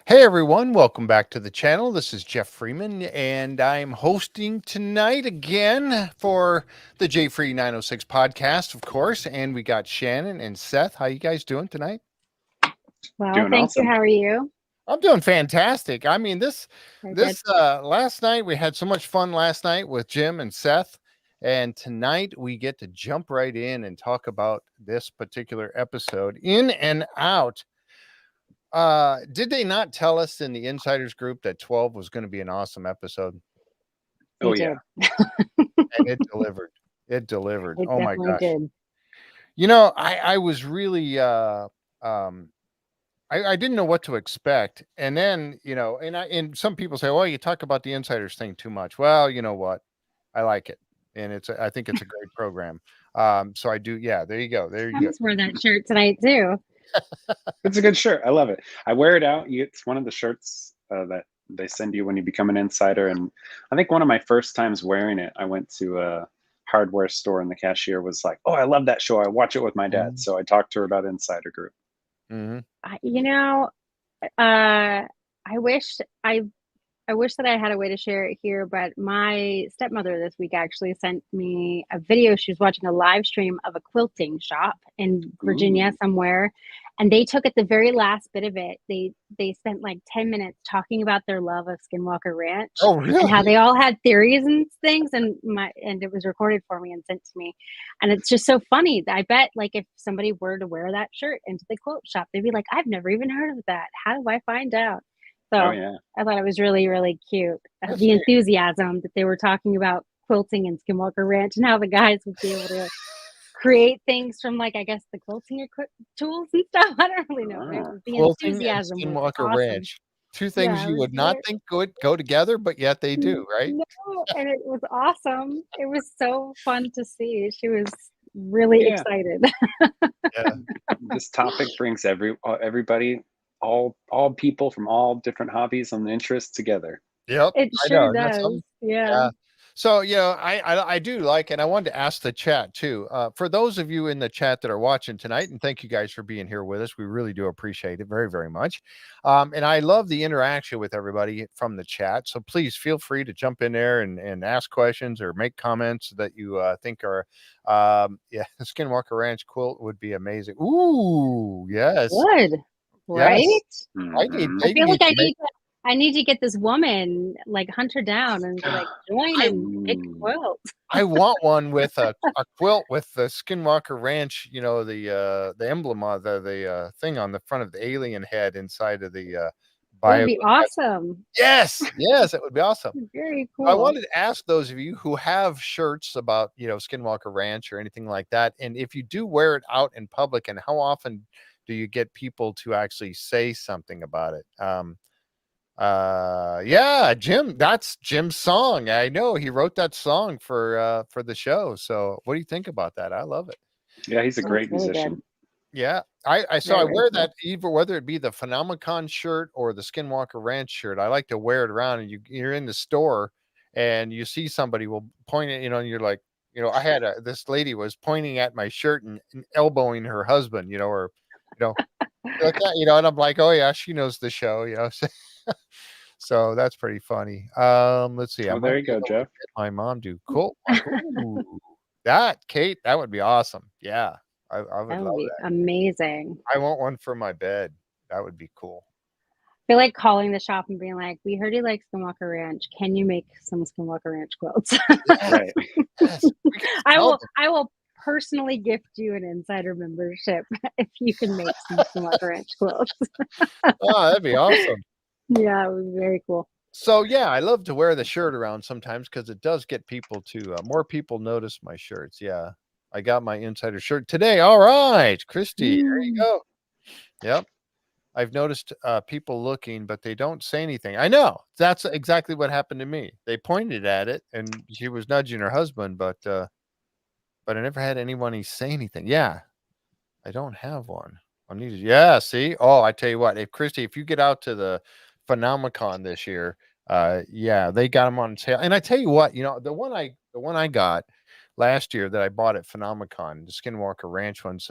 Hey everyone, welcome back to the channel. This is Jeff Freeman, and I'm hosting tonight again for the JFree906 podcast, of course. And we got Shannon and Seth. How you guys doing tonight? Well, Doing thank you. awesome. How are you? I'm doing fantastic. I mean, this Very good. this last night we had so much fun last night with Jim and Seth, and tonight we get to jump right in and talk about this particular episode, In and Out. Did they not tell us in the insiders group that 12 was going to be an awesome episode? They Oh yeah. did. And it delivered. It delivered. It Oh my definitely gosh. did. You know, I was really I didn't know what to expect. And then, and some people say, well, you talk about the insiders thing too much. Well, you know what? I like it. And I think it's a great program. So I do, yeah, there you go. There you I go. almost wore that shirt tonight too. It's a good shirt. I love it. I wear it out. It's one of the shirts that they send you when you become an insider. And I think one of my first times wearing it, I went to a hardware store and the cashier was like, "Oh, I love that show. I watch it with my dad." So I talked to her about Insider Group. Mm-hmm. You know, I wish I wish that I had a way to share it here, but my stepmother this week actually sent me a video. She was watching a live stream of a quilting shop in Virginia Ooh. somewhere, and they took at the very last bit of it. They spent like 10 minutes talking about their love of Skinwalker Ranch Oh, and how really? they all had theories and things, and it was recorded for me and sent to me. And it's just so funny. I bet like if somebody were to wear that shirt into the quilt shop, they'd be like, I've never even heard of that. How do I find out? Oh So yeah. I thought it was really, really cute. That's The neat. enthusiasm that they were talking about quilting and Skinwalker Ranch and how the guys would be able to create things from like, I guess, the quilting tools and stuff. I don't really know, but Oh. the Quilting and enthusiasm was Skinwalker awesome. Ranch. Two things Yeah, it you was would not very, think would go together, but yet they do, right? no, and it was awesome. It was so fun to see. She was really Yeah. excited. Yeah. This topic brings everybody, all people from all different hobbies and interests together. Yep. It I sure know. Isn't that does. something? Yeah. Yeah. So, I do like, and I wanted to ask the chat too. For those of you in the chat that are watching tonight, and thank you guys for being here with us. We really do appreciate it very, very much. And I love the interaction with everybody from the chat. So please feel free to jump in there and ask questions or make comments that you think are, yeah, the Skinwalker Ranch quilt would be amazing. Ooh, yes. Good. Right? Yes. Hmm. I They feel need like to make. I need to get this woman, like, hunt her down and be like, join I and make a Ooh. quilt. I want one with a quilt with the Skinwalker Ranch, the emblem of the thing on the front of the alien head inside of the It would bio. be awesome. Yes, yes, it would be awesome. Very I cool. wanted to ask those of you who have shirts about, Skinwalker Ranch or anything like that, and if you do wear it out in public, and how often do you get people to actually say something about it? Yeah, Jim, that's Jim's song. I know he wrote that song for the show. So what do you think about that? I love it. Yeah, he's a That's great really good. musician. Yeah, I so I Very, very wear cool. that either whether it be the Phenomenon shirt or the Skinwalker Ranch shirt. I like to wear it around, and you're in the store and you see somebody will point it, and you're like, I had this lady was pointing at my shirt and elbowing her husband, or you know like that, and I'm like, oh yeah, she knows the show. So that's pretty funny. Let's see. I Oh, might there you be go, able to Jeff. get my mom to cool. Ooh, that Kate, that would be awesome. Yeah, I would That would love be that. amazing. I want one for my bed. That would be cool. I feel like calling the shop and being like, we heard you like Skinwalker Ranch. Can you make some Skinwalker Ranch quilts? Yes, Right. yes. We can sell them. I will personally gift you an insider membership if you can make some Skinwalker Ranch quilts. Oh, that'd be awesome. Yeah, it was very cool. So yeah, I love to wear the shirt around sometimes because it does get people to more people notice my shirts. Yeah, I got my insider shirt today. All right, Christy, there you Mm. go. Yep. I've noticed people looking, but they don't say anything. I know that's exactly what happened to me. They pointed at it, and she was nudging her husband, but I never had anyone say anything. Yeah, I don't have one. I need to. Yeah, see. Oh, I tell you what, if Christy, if you get out to the Phenomenon this year, yeah, they got them on sale. And I tell you what, the one I got last year that I bought at Phenomenon, the Skinwalker Ranch ones.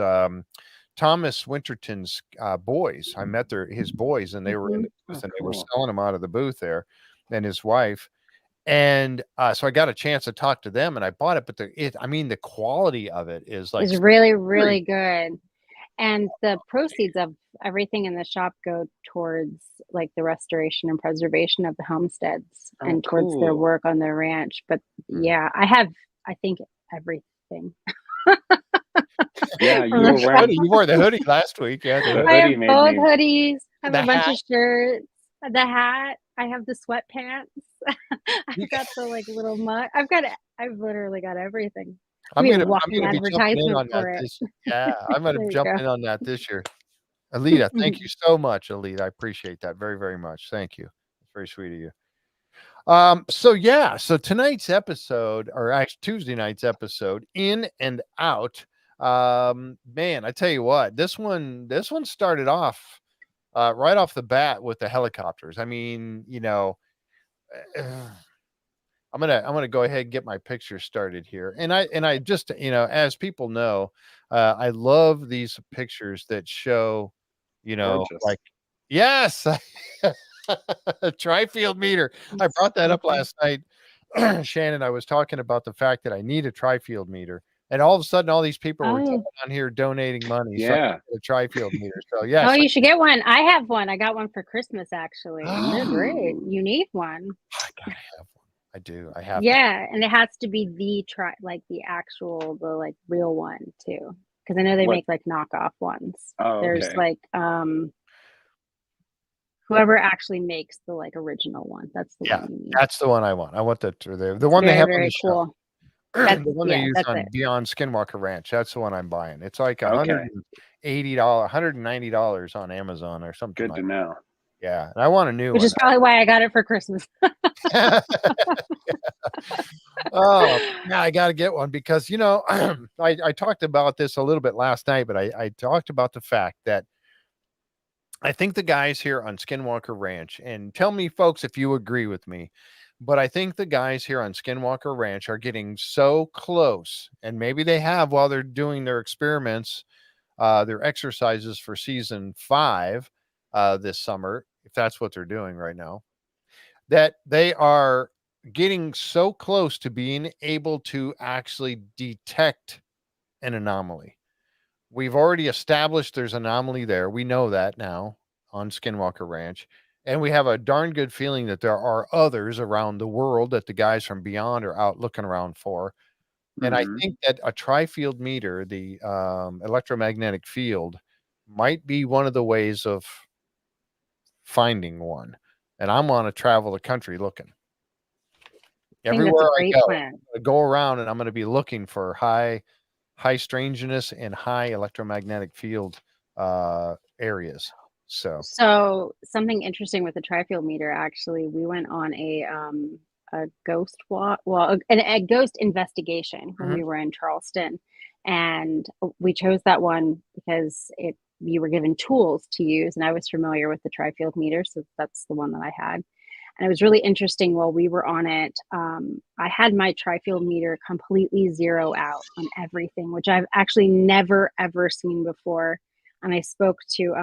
Thomas Winterton's boys. I met his boys, and they were in the Oh, booth, and they were cool. selling him out of the booth there, and his wife. And so I got a chance to talk to them, and I bought it. But the quality of it is like It's really, really good. And the proceeds of everything in the shop go towards like the restoration and preservation of the homesteads and towards their cool. work on their ranch. But yeah, I think everything. Yeah, you From were the wearing You wore the hoodie last week. Yeah, the I have hoodie made both me. hoodies. I have The a bunch hat. of shirts. The hat. I have the sweatpants. I've got the like little mug. I've literally got everything. I'm We have a gonna walking be jumping in advertisement on that for it. this. Yeah, I'm gonna There you jump go. in on that this year. Alita, thank you so much, Alita. I appreciate that very, very much. Thank you. It's very sweet of you. So tonight's episode, or actually Tuesday night's episode, In and Out. Man, I tell you what, this one started off right off the bat with the helicopters. I mean, I'm gonna go ahead and get my picture started here, and I just as people know, I love these pictures that show, Gorgeous. like yes, a tri-field meter. I It's brought that up awesome. last night. Shannon, I was talking about the fact that I need a tri-field meter, and all of a sudden, all these people were jumping Oh, on here donating money, so I Yeah. get a tri-field meter. So oh, yes, you should get one. I have one. I got one for Christmas actually, and they're great. Ooh. You need one. I gotta have one. I do. I have to. Yeah, and it has to be the like real one too, because I know they What? make like knockoff ones. Oh, There's okay. like whoever actually makes the like original one. That's the Yeah, one you need. that's the one I want. I want the It's one they very, have on very the show. cool. That's The one they use that's on it. Beyond Skinwalker Ranch. That's the one I'm buying. It's like Okay. $180, $190 on Amazon or something Good like to know. yeah. And I want a new Which one. is probably why I got it for Christmas. Oh, yeah, I gotta get one because I talked about this a little bit last night, but I talked about the fact that I think the guys here on Skinwalker Ranch, and tell me, folks, if you agree with me, but I think the guys here on Skinwalker Ranch are getting so close, and maybe they have while they're doing their experiments, their exercises for season 5 this summer, if that's what they're doing right now, that they are getting so close to being able to actually detect an anomaly. We've already established there's an anomaly there. We know that now on Skinwalker Ranch. And we have a darn good feeling that there are others around the world that the guys from beyond are out looking around for. And I Hmm. think that a tri-field meter, the electromagnetic field, might be one of the ways of finding one. And I'm on to travel the country looking. I think that's Everywhere a I great go, plan. I go around and I'm going to be looking for high strangeness and high electromagnetic field areas. So So something interesting with the tri-field meter, actually, we went on a ghost walk, well, a ghost investigation when Mhm. we were in Charleston, and we chose that one because you were given tools to use, and I was familiar with the tri-field meter, so that's the one that I had. And it was really interesting while we were on it. I had my tri-field meter completely zero out on everything, which I've actually never ever seen before. And I spoke to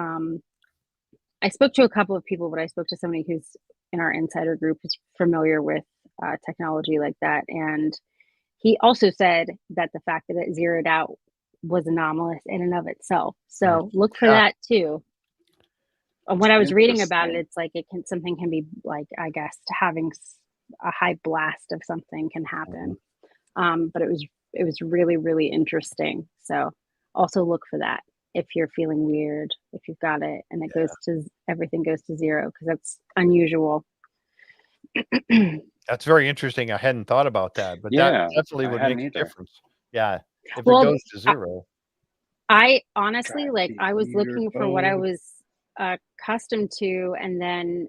a couple of people, but I spoke to somebody who's in our insider group who's familiar with technology like that. And he also said that the fact that it zeroed out was anomalous in and of itself. So look for yeah, that too. And when I was reading about it, Interesting. it's like something can be like, I guess, having a high blast of something can happen. But it was really, really interesting. So also look for that if you're feeling weird, if you've got it and everything goes to zero, because that's unusual. that's very interesting. I hadn't thought about that, but that Yeah, definitely I would hadn't make a either. difference. Yeah, if it Well, goes to zero. I honestly, like, Tri-field I was meter looking for what I code. was accustomed to, and then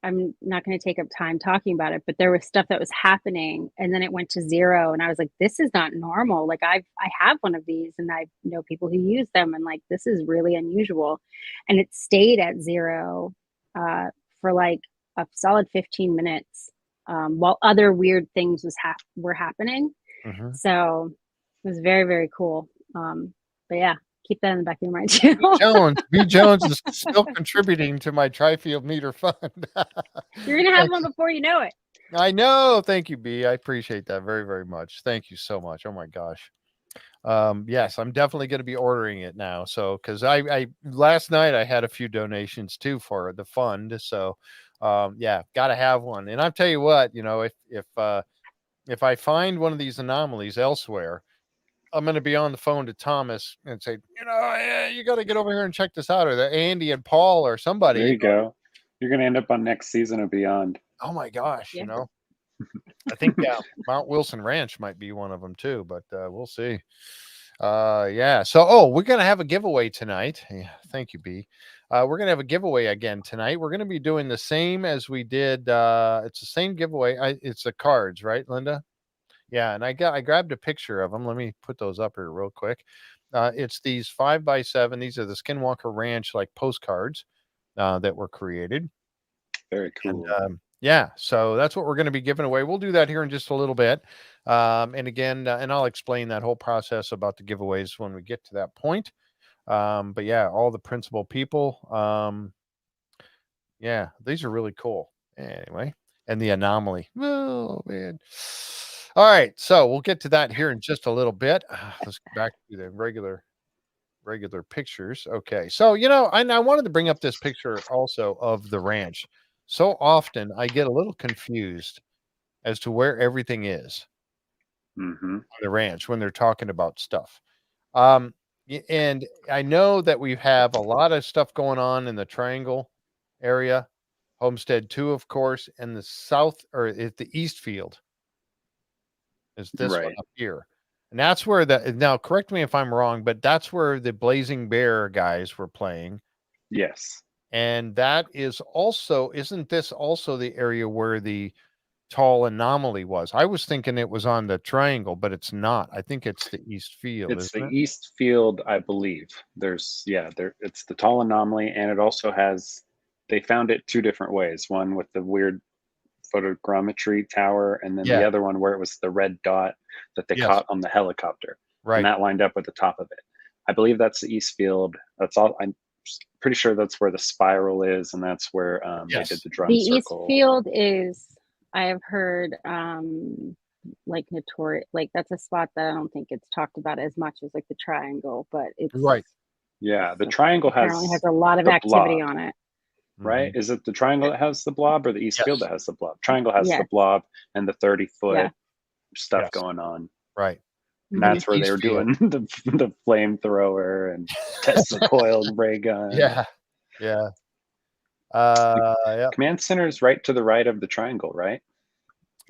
I'm not going to take up time talking about it, but there was stuff that was happening and then it went to zero. And I was like, this is not normal. Like I have one of these and I know people who use them and like, this is really unusual. And it stayed at zero for like a solid 15 minutes while other weird things were happening. Mhm. So it was very, very cool. But yeah, keep that in the back of your mind too. B. Jones is still contributing to my tri-field meter fund. You're gonna have one before you know it. I know. Thank you, B. I appreciate that very, very much. Thank you so much. Oh my gosh. Yes, I'm definitely going to be ordering it now. So, because I last night I had a few donations too for the fund. So, yeah, got to have one. And I'll tell you what, you know, if I find one of these anomalies elsewhere, I'm going to be on the phone to Thomas and say, you know, yeah, you got to get over here and check this out, or the Andy and Paul or somebody. There you go. You're going to end up on next season or beyond. Oh my gosh, Yeah. you know, I think Mount Wilson Ranch might be one of them too, but we'll see. Yeah. So, we're going to have a giveaway tonight. Yeah, thank you, B. We're going to have a giveaway again tonight. We're going to be doing the same as we did. It's the same giveaway. It's the cards, right, Linda? Yeah. And I grabbed a picture of them. Let me put those up here real quick. It's these 5x7. These are the Skinwalker Ranch, like postcards that were created. Very cool. And, yeah, so that's what we're going to be giving away. We'll do that here in just a little bit. And again, and I'll explain that whole process about the giveaways when we get to that point. But yeah, all the principal people. Yeah, these are really cool. Anyway, and the anomaly. Oh, man. All right, so we'll get to that here in just a little bit. Let's go back to the regular pictures. Okay, so, you know, I wanted to bring up this picture also of the ranch. So often I get a little confused as to where everything is on the ranch when they're talking about stuff. And I know that we have a lot of stuff going on in the Triangle area, Homestead 2, of course, and the south, or at the East Field is this one up here. And that's where now correct me if I'm wrong, but that's where the Blazing Bear guys were playing. Yes. And that is also, isn't this also the area where the tall anomaly was? I was thinking it was on the Triangle, but it's not. I think it's the East Field. It's the East Field, I believe. It's the tall anomaly, and it also has, they found it two different ways. One with the weird photogrammetry tower, and then the other one where it was the red dot that they caught on the helicopter. Right. And that lined up with the top of it. I believe that's the East Field. That's all. I'm pretty sure that's where the spiral is, and that's where they did the drum circle. The East Field is, I have heard, like notorious, like that's a spot that I don't think it's talked about as much as like the Triangle, but it's right. Yeah, the Triangle has a lot of activity blob, on it. right? Is it the Triangle that has the blob, or the East Field that has the blob? Triangle has the blob and the 30-foot stuff going on. Right. And that's where they were doing the flamethrower and Tesla coil ray gun. Yeah. Yeah. Command center is right to the right of the Triangle, right?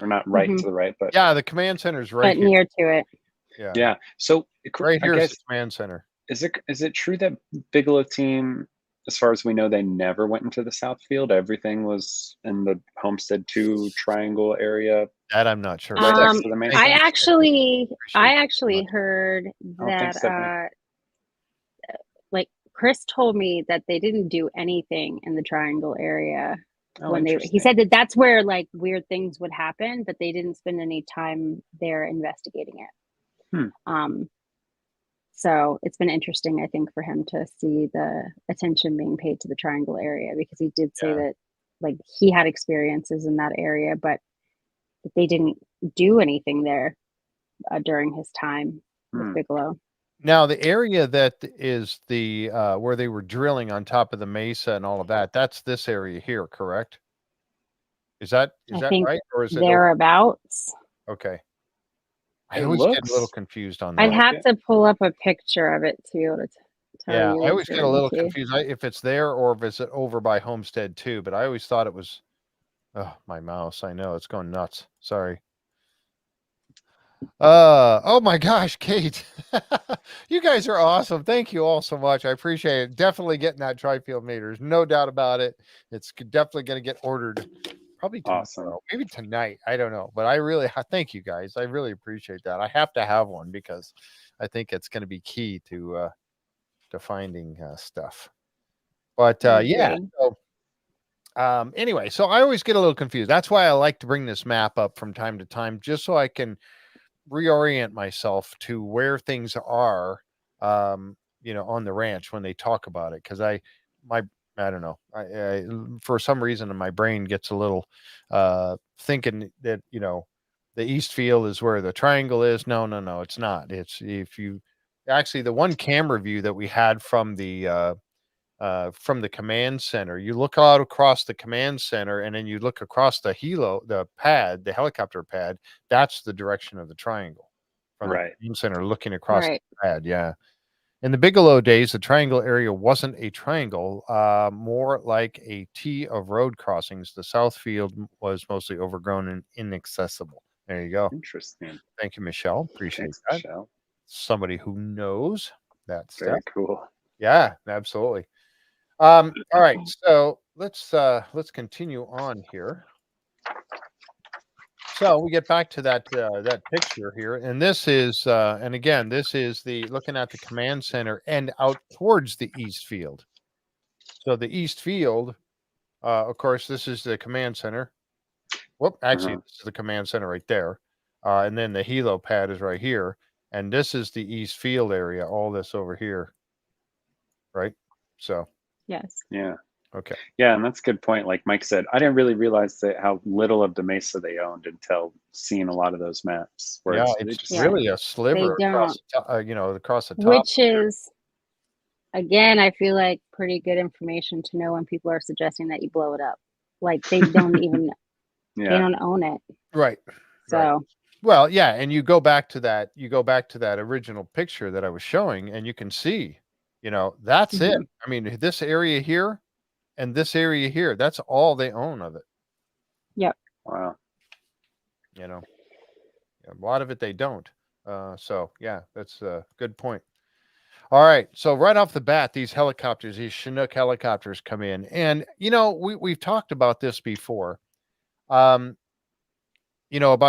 Or not right to the right, but yeah, the command center is right here. Near to it. Yeah. Yeah. So right here is the command center. Is it true that Bigelow Team, as far as we know, they never went into the South Field? Everything was in the Homestead 2 Triangle area. That I'm not sure. I actually heard that like Chris told me that they didn't do anything in the Triangle area when he said that's where like weird things would happen, but they didn't spend any time there investigating it. So it's been interesting, I think, for him to see the attention being paid to the Triangle area, because he did say that like he had experiences in that area, but they didn't do anything there during his time with Bigelow. Now, the area that is the where they were drilling on top of the mesa and all of that, that's this area here, correct? Is that right? Or is it thereabouts? Okay. I always get a little confused on that. I'd have to pull up a picture of it too to tell you. I always get a little confused if it's there or if it's over by Homestead 2, but I always thought it was. Oh, my mouse. I know it's going nuts. Sorry. Oh my gosh, Kate. You guys are awesome. Thank you all so much. I appreciate it. Definitely getting that tri-field meters. No doubt about it. It's definitely going to get ordered probably tomorrow, maybe tonight. I don't know, but I really thank you guys. I really appreciate that. I have to have one because I think it's going to be key to finding stuff. But yeah. So, anyway, so I always get a little confused. That's why I like to bring this map up from time to time, just so I can reorient myself to where things are on the ranch when they talk about it. Cause I don't know. I for some reason my brain gets a little, thinking that, the east field is where the triangle is. No, no, no, it's not. It's if you actually the one camera view that we had from the command center, you look out across the command center and then you look across the the helicopter pad. That's the direction of the triangle from the Right. command center looking across Right. the pad. Yeah. In the Bigelow days, the triangle area wasn't a triangle, more like a T of road crossings. The south field was mostly overgrown and inaccessible. There you go. Interesting. Thank you, Michelle. Appreciate Thanks, that. Michelle. Somebody who knows that stuff. Very cool. Yeah, absolutely. All right, so let's continue on here. So we get back to that picture here, and this is and again, this is the looking at the command center and out towards the east field. So the east field, of course, this is the command center. Whoop, actually, this is the command center right there, and then the helo pad is right here, and this is the east field area. All this over here, right? So Yes. Yeah. okay. Yeah, and that's a good point. Like Mike said, I didn't really realize how little of the mesa they owned until seeing a lot of those maps. Where Yeah, they it's just, really a sliver They across, across the top. Which is, again, I feel like pretty good information to know when people are suggesting that you blow it up. Like they don't even, they yeah, don't own it. Right. So Right. Well, yeah, and you go back to that original picture that I was showing, and you can see, that's it. I mean, this area here and this area here, that's all they own of it. Yep. wow. A lot of it they don't. So yeah, that's a good point. All right. So right off the bat, these helicopters, these Chinook helicopters come in, and we've talked about this before. About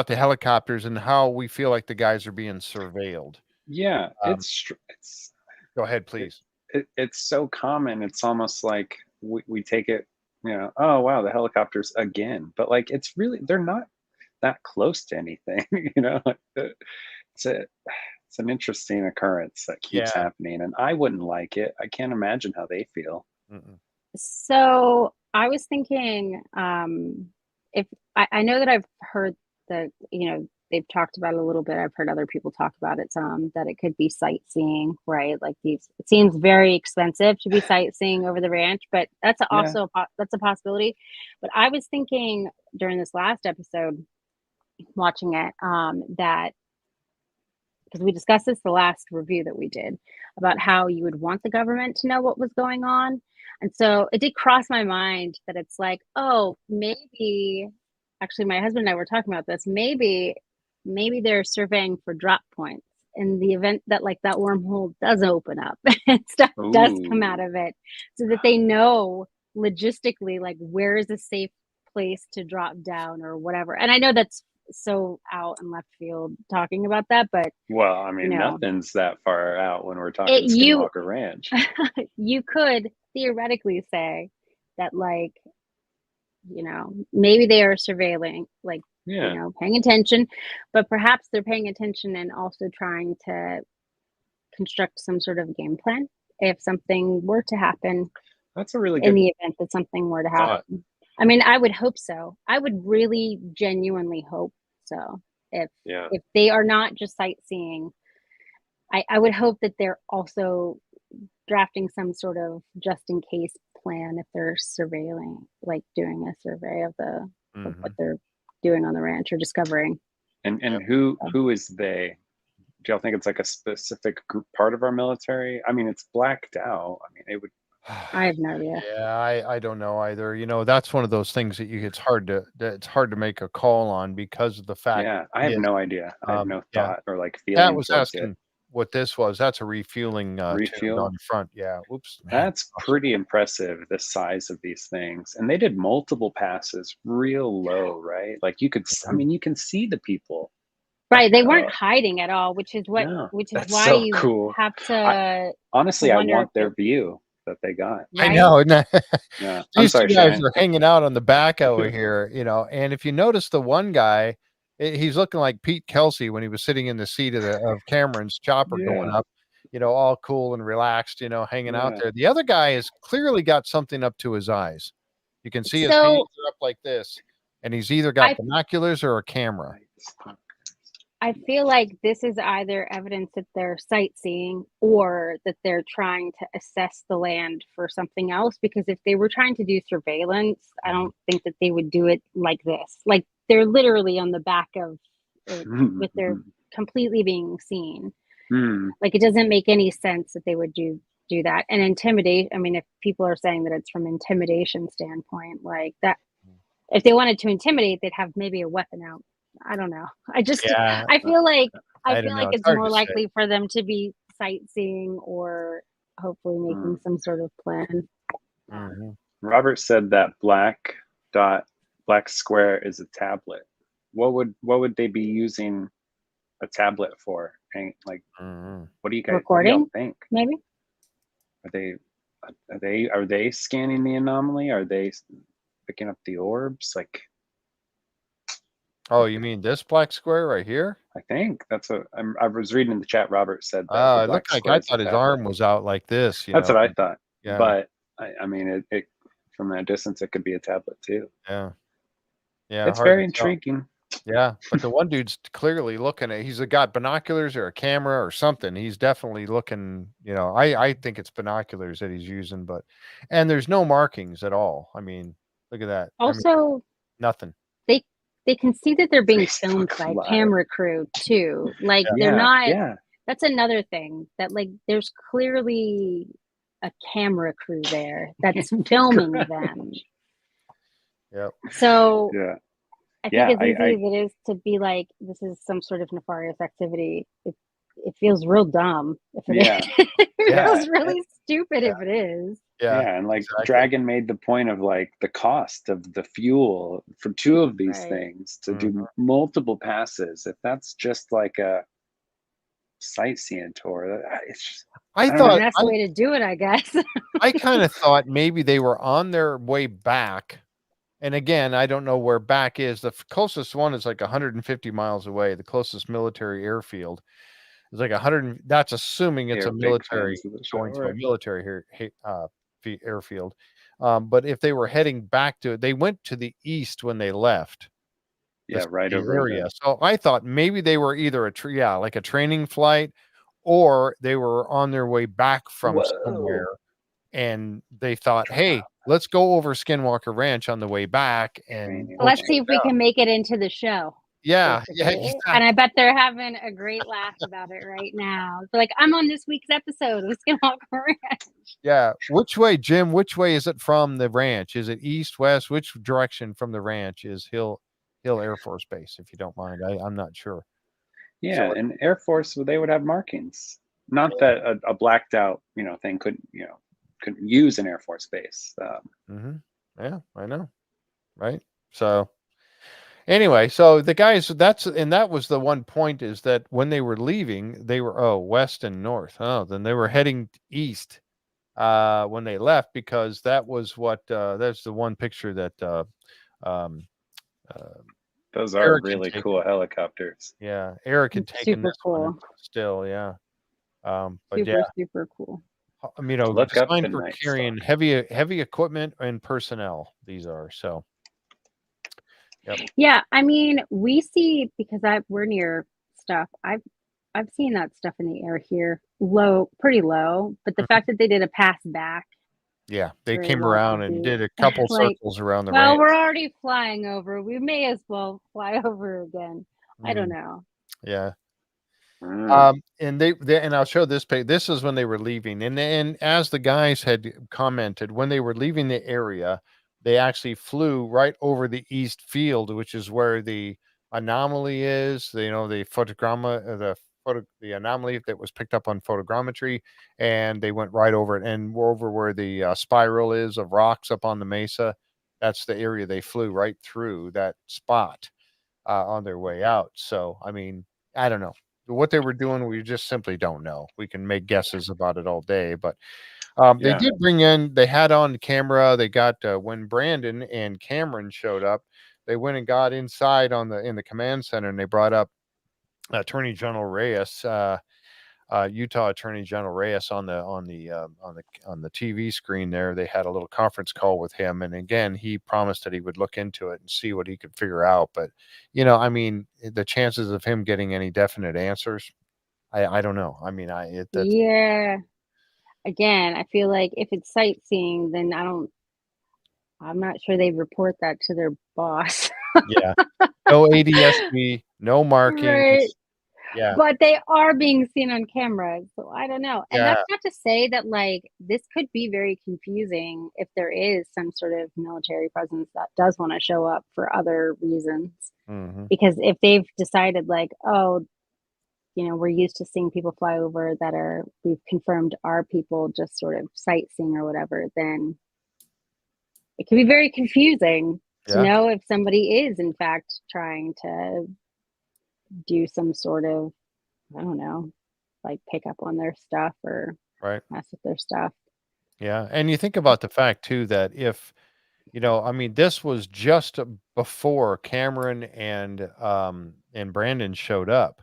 the helicopters and how we feel like the guys are being surveilled. Yeah, it's Go ahead, please. it's so common. It's almost like we take it, oh wow, the helicopters again. But like it's really they're not that close to anything, It's an interesting occurrence that keeps Yeah. happening, and I wouldn't like it. I can't imagine how they feel. Mm-mm. So I was thinking, if I know that I've heard that, they've talked about it a little bit. I've heard other people talk about it some, that it could be sightseeing, right? Like it seems very expensive to be sightseeing over the ranch, but that's also that's a possibility. But I was thinking during this last episode, watching it, that because we discussed this the last review that we did about how you would want the government to know what was going on. And so it did cross my mind that it's like, oh, maybe actually my husband and I were talking about this. Maybe they're surveying for drop points in the event that like that wormhole does open up and stuff does come out of it, so that they know logistically like where is a safe place to drop down or whatever. And I know that's so out in left field talking about that, but Well, I mean, nothing's that far out when we're talking Skinwalker Ranch. You could theoretically say that, like, maybe they are surveilling, like, paying attention, but perhaps they're paying attention and also trying to construct some sort of game plan if something were to happen. That's a really good in the event that something were to happen. I mean, I would hope so. I would really genuinely hope so. If they are not just sightseeing, I would hope that they're also drafting some sort of just in case plan if they're surveilling, like doing a survey of of what they're doing on the ranch or discovering. And who is they? Do y'all think it's like a specific group, part of our military? I mean, it's blacked out. I mean, it would. I have no idea. Yeah, I don't know either. That's one of those things that it's hard to make a call on because of the fact. Yeah, I have no idea. I have no thought or like feeling. Pat was asking what this was. That's a refueling tube on the front. Yeah. Oops. Man. That's pretty impressive, the size of these things. And they did multiple passes real low, right? Like you could, I mean, you can see the people. Right. They weren't hiding at all, which is why so you cool. have to. Honestly, I want their view that they got. Right? I know. Yeah. These two guys are hanging out on the back over here, and if you notice the one guy, he's looking like Pete Kelsey when he was sitting in the seat of Cameron's chopper going up. all cool and relaxed, hanging out Yeah. there. The other guy has clearly got something up to his eyes. You can see his hands So are up like this, and he's either got I binoculars or a camera. I feel like this is either evidence that they're sightseeing or that they're trying to assess the land for something else. Because if they were trying to do surveillance, I don't think that they would do it like this. Like they're literally on the back of it with their completely being seen. Like it doesn't make any sense that they would do that. And intimidate. I mean, if people are saying that it's from intimidation standpoint, like that, if they wanted to intimidate, they'd have maybe a weapon out. I don't know. Yeah, I feel like I don't know. It's it's hard more to say. likely for them to be sightseeing or hopefully making some sort of plan. Mhm. Robert said that black square is a tablet. What would they be using a tablet for? Like, Mhm. what do you guys Recording, think? maybe? Are they scanning the anomaly? Are they picking up the orbs? Like, Oh, you mean this black square right here? I think that's what I was reading in the chat. Robert said that Oh, the it black looked like square I is a thought his tablet. arm was out like this, That's what I thought. Yeah. But I mean, it from that distance, it could be a tablet too. Yeah. Yeah. It's hard very to tell. intriguing. Yeah, but the one dude's clearly looking at. He's got binoculars or a camera or something. He's definitely looking. I think it's binoculars that he's using, and there's no markings at all. I mean, look at that. I mean, Also, nothing. they can see that they're being They filmed look by alive. camera crew too. Like Yeah. they're not. Yeah. That's another thing that like there's clearly a camera crew there that's filming them. Yep. So Yeah. I think Yeah, as easy as it is to be like this is some sort of nefarious activity, it feels real dumb if it Yeah. is. It Yeah. feels really stupid if it is. Yeah. Yeah, and like exactly. Dragon made the point of like the cost of the fuel for two of these Right. things to do multiple passes. If that's just like a sightseeing tour, it's just, I don't thought know. That's the way to do it, I guess. I kind of thought maybe they were on their way back. And again, I don't know where back is. The closest one is like 150 miles away. The closest military airfield is like 100. That's assuming it's They're a big military fans of the show, going to a right? military airfield. But if they were heading back to it, they went to the east when they left. Yeah, right The over area. the So I thought maybe they were either like a training flight, or they were on their way back from somewhere, and they thought, "Hey, let's go over Skinwalker Ranch on the way back, and training. we'll Let's check see if it we out." can make it into the show. Yeah, basically. exactly. And I bet they're having a great laugh about it right now. They're like, I'm on this week's episode of Skinwalker Ranch. Yeah. Which way, Jim? Which way is it from the ranch? Is it east, west? Which direction from the ranch is Hill Air Force Base? If you don't mind, I'm not sure. Yeah, So and Air Force, they would have markings. Not that a blacked out, thing couldn't use an Air Force base. yeah, I know, right? So anyway, so the guys, that was the one point, is that when they were leaving, they were west and north. Oh, then they were heading east when they left, because that was that's the one picture that Those are Eric had really taken. cool helicopters. Yeah, Eric had taken Super this cool. one still, yeah. But Super cool. Look up designed the for night carrying stalker. heavy equipment and personnel. These are so. Yep. Yeah, I mean, we see because we're near stuff. I've seen that stuff in the air here, pretty low. But the fact that they did a pass back, Yeah, they very came well around could and be. did a couple Like, circles around the well, ranch. we're already flying over. We may as well fly over again. I don't know. Yeah. Mm. And and I'll show this page. This is when they were leaving, and as the guys had commented, when they were leaving the area, they actually flew right over the east field, which is where the anomaly is. The photogramma, the anomaly that was picked up on photogrammetry, and they went right over it, and over where the spiral is of rocks up on the mesa. That's the area they flew right through that spot on their way out. So, I mean, I don't know what they were doing. We just simply don't know. We can make guesses about it all day, but they did they had on camera. They got when Brandon and Cameron showed up, they went and got inside in the command center, and they brought up Attorney General Reyes. Utah Attorney General Reyes on the TV screen there. They had a little conference call with him, and again, he promised that he would look into it and see what he could figure out. But I mean, the chances of him getting any definite answers, I don't know. I mean, that's Yeah. Again, I feel like if it's sightseeing, then I'm not sure they report that to their boss. yeah, no ADSB, no markings. Right. Yeah, But they are being seen on camera, so I don't know. And yeah, that's not to say that like this could be very confusing if there is some sort of military presence that does want to show up for other reasons. hmm Because if they've decided like, oh, we're used to seeing people fly over that we've confirmed are people just sort of sightseeing or whatever, then it can be very confusing to yeah, know if somebody is in fact trying to do some sort of, I don't know, like pick up on their stuff or right. mess with their stuff. Yeah, and you think about the fact too that if I mean, this was just before Cameron and Brandon showed up.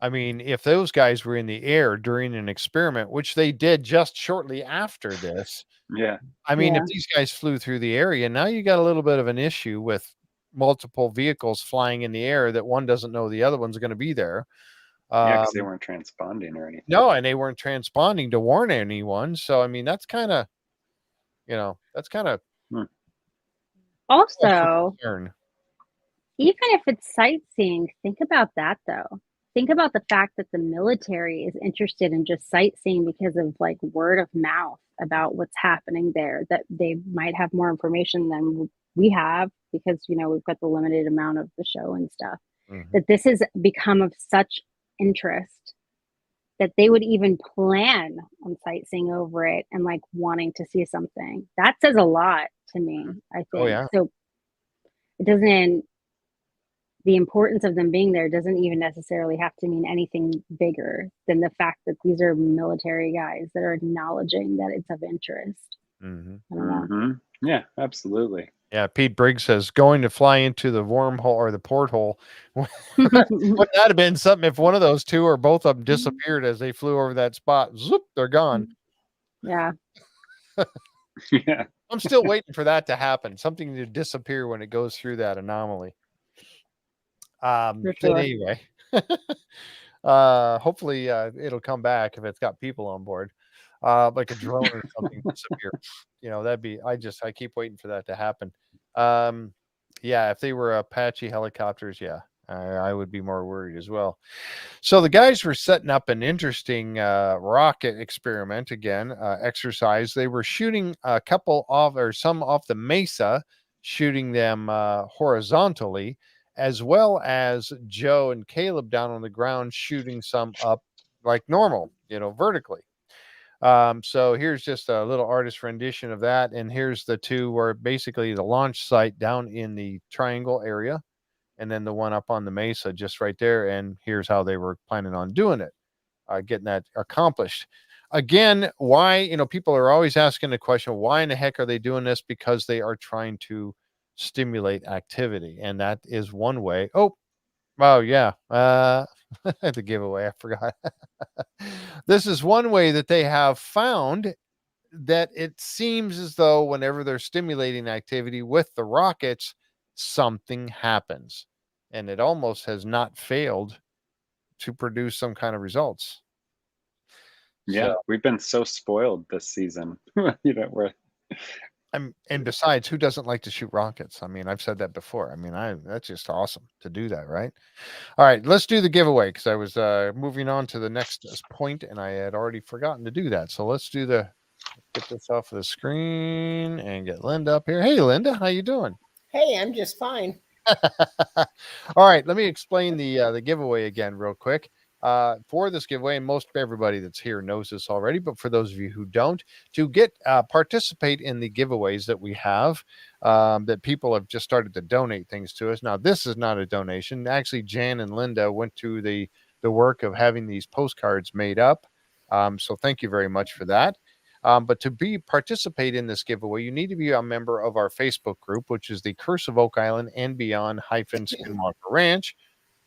I mean, if those guys were in the air during an experiment, which they did just shortly after this, Yeah. I mean, if Yeah. these guys flew through the area, now you got a little bit of an issue with multiple vehicles flying in the air that one doesn't know the other one's going to be there. Yeah, because they Um, weren't transponding or anything. no, and they weren't transponding to warn anyone. So, I mean, that's kind of, that's kind of Also, concern. even if it's sightseeing, think about that though. Think about the fact that the military is interested in just sightseeing because of like word of mouth about what's happening there, that they might have more information than we have because, we've got the limited amount of the show and stuff. Mhm. That this has become of such interest that they would even plan on sightseeing over it and like wanting to see something. That says a lot to me, I Oh, think. yeah. So it doesn't, the importance of them being there doesn't even necessarily have to mean anything bigger than the fact that these are military guys that are acknowledging that it's of interest. hmm I don't know. Hmm. Yeah, absolutely. Yeah, Pete Briggs says going to fly into the wormhole or the porthole. Wouldn't that have been something if one of those two or both of them disappeared as they flew over that spot? Zoop, they're gone. Yeah, Yeah. I'm still waiting for that to happen. Something to disappear when it goes through that anomaly. for But sure. anyway, hopefully it'll come back if it's got people on board. Like a drone or something disappear. I keep waiting for that to happen. Um, yeah, if they were Apache helicopters, yeah, I would be more worried as well. So the guys were setting up an interesting rocket experiment again, exercise. They were shooting some off the mesa, shooting them horizontally, as well as Joe and Caleb down on the ground shooting some up like normal, vertically. So here's just a little artist rendition of that. And here's the two where basically the launch site down in the triangle area, and then the one up on the mesa just right there. And here's how they were planning on doing it, getting that accomplished. Again, why, people are always asking the question, why in the heck are they doing this? Because they are trying to stimulate activity. And that is one way. Oh, yeah. The giveaway, I forgot. This is one way that they have found that it seems as though whenever they're stimulating activity with the rockets, something happens. And it almost has not failed to produce some kind of results. Yeah, So, we've been so spoiled this season. We're and besides, who doesn't like to shoot rockets? I mean, I've said that before. I mean, that's just awesome to do that, right? All right, let's do the giveaway because I was moving on to the next point and I had already forgotten to do that. So let's get this off of the screen and get Linda up here. Hey, Linda, how you doing? Hey, I'm just fine. All right, let me explain the giveaway again real quick. For this giveaway, and most everybody that's here knows this already, but for those of you who don't, to get participate in the giveaways that we have, that people have just started to donate things to us. Now, this is not a donation. Actually, Jan and Linda went to the work of having these postcards made up. So thank you very much for that. But to participate in this giveaway, you need to be a member of our Facebook group, which is the Curse of Oak Island and Beyond Skinwalker Ranch.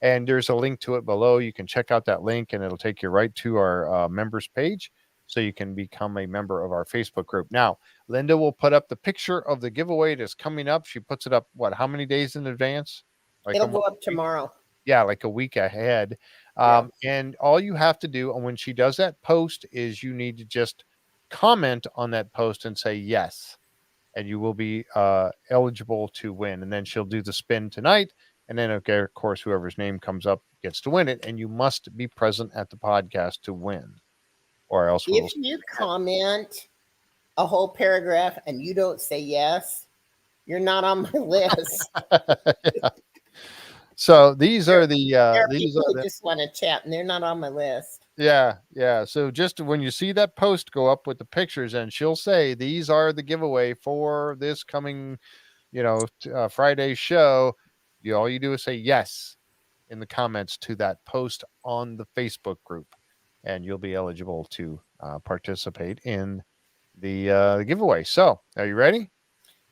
And there's a link to it below. You can check out that link, and it'll take you right to our members page, so you can become a member of our Facebook group. Now, Linda will put up the picture of the giveaway that's coming up. She puts it up, what, how many days in advance? Like It'll go up tomorrow. Yeah, like a week ahead. And all you have to do, and when she does that post, is you need to just comment on that post and say yes, and you will be eligible to win. And then she'll do the spin tonight, and then, okay, of course, whoever's name comes up gets to win it, and you must be present at the podcast to win, or else we'll... If you comment a whole paragraph and you don't say yes, you're not on my list. Yeah. So these are the There are these people are who the, just want to chat and they're not on my list. yeah. So just when you see that post go up with the pictures, and she'll say these are the giveaway for this coming, Friday show, all you do is say yes in the comments to that post on the Facebook group, and you'll be eligible to participate in the giveaway. So are you ready?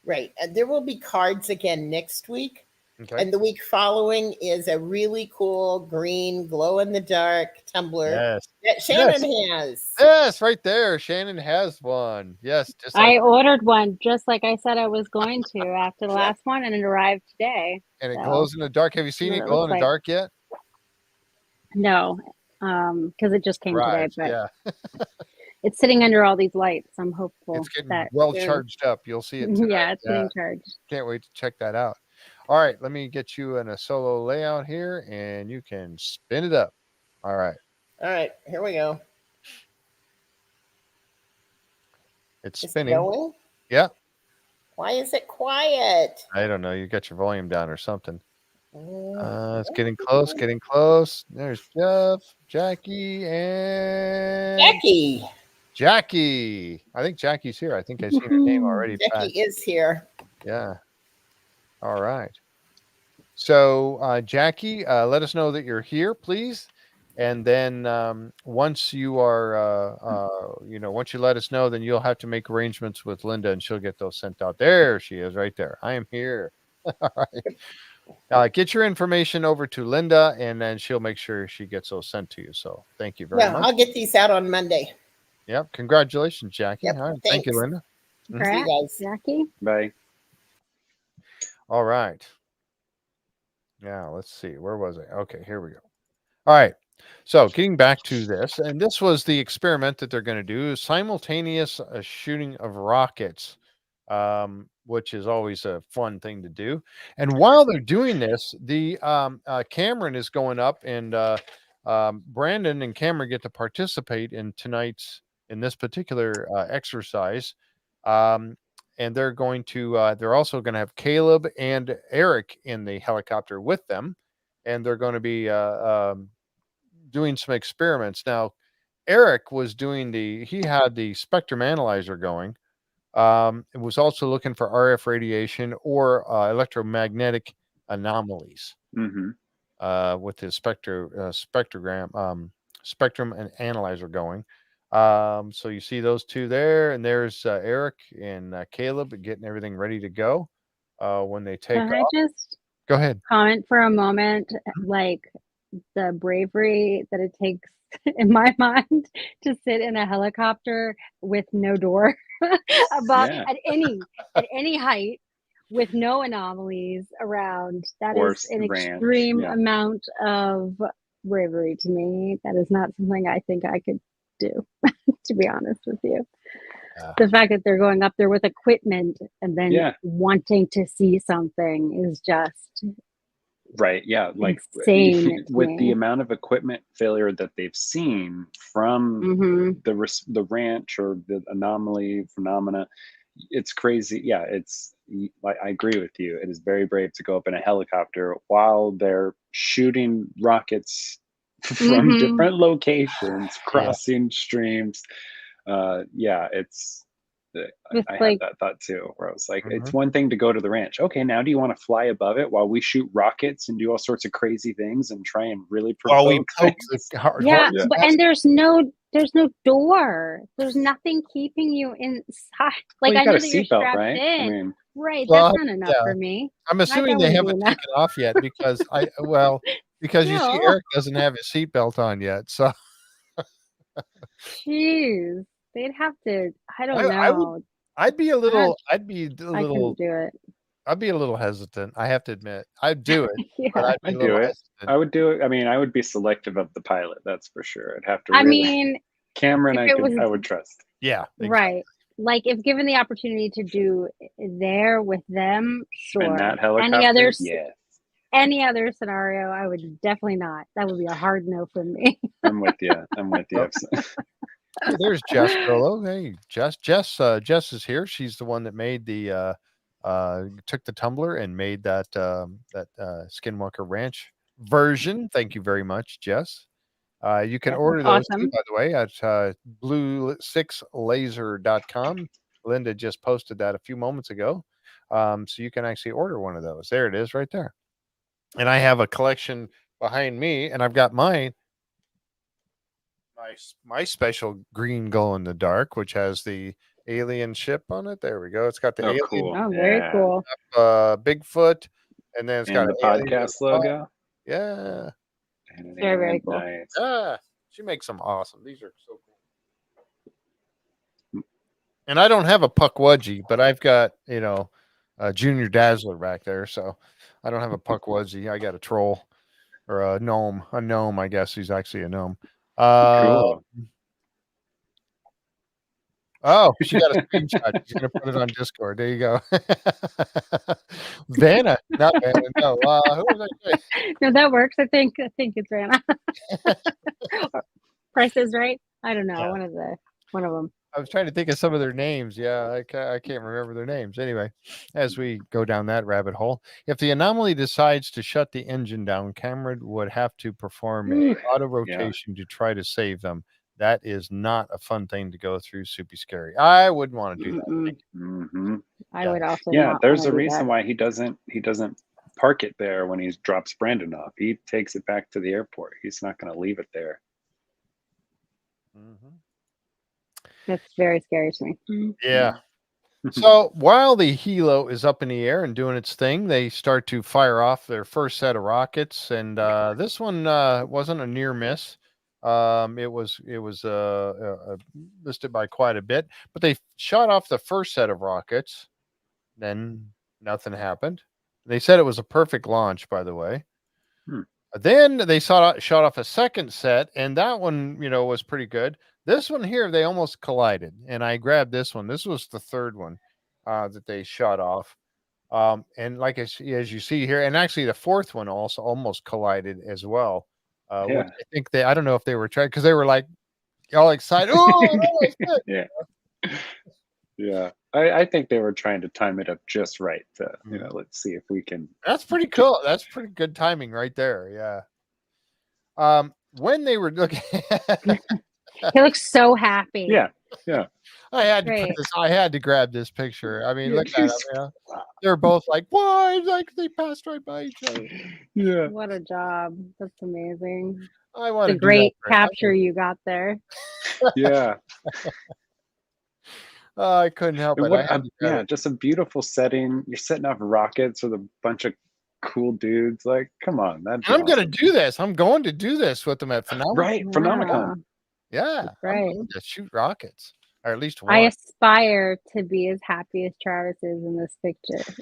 Right. And there will be cards again next week. Okay. And the week following is a really cool green glow-in-the-dark tumbler that Shannon has. Yes, right there. Shannon has one. Yes. Just like I ordered one just like I said I was going to after the last one, and it arrived today. And it glows in the dark. Have you seen it glow in the dark yet? No, because it just came today, but yeah. it's sitting under all these lights. I'm hopeful It's getting that well charged up. You'll see it tonight. Yeah, it's getting charged. Can't wait to check that out. All right, let me get you in a solo layout here, and you can spin it up. All right. All right, here we go. It's spinning. Going? Yeah. Why is it quiet? I don't know. You got your volume down or something. It's getting close, getting close. There's Jeff, Jackie, and Jackie. I think Jackie's here. I think I've seen her name already. Jackie is here. Yeah. All right. So, Jackie, let us know that you're here, please. And then once you are, once you let us know, then you'll have to make arrangements with Linda, and she'll get those sent out. There she is right there. I am here. All right. Get your information over to Linda, and then she'll make sure she gets those sent to you. So thank you very much. I'll get these out on Monday. Yep. Congratulations, Jackie. Yep, All right. Thank you, Linda. See you guys. Jackie. Bye. All right. Now let's see. Where was I? Okay, here we go. All right. So getting back to this, and this was the experiment that they're going to do, simultaneous shooting of rockets, which is always a fun thing to do. And while they're doing this, the Cameron is going up, and Brandon and Cameron get to participate in this particular exercise. And they're going to, they're also going to have Caleb and Eric in the helicopter with them. And they're going to be doing some experiments. Now, Eric was he had the spectrum analyzer going. It was also looking for RF radiation or electromagnetic anomalies with his spectrum and analyzer going. So you see those two there, and there's Eric and Caleb getting everything ready to go when they take off. Can I just go ahead? Comment for a moment, like the bravery that it takes in my mind to sit in a helicopter with no door above at any height with no anomalies around. That is an extreme amount of bravery to me. That is not something I think I could do, to be honest with you. The fact that they're going up there with equipment and then wanting to see something is just right. Yeah, like insane with the amount of equipment failure that they've seen from the ranch or the anomaly phenomena, it's crazy. Yeah, it's like, I agree with you. It is very brave to go up in a helicopter while they're shooting rockets from different locations, crossing streams. It's I had that thought too, where I was like, it's one thing to go to the ranch. Okay, now do you want to fly above it while we shoot rockets and do all sorts of crazy things and try and really provoke things? And there's no door. There's nothing keeping you inside. Like, I know that you're strapped in. Right, that's not enough for me. I'm assuming they haven't taken off yet because because you see No. Eric doesn't have his seatbelt on yet. So Jeez, they'd have to. I don't I would, know. I'd be a I little, couldn't do it. I'd be a little hesitant. I have to admit, I'd do it, but Yeah. I'd be I'd a do little it. hesitant. I would do it. I mean, I would be selective of the pilot. That's for sure. I'd have to I really. mean, Cameron, if it was I would trust. Yeah, exactly. right, like if given the opportunity to do there with them, In sure. that helicopter, yes. Any other scenario, I would definitely not. That would be a hard no from me. I'm with you. I'm with you. Hey, there's Jess Grollo. Hey, Jess is here. She's the one that made the took the tumbler and made that Skinwalker Ranch version. Thank you very much, Jess. You can order those too, Awesome. by the way, at blue6laser.com. Linda just posted that a few moments ago. So you can actually order one of those. There it is right there. And I have a collection behind me, and I've got my special green glow in the dark, which has the alien ship on it. There we go. It's got the alien cool. Oh, very cool. Bigfoot, and then it's got And the an alien podcast logo. Yeah. Very, very cool. Nice. She makes them awesome. These are so cool. And I don't have a Puckwudgie, but I've got, a Junior Dazzler back there. So I don't have a Puckwudgie. I got a troll or a gnome. A gnome, I guess he's actually a gnome. Cool. Oh, she got a screenshot. She's gonna put it on Discord. There you go. Vanna, not Vanna. No, who was I saying? No, that works. I think it's Vanna. Price is Right. I don't know. Yeah. One of them. I was trying to think of some of their names. Yeah, I can't remember their names. Anyway, as we go down that rabbit hole, if the anomaly decides to shut the engine down, Cameron would have to perform an auto rotation to try to save them. That is not a fun thing to go through. Super scary. I wouldn't want to do that. Mm-hmm. I would also. Yeah, not there's wanna a do reason that. why he doesn't park it there when he drops Brandon off. He takes it back to the airport. He's not going to leave it there. That's very scary to me. Yeah. So while the helo is up in the air and doing its thing, they start to fire off their first set of rockets, and this one wasn't a near miss. It was missed it by quite a bit, but they shot off the first set of rockets. Then nothing happened. They said it was a perfect launch, by the way. Then they shot off a second set, and that one, was pretty good. This one here, they almost collided, and I grabbed this one. This was the third one that they shot off. And like as you see here, and actually the fourth one also almost collided as well. Which I think I don't know if they were trying, because they were like all excited. Oh, yeah. Yeah. I think they were trying to time it up just right to, let's see if we can. That's pretty cool. That's pretty good timing right there. Yeah. When they were looking He looks so happy. Yeah. I had to grab this picture. I mean, look at them. Yeah. They're both like, why? Like they passed right by each other. Yeah. What a job. That's amazing. I want a great capture you got there. Yeah. I couldn't help it. Just a beautiful setting. You're setting off rockets with a bunch of cool dudes. Like, come on. I'm going to do this. I'm going to do this with them at Phenomenon. Right. Phenomenon. Yeah. Right. I'm going to shoot rockets. Or at least one. I aspire to be as happy as Travis is in this picture.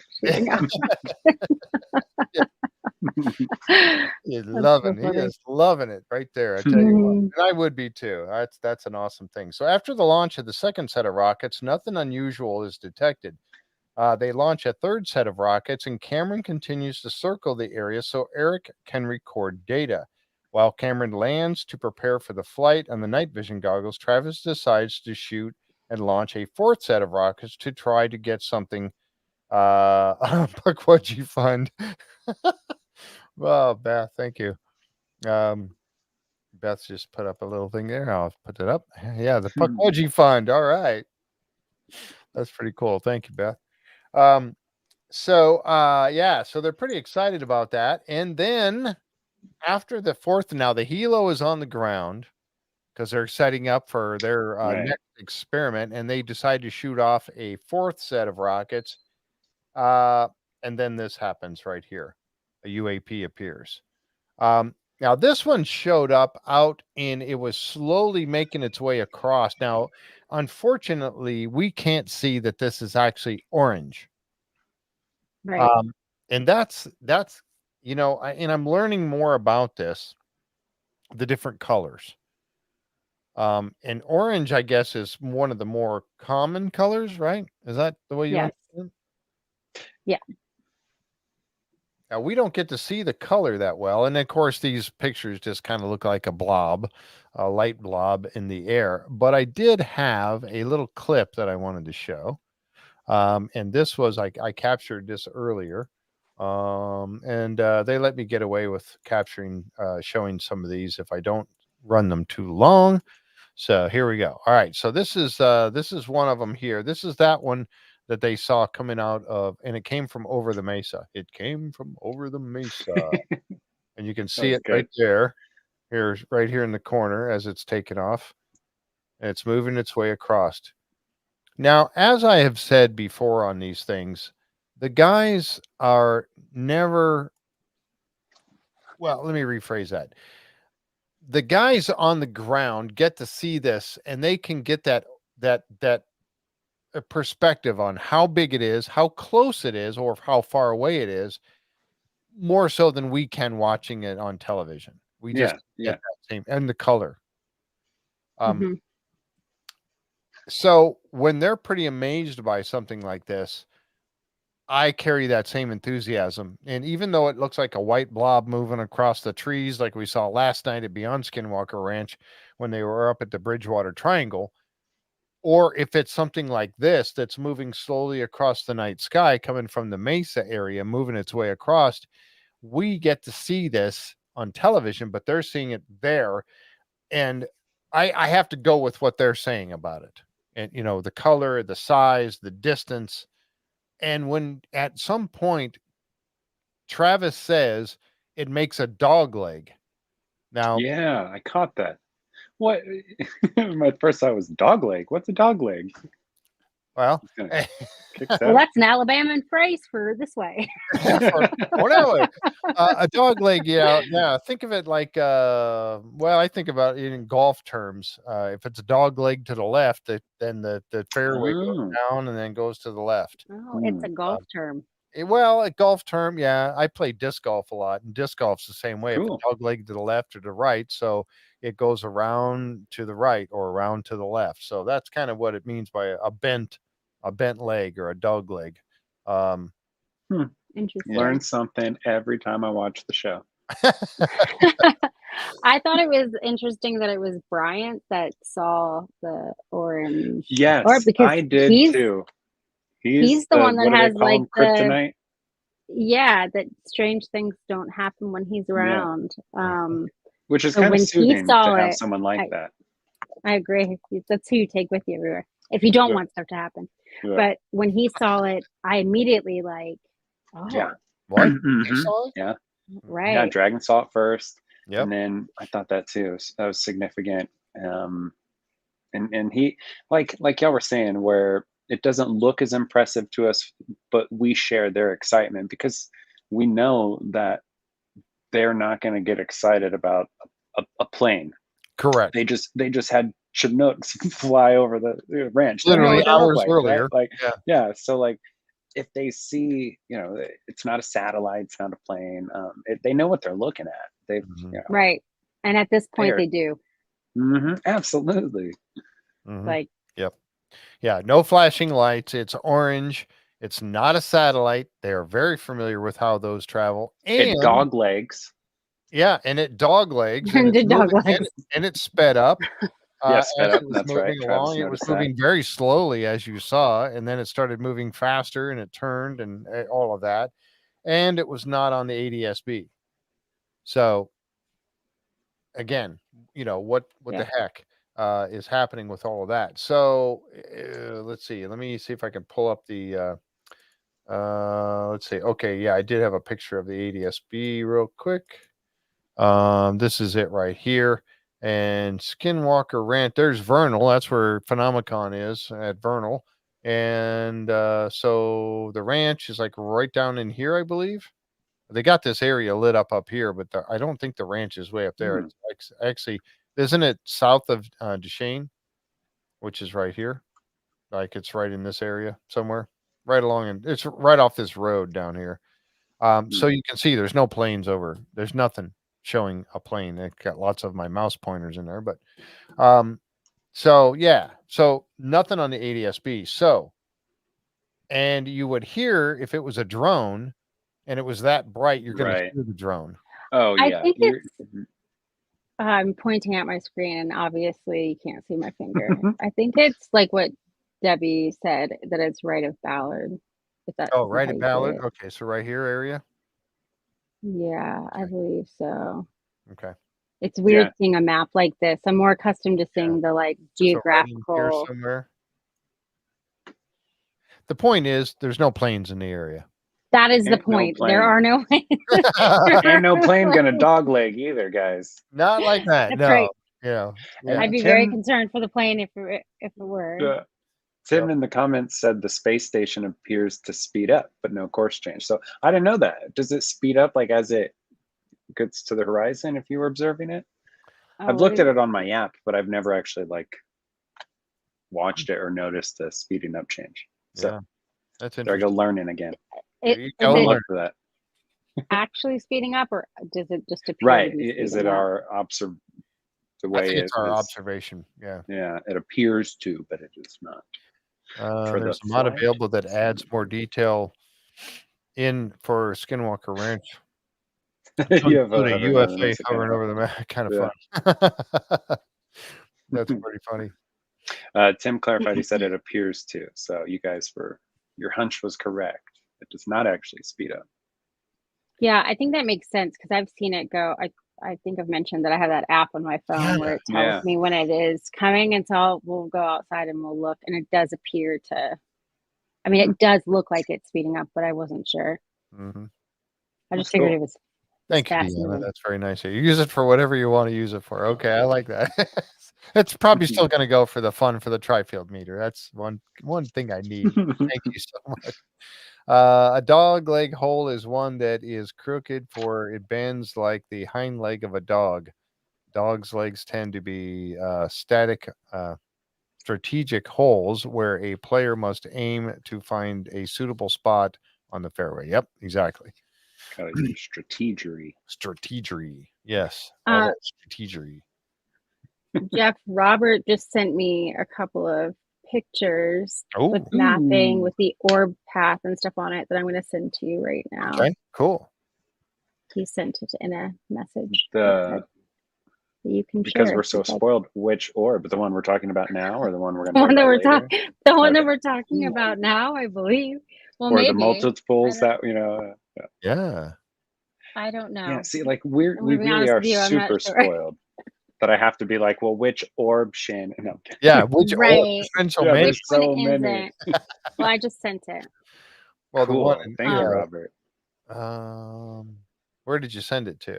He's loving it. He is loving it right there. I tell you what. And I would be too. That's an awesome thing. So after the launch of the second set of rockets, nothing unusual is detected. They launch a third set of rockets, and Cameron continues to circle the area so Eric can record data. While Cameron lands to prepare for the flight on the night vision goggles, Travis decides to shoot and launch a fourth set of rockets to try to get something Puckwudgie fund. Well, Beth, thank you. Beth just put up a little thing there. I'll put it up. Yeah, the Puckwudgie fund. All right. That's pretty cool. Thank you, Beth. So they're pretty excited about that. And then after the fourth, now the helo is on the ground because they're setting up for their next experiment, and they decide to shoot off a fourth set of rockets. And then this happens right here. A UAP appears. Now this one showed up out and it was slowly making its way across. Now, unfortunately, we can't see that this is actually orange. Right. And that's, and I'm learning more about this, the different colors. And orange, I guess, is one of the more common colors, right? Is that the way you Yes. understand? Yeah. Now we don't get to see the color that well. And of course, these pictures just kind of look like a blob, a light blob in the air. But I did have a little clip that I wanted to show. And this was, I captured this earlier. And they let me get away with showing some of these if I don't run them too long. So here we go. All right. So this is one of them here. This is that one that they saw coming out of, and it came from over the mesa. It came from over the mesa. And you can see it right there. Here's right here in the corner as it's taken off. And it's moving its way across. Now, as I have said before on these things, the guys are never, well, let me rephrase that. The guys on the ground get to see this and they can get that perspective on how big it is, how close it is, or how far away it is, more so than we can watching it on television. We just get that same, and the color. So when they're pretty amazed by something like this, I carry that same enthusiasm. And even though it looks like a white blob moving across the trees, like we saw last night at Beyond Skinwalker Ranch when they were up at the Bridgewater Triangle, or if it's something like this that's moving slowly across the night sky, coming from the Mesa area, moving its way across, we get to see this on television, but they're seeing it there. And I have to go with what they're saying about it. And, the color, the size, the distance. And when at some point, Travis says it makes a dog leg. Now, yeah, I caught that. What? My first thought was dog leg. What's a dog leg? Well, well, that's an Alabama phrase for this way. A dog leg, yeah. Think of it like, I think about it in golf terms. If it's a dog leg to the left, then the fairway goes down and then goes to the left. Oh, it's a golf term. A golf term, yeah. I play disc golf a lot, and disc golf's the same way. Cool. If a dog leg to the left or the right, so it goes around to the right or around to the left. So that's kind of what it means by a bent leg or a dog leg. Interesting. Learn something every time I watch the show. I thought it was interesting that it was Bryant that saw the orange. Yes, I did too. He's the one that has like kryptonite. That strange things don't happen when he's around. Which is kind of soothing to have someone like that. I agree. That's who you take with you everywhere. If you don't want stuff to happen. But when he saw it, I immediately what? You saw it? Yeah. Right. Yeah, Dragon saw it first. Yep. And then I thought that too. That was significant. And he, like y'all were saying, where it doesn't look as impressive to us, but we share their excitement because we know that they're not going to get excited about a plane. Correct. They just had Chinooks fly over the ranch. Literally hours earlier. Right? So like, if they see, it's not a satellite, it's not a plane. They know what they're looking at. They've right. And at this point, they do. Absolutely. Like. Yep. Yeah. No flashing lights. It's orange. It's not a satellite. They are very familiar with how those travel. And it dog legs. Yeah, and it dog legs. And it sped up. Sped up. That's right. It was moving very slowly, as you saw, and then it started moving faster, and it turned, and all of that. And it was not on the ADSB. So, again, what the heck is happening with all of that? So, let's see. Let me see if I can pull up the. Let's see. Okay, yeah, I did have a picture of the ADSB real quick. This is it right here. And Skinwalker Ranch, there's Vernal. That's where Phenomenon is, at Vernal. And so the ranch is like right down in here, I believe. They got this area lit up here, but I don't think the ranch is way up there. It's actually, isn't it south of Duchesne, which is right here? Like it's right in this area somewhere, right along, and it's right off this road down here. So you can see there's no planes over. There's nothing showing a plane. They've got lots of my mouse pointers in there, but so yeah, so nothing on the ADSB. So, and you would hear if it was a drone and it was that bright, you're going to hear the drone. Oh yeah. I think it's, I'm pointing at my screen and obviously you can't see my finger. I think it's like what Debbie said, that it's right of Ballard. Right at Ballard. Okay, so right here area. Yeah, I believe so. Okay. It's weird seeing a map like this. I'm more accustomed to seeing the like geographical. Here somewhere. The point is, there's no planes in the area. That is the point. There are no planes. Ain't no plane gonna dogleg either, guys. Not like that. That's no. right. Yeah. I'd be very concerned for the plane if it were. Tim in the comments said the space station appears to speed up, but no course change. So I didn't know that. Does it speed up like as it gets to the horizon if you were observing it? I've looked at it on my app, but I've never actually like watched it or noticed the speeding up change. So that's there I go learning again. Is look for that. Actually speeding up, or does it just appear? Right. Is it our the way it's our observation? Yeah. Yeah. It appears to, but it is not. There's a mod available that adds more detail in for Skinwalker Ranch. You have a UFA hovering over the map. Kind of fun. That's pretty funny. Tim clarified. He said it appears to. So you guys your hunch was correct. It does not actually speed up. Yeah, I think that makes sense because I've seen it go. I think I've mentioned that I have that app on my phone where it tells me when it is coming, and so we'll go outside and we'll look, and it does appear to. I mean, it does look like it's speeding up, but I wasn't sure. I just figured it was. Thank you, Deanna. That's very nice. You use it for whatever you want to use it for. Okay, I like that. It's probably still going to go for the fun for the tri-field meter. That's one thing I need. Thank you so much. A dog leg hole is one that is crooked, for it bends like the hind leg of a dog. Dog's legs tend to be strategic holes where a player must aim to find a suitable spot on the fairway. Yep, exactly. Gotta use strategery. Strategery. Yes. Strategery. Jeff, Robert just sent me a couple of pictures with mapping with the orb path and stuff on it that I'm going to send to you right now. Okay, cool. He sent it in a message. You can because we're so spoiled. Which orb? The one we're talking about now, or the one we're going to the one that we're talking about now, I believe. Well, or maybe. The multiples that Yeah. I don't know. Yeah. See, like we really are super spoiled. That I have to be like, well, which orb, Shannon? No. Yeah, which orb? There's so many. Well, I just sent it. Well, cool. The one. Thank you, Robert. Where did you send it to?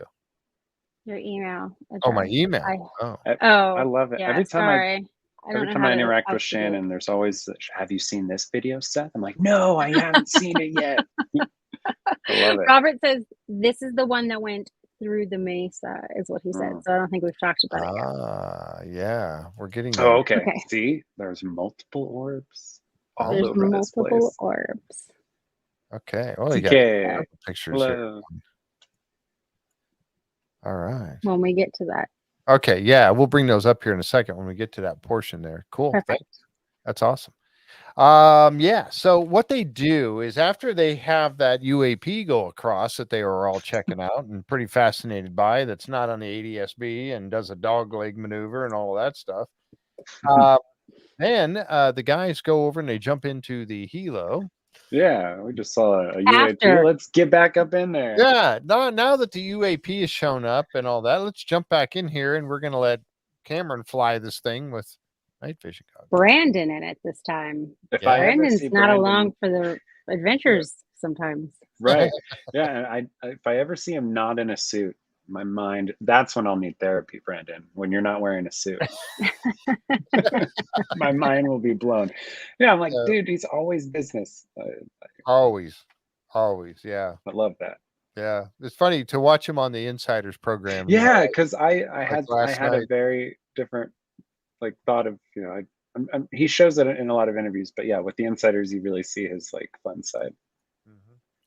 Your email address. Oh, my email. I love it. Yeah, every time I interact with Shannon, there's always, have you seen this video, Seth? I'm like, no, I haven't seen it yet. I love it. Robert says this is the one that went through the mesa, is what he said. So I don't think we've talked about it yet. Yeah, we're getting there. Oh, okay. See, there's multiple orbs all there's over this place. Multiple orbs. Okay. Well, you got pictures here. All right. When we get to that. Okay. Yeah, we'll bring those up here in a second when we get to that portion there. Cool. Perfect. That's awesome. So what they do is after they have that UAP go across that they were all checking out and pretty fascinated by, that's not on the ADSB and does a dog leg maneuver and all of that stuff. Then the guys go over and they jump into the helo. Yeah, we just saw a UAP. Let's get back up in there. Yeah, now that the UAP has shown up and all that, let's jump back in here and we're going to let Cameron fly this thing with night fishing goggles. Brandon in it this time. Brandon's not along for the adventures sometimes. Right. Yeah. And if I ever see him not in a suit, my mind, that's when I'll need therapy, Brandon, when you're not wearing a suit. My mind will be blown. Yeah. I'm like, dude, he's always business. Always. Yeah. I love that. Yeah, it's funny to watch him on the Insiders program. Yeah, because I like had a very different like thought of, you know, he shows it in a lot of interviews, but yeah, with the Insiders, you really see his like fun side.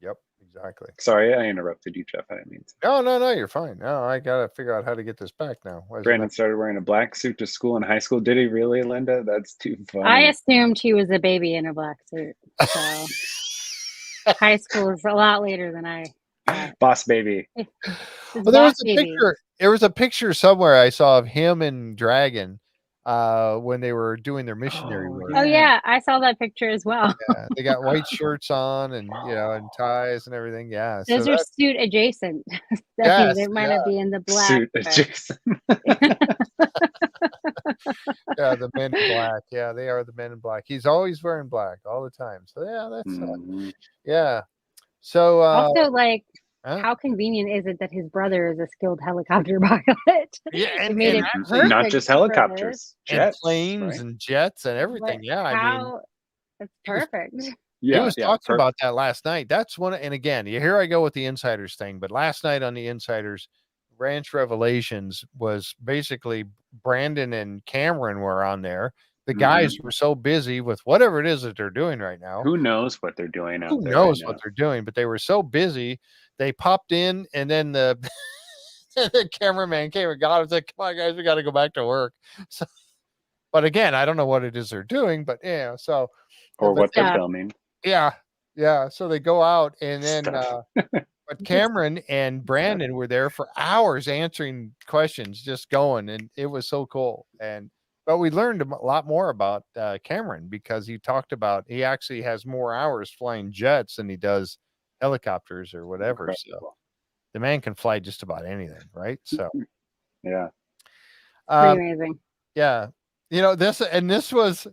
Yep, exactly. Sorry, I interrupted you, Jeff. I didn't mean to. No, you're fine. No, I gotta figure out how to get this back now. Brandon started wearing a black suit to school in high school. Did he really, Linda? That's too funny. I assumed he was a baby in a black suit. So high school is a lot later than I thought. Boss baby. Well, there was a picture somewhere I saw of him and Dragon when they were doing their missionary work. Oh yeah, I saw that picture as well. Yeah, they got white shirts on and and ties and everything. Yeah, those are suit adjacent. Yes, they might not be in the black. Suit adjacent. Yeah, the men in black. Yeah, they are the men in black. He's always wearing black all the time. So yeah, that's yeah. So also, like, how convenient is it that his brother is a skilled helicopter pilot? Yeah, and not just helicopters, jets, and planes, and jets, and everything. But yeah, I mean, it's perfect. He was talking about that last night. That's one, and again, here I go with the Insiders thing. But last night on the Insiders Ranch Revelations was basically Brandon and Cameron were on there. The guys were so busy with whatever it is that they're doing right now. Who knows what they're doing out there? Who knows what they're doing? But they were so busy. They popped in, and then the cameraman came and got him and said, "Come on, guys, we got to go back to work." So, but again, I don't know what it is they're doing, but yeah, so or what they're filming. Yeah. So they go out, and then but Cameron and Brandon were there for hours answering questions, just going, and it was so cool. But we learned a lot more about Cameron because he talked about he actually has more hours flying jets than he does helicopters or whatever. Incredible. So the man can fly just about anything, right? So yeah, pretty amazing. Yeah, this was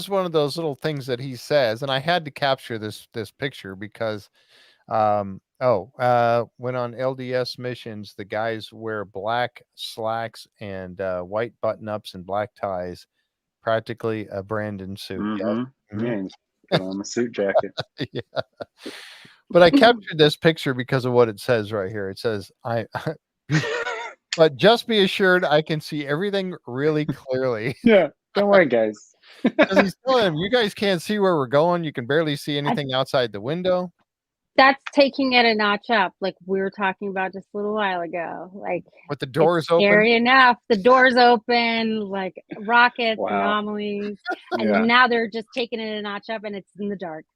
one of those little things that he says, and I had to capture this picture because when on LDS missions, the guys wear black slacks and white button-ups and black ties, practically a Brandon suit. Yeah, put on the suit jacket. Yeah. But I captured this picture because of what it says right here. It says, but just be assured I can see everything really clearly. Yeah, don't worry, guys. Because he's telling him, you guys can't see where we're going. You can barely see anything outside the window. That's taking it a notch up, like we were talking about just a little while ago. Like with the doors open. Scary enough. The doors open, like rockets, anomalies. And now they're just taking it a notch up, and it's in the dark.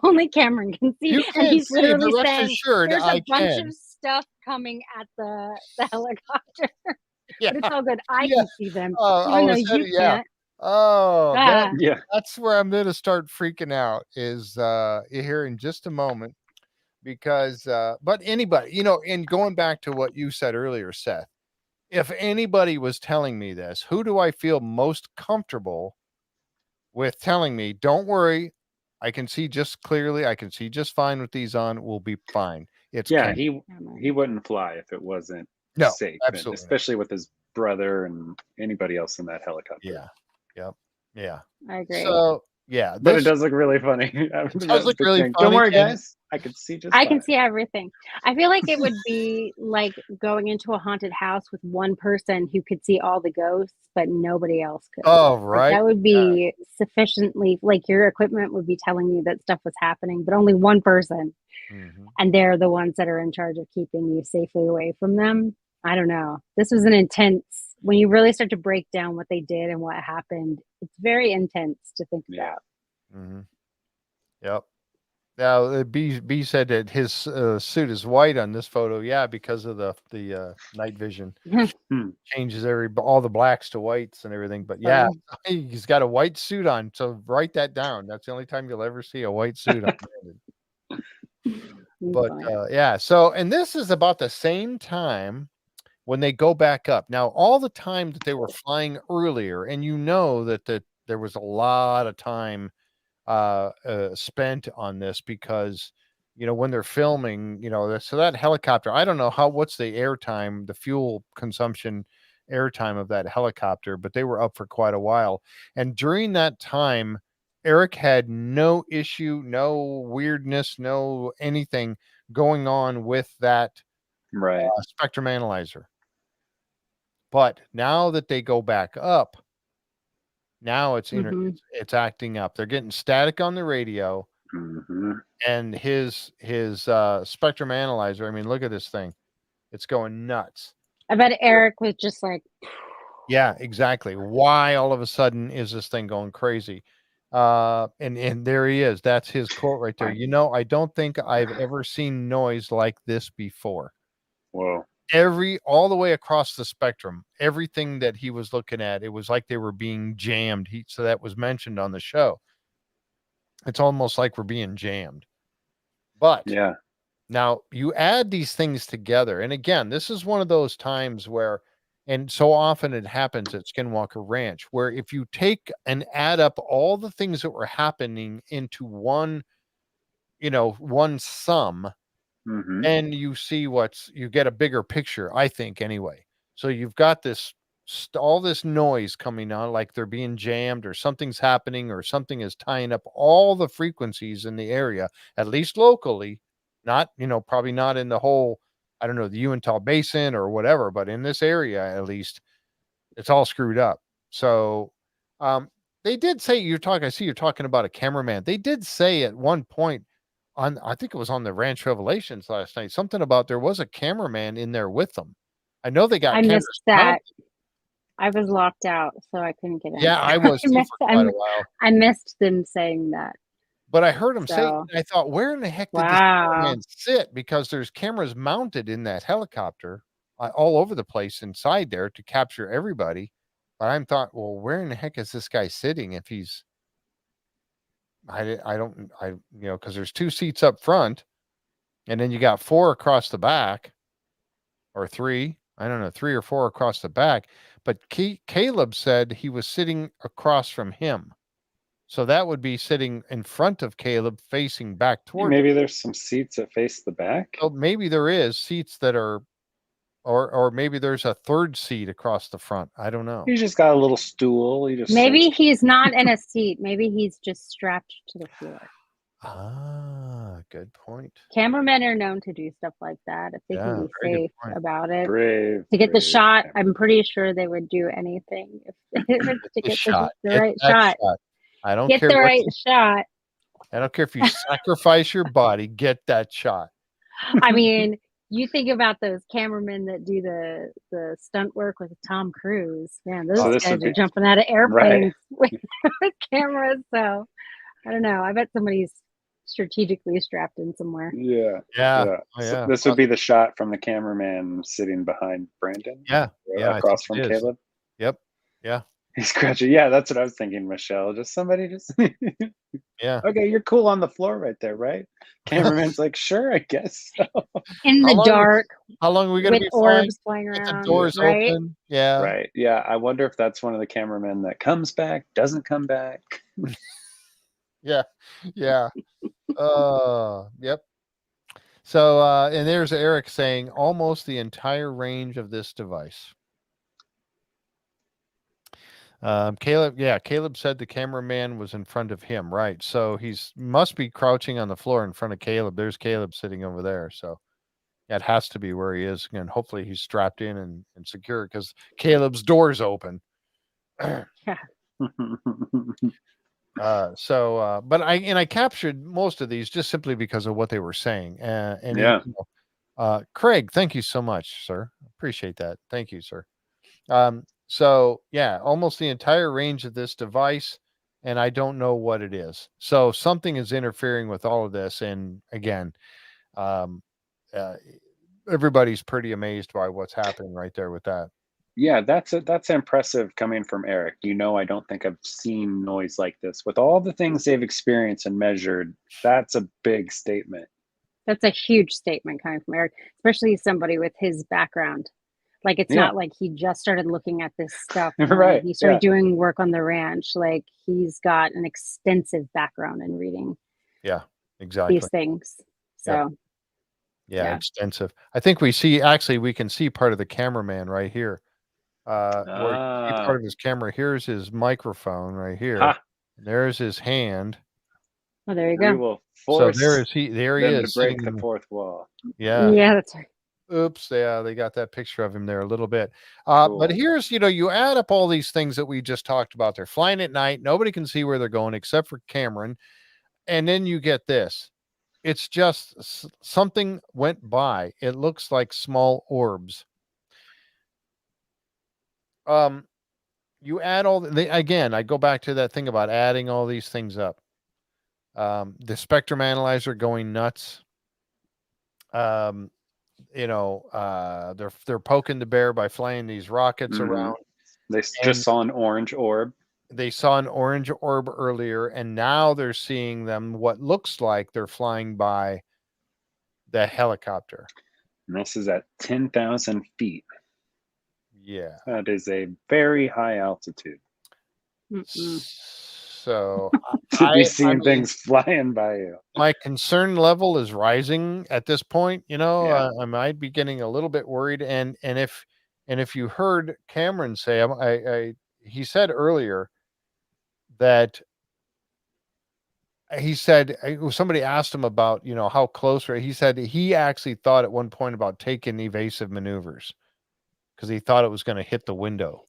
Only Cameron can see. And he's literally saying there's a bunch of stuff coming at the helicopter. But it's all good. I can see them. Even though you can't. Oh, that's where I'm going to start freaking out is here in just a moment, because but anybody, and going back to what you said earlier, Seth, if anybody was telling me this, who do I feel most comfortable with telling me, don't worry, I can see just clearly, I can see just fine with these on, we'll be fine. It's he wouldn't fly if it wasn't safe, absolutely, especially with his brother and anybody else in that helicopter. Yeah, I agree. So yeah, but it does look really funny. It does look really funny. Don't worry, guys. I can see I can see everything. I feel like it would be like going into a haunted house with one person who could see all the ghosts, but nobody else could. Oh, right. Like, that would be sufficiently, like, your equipment would be telling you that stuff was happening, but only one person. And they're the ones that are in charge of keeping you safely away from them. I don't know. This was an intense, when you really start to break down what they did and what happened, it's very intense to think about. Yep. Now, B said that his suit is white on this photo. Yeah, because of the night vision changes all the blacks to whites and everything. But yeah, he's got a white suit on. So write that down. That's the only time you'll ever see a white suit on. But yeah. So, and this is about the same time when they go back up. Now, all the time that they were flying earlier, and that there was a lot of time spent on this because, when they're filming, so that helicopter, I don't know what's the airtime, the fuel consumption airtime of that helicopter, but they were up for quite a while. And during that time, Eric had no issue, no weirdness, no anything going on with that Right. spectrum analyzer. But now that they go back up, now it's it's acting up. They're getting static on the radio, and his spectrum analyzer. I mean, look at this thing; it's going nuts. I bet Eric was just like, yeah, exactly. Why all of a sudden is this thing going crazy? And there he is. That's his quote right there. You know, I don't think I've ever seen noise like this before. Whoa. All the way across the spectrum, everything that he was looking at, it was like they were being jammed. So that was mentioned on the show. It's almost like we're being jammed. But yeah, now you add these things together. And again, this is one of those times where, and so often it happens at Skinwalker Ranch, where if you take and add up all the things that were happening into one, one sum, and you see you get a bigger picture, I think, anyway. So you've got all this noise coming on, like they're being jammed or something's happening or something is tying up all the frequencies in the area, at least locally, not, probably not in the whole, I don't know, the Uintah Basin or whatever, but in this area, at least, it's all screwed up. So, they did say I see you're talking about a cameraman. They did say at one point, I think it was on the Ranch Revelations last night, something about there was a cameraman in there with them. I know they got I cameras missed that. mounted. I was locked out, so I couldn't get in. Yeah, I was too for quite a while. I missed them saying that. But I heard him say, and I thought, where in the heck did this cameraman sit? Because there's cameras mounted in that helicopter all over the place inside there to capture everybody. But I thought, well, where in the heck is this guy sitting if he's because there's 2 seats up front, and then you got 4 across the back, or 3. I don't know, 3 or 4 across the back. But Caleb said he was sitting across from him, so that would be sitting in front of Caleb, facing back toward. Maybe there's some seats that face the back. Oh, maybe there is seats that are, or maybe there's a 3rd seat across the front. I don't know. He's just got a little stool. Maybe he's not in a seat. Maybe he's just strapped to the floor. Ah, good point. Cameramen are known to do stuff like that if they can be safe about it. To get the shot, I'm pretty sure they would do anything to get the right shot. I don't care. Get the right shot. I don't care if you sacrifice your body, get that shot. I mean, you think about those cameramen that do the stunt work with Tom Cruise. Man, those guys are jumping out of airplanes with cameras. So I don't know. I bet somebody's strategically strapped in somewhere. Yeah. Oh, so this would be the shot from the cameraman sitting behind Brandon. Across from Caleb. Yep. Yeah. He's scratching. Yeah, that's what I was thinking, Michelle. Yeah. Okay, you're cool on the floor right there, right? Cameraman's like, sure, I guess so. In the dark. How long are we gonna be orbs flying around? With the doors open. Yeah. Right. Yeah. I wonder if that's one of the cameramen that comes back, doesn't come back. Yeah. Yep. So and there's Eric saying almost the entire range of this device. Caleb said the cameraman was in front of him, right? So must be crouching on the floor in front of Caleb. There's Caleb sitting over there. So that has to be where he is. And hopefully he's strapped in and secure because Caleb's door's open. Yeah. But I captured most of these just simply because of what they were saying. Craig, thank you so much, sir. Appreciate that. Thank you, sir. So yeah, almost the entire range of this device, and I don't know what it is. So something is interfering with all of this. And again, everybody's pretty amazed by what's happening right there with that. Yeah, that's impressive coming from Eric. I don't think I've seen noise like this. With all the things they've experienced and measured, that's a big statement. That's a huge statement coming from Eric, especially somebody with his background. Like, it's not like he just started looking at this stuff. Right. He started doing work on the ranch. Like, he's got an extensive background in reading. Yeah, exactly. These things. So. Yeah, extensive. I think we can see part of the cameraman right here. Part of his camera. Here's his microphone right here. There's his hand. Oh, there you We go. will So force there he them to is break sitting. the fourth wall. Yeah. Yeah, that's right. Oops. Yeah, they got that picture of him there a little bit. But Cool. here's, you add up all these things that we just talked about. They're flying at night. Nobody can see where they're going except for Cameron. And then you get this. It's just something went by. It looks like small orbs. You add all again, I go back to that thing about adding all these things up. The spectrum analyzer going nuts. They're poking the bear by flying these rockets around. They just saw an orange orb. They saw an orange orb earlier, and now they're seeing them what looks like they're flying by the helicopter. And this is at 10,000 feet. Yeah. That is a very high altitude. So to be seeing things flying by you. My concern level is rising at this point. Yeah. I might be getting a little bit worried. And if you heard Cameron say, he said earlier that he said somebody asked him about how close. He said he actually thought at one point about taking evasive maneuvers because he thought it was going to hit the window.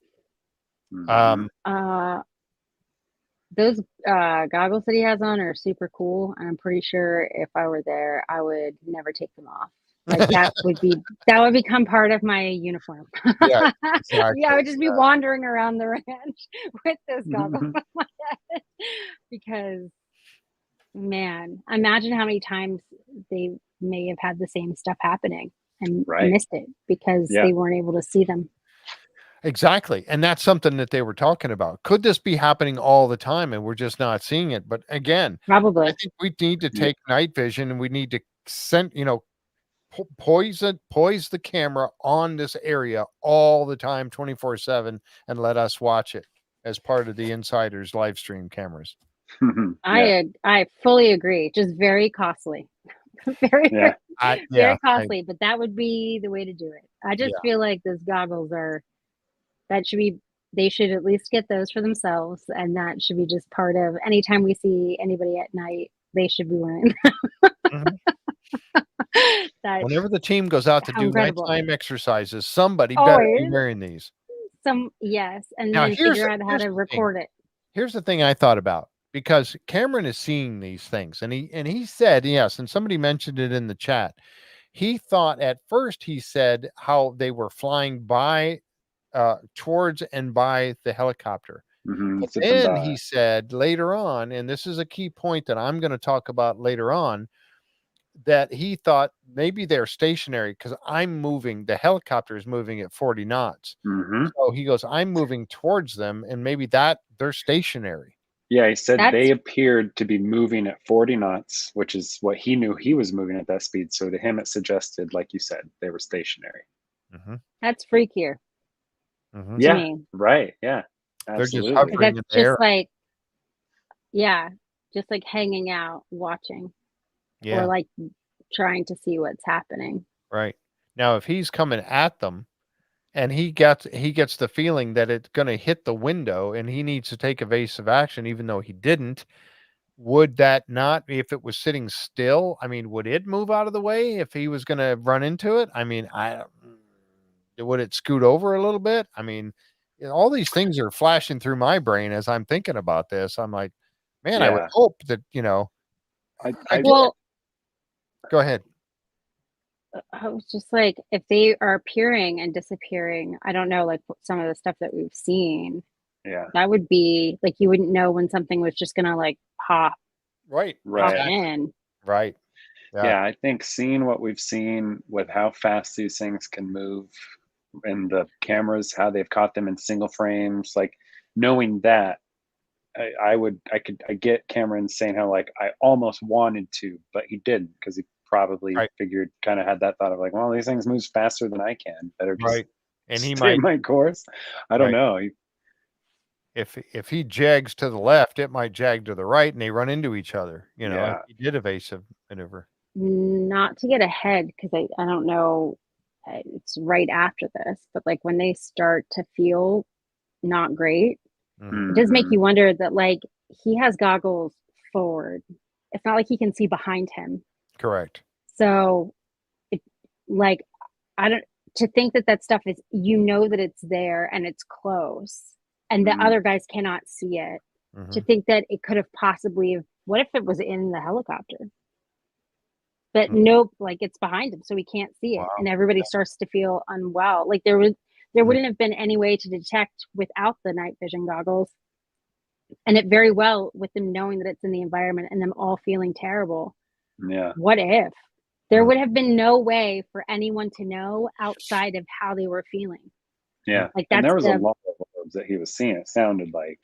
Those goggles that he has on are super cool, and I'm pretty sure if I were there, I would never take them off. Like that would become part of my uniform. Yeah, exactly. Yeah, I would just be wandering around the ranch with those goggles on my head because, man, imagine how many times they may have had the same stuff happening and missed it because they weren't able to see them. Exactly. And that's something that they were talking about. Could this be happening all the time and we're just not seeing it? But again, probably. I think we need to take night vision and we need to poise the camera on this area all the time, 24/7, and let us watch it as part of the Insider's live stream cameras. I fully agree. Just very costly. very costly, but that would be the way to do it. I just feel like those goggles they should at least get those for themselves, and that should be just part of anytime we see anybody at night, they should be wearing them. Whenever the team goes out to do nighttime exercises, somebody better be wearing these. And now then figure out how to record it. Here's the thing I thought about, because Cameron is seeing these things, and he said, yes, and somebody mentioned it in the chat. He thought at first, he said how they were flying by towards and by the helicopter. But then he said later on, and this is a key point that I'm going to talk about later on, that he thought maybe they're stationary because the helicopter is moving at 40 knots. So he goes, I'm moving towards them, and maybe that they're stationary. Yeah, he said they appeared to be moving at 40 knots, which is what he knew he was moving at that speed. So to him, it suggested, like you said, they were stationary. That's freakier. Yeah, right. Yeah, absolutely. They're just hovering in the air. Just like hanging out, watching, or like trying to see what's happening. Right. Now, if he's coming at them and he gets the feeling that it's going to hit the window and he needs to take evasive action, even though he didn't, would that not, if it was sitting still, I mean, would it move out of the way if he was going to run into it? I mean, would it scoot over a little bit? I mean, all these things are flashing through my brain as I'm thinking about this. I'm like, man, I would hope that, go ahead. I was just like, if they are appearing and disappearing, I don't know, like some of the stuff that we've seen. Yeah. That would be like, you wouldn't know when something was just going to like pop. Right. In. Right. Yeah, I think seeing what we've seen with how fast these things can move and the cameras, how they've caught them in single frames, like knowing that, I get Cameron saying how like I almost wanted to, but he didn't, because he probably figured, kind of had that thought of like, well, these things move faster than I can. Better just and he stay my course. I don't know. If he jags to the left, it might jag to the right, and they run into each other. If he did evasive maneuver. Not to get ahead, because I don't know, it's right after this, but like when they start to feel not great, it does make you wonder that like he has goggles forward. it's not like he can see behind him. Correct. So, like, I don't, to think that stuff is, that it's there and it's close and the other guys cannot see it. To think that it could have possibly, what if it was in the helicopter? But nope, like it's behind him, so he can't see it. Wow. And everybody starts to feel unwell. Like there wouldn't have been any way to detect without the night vision goggles. And it very well, with them knowing that it's in the environment and them all feeling terrible. Yeah. What if? There would have been no way for anyone to know outside of how they were feeling. Yeah. Like and that's there was a lot of orbs that he was seeing. It sounded like.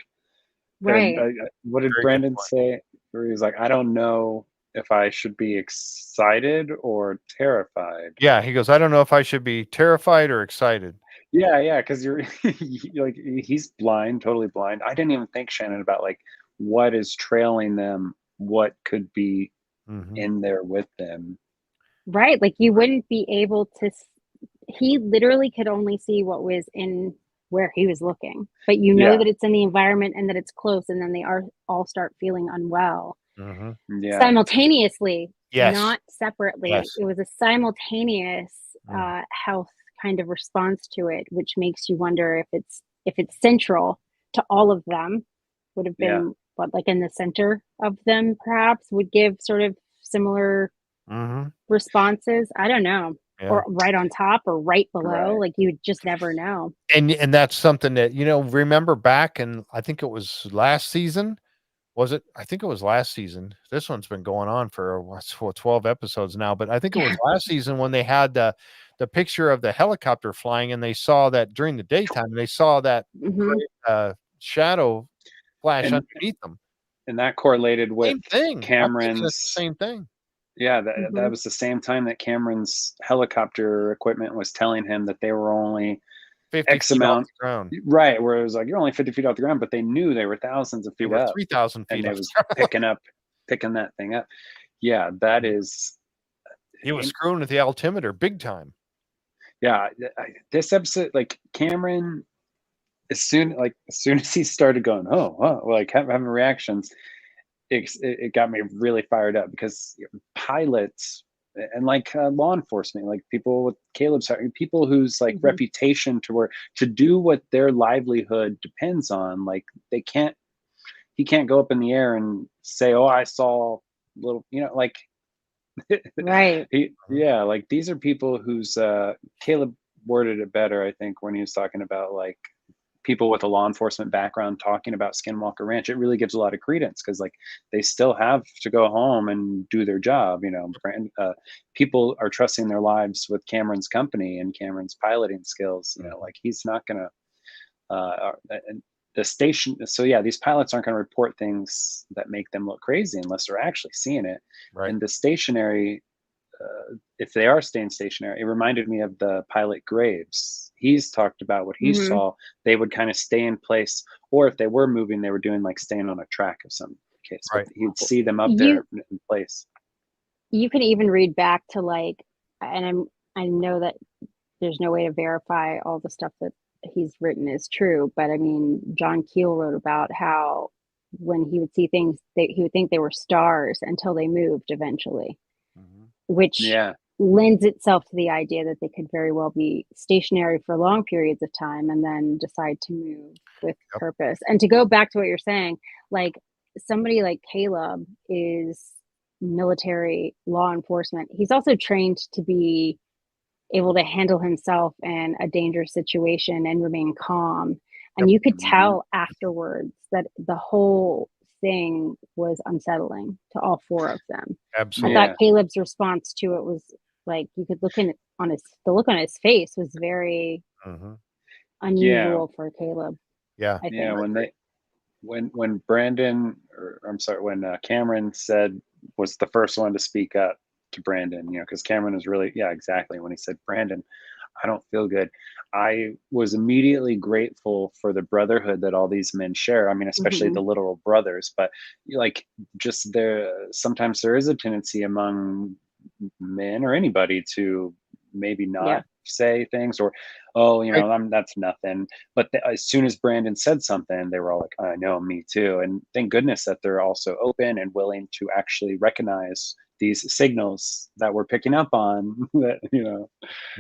right. And, what did Very Brandon say? Where he was like, I don't know if I should be excited or terrified. Yeah, he goes, I don't know if I should be terrified or excited. Yeah, because you're like, he's blind, totally blind. I didn't even think, Shannon, about like what is trailing them, what could be in there with them. Right, like you wouldn't be able to. He literally could only see what was in where he was looking, but that it's in the environment and that it's close, and then they all start feeling unwell simultaneously, not separately. It was a simultaneous health kind of response to it, which makes you wonder if it's central to all of them. Would have been what, like in the center of them, perhaps would give sort of similar responses. I don't know. Or right on top or right below. Like you just never know. And that's something that, remember back in, I think it was last season. Was it? I think it was last season. This one's been going on for 12 episodes now, but I think it was last season when they had the picture of the helicopter flying, and they saw that during the daytime, and they saw that shadow flash underneath them. And that correlated with Cameron's. That's the same thing. Yeah, that was the same time that Cameron's helicopter equipment was telling him that they were only 50 X feet amount. off the ground. Right, where it was like, you're only 50 feet off the ground, but they knew they were thousands of feet up. 3,000 feet. And it was picking that thing up. Yeah, that is. He was screwing with the altimeter big time. Yeah, this episode, like Cameron, as soon as he started going, like having reactions, it got me really fired up, because pilots and like law enforcement, like people with Caleb's, people whose like reputation to do what their livelihood depends on, like he can't go up in the air and say, oh, I saw little, like right. Like these are people whose Caleb worded it better, I think, when he was talking about like people with a law enforcement background talking about Skinwalker Ranch. It really gives a lot of credence, because like they still have to go home and do their job. People are trusting their lives with Cameron's company and Cameron's piloting skills. Like he's not gonna the station. So these pilots aren't going to report things that make them look crazy unless they're actually seeing it. Right. And the stationary, if they are staying stationary, it reminded me of the pilot Graves. He's talked about what he saw. They would kind of stay in place, or if they were moving, they were doing like staying on a track of some case. Right. But he'd see them up there in place. You can even read back to like, and I know that there's no way to verify all the stuff that he's written is true, but I mean, John Keel wrote about how when he would see things, he would think they were stars until they moved eventually, which lends itself to the idea that they could very well be stationary for long periods of time and then decide to move with purpose. And to go back to what you're saying, like somebody like Caleb is military law enforcement. He's also trained to be able to handle himself in a dangerous situation and remain calm. And you could tell afterwards that the whole thing was unsettling to all four of them. Absolutely. I thought Caleb's response to it was like, you could look the look on his face was very unusual for Caleb. Yeah. I think. When Brandon, or I'm sorry, when Cameron was the first one to speak up to Brandon, because Cameron was really, exactly. When he said, Brandon, I don't feel good, I was immediately grateful for the brotherhood that all these men share. I mean, especially the literal brothers, but like just sometimes there is a tendency among men or anybody to maybe not say things, or, oh, that's nothing. But as soon as Brandon said something, they were all like, I know, me too. And thank goodness that they're also open and willing to actually recognize these signals that we're picking up on. That,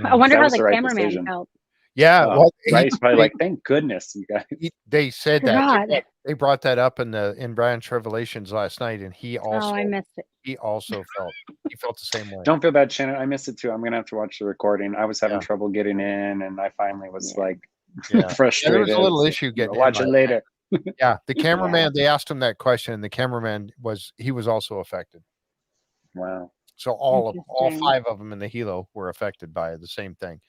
I wonder that how was the the right cameraman decision. felt. Yeah, well, Right. He's probably like, thank goodness, you guys. they said that God. they brought that up in Brian's Revelations last night, and he Oh, I also missed it. he felt the same way. Don't feel bad, Shannon. I missed it too. I'm gonna have to watch the recording. I was having Yeah. trouble getting in, and I finally was like Yeah, frustrated. there was a little So, issue getting watch in. it later. Yeah, the cameraman. They asked him that question, and the cameraman was also affected. Wow. So all Interesting. 5 of them in the helo were affected by the same thing.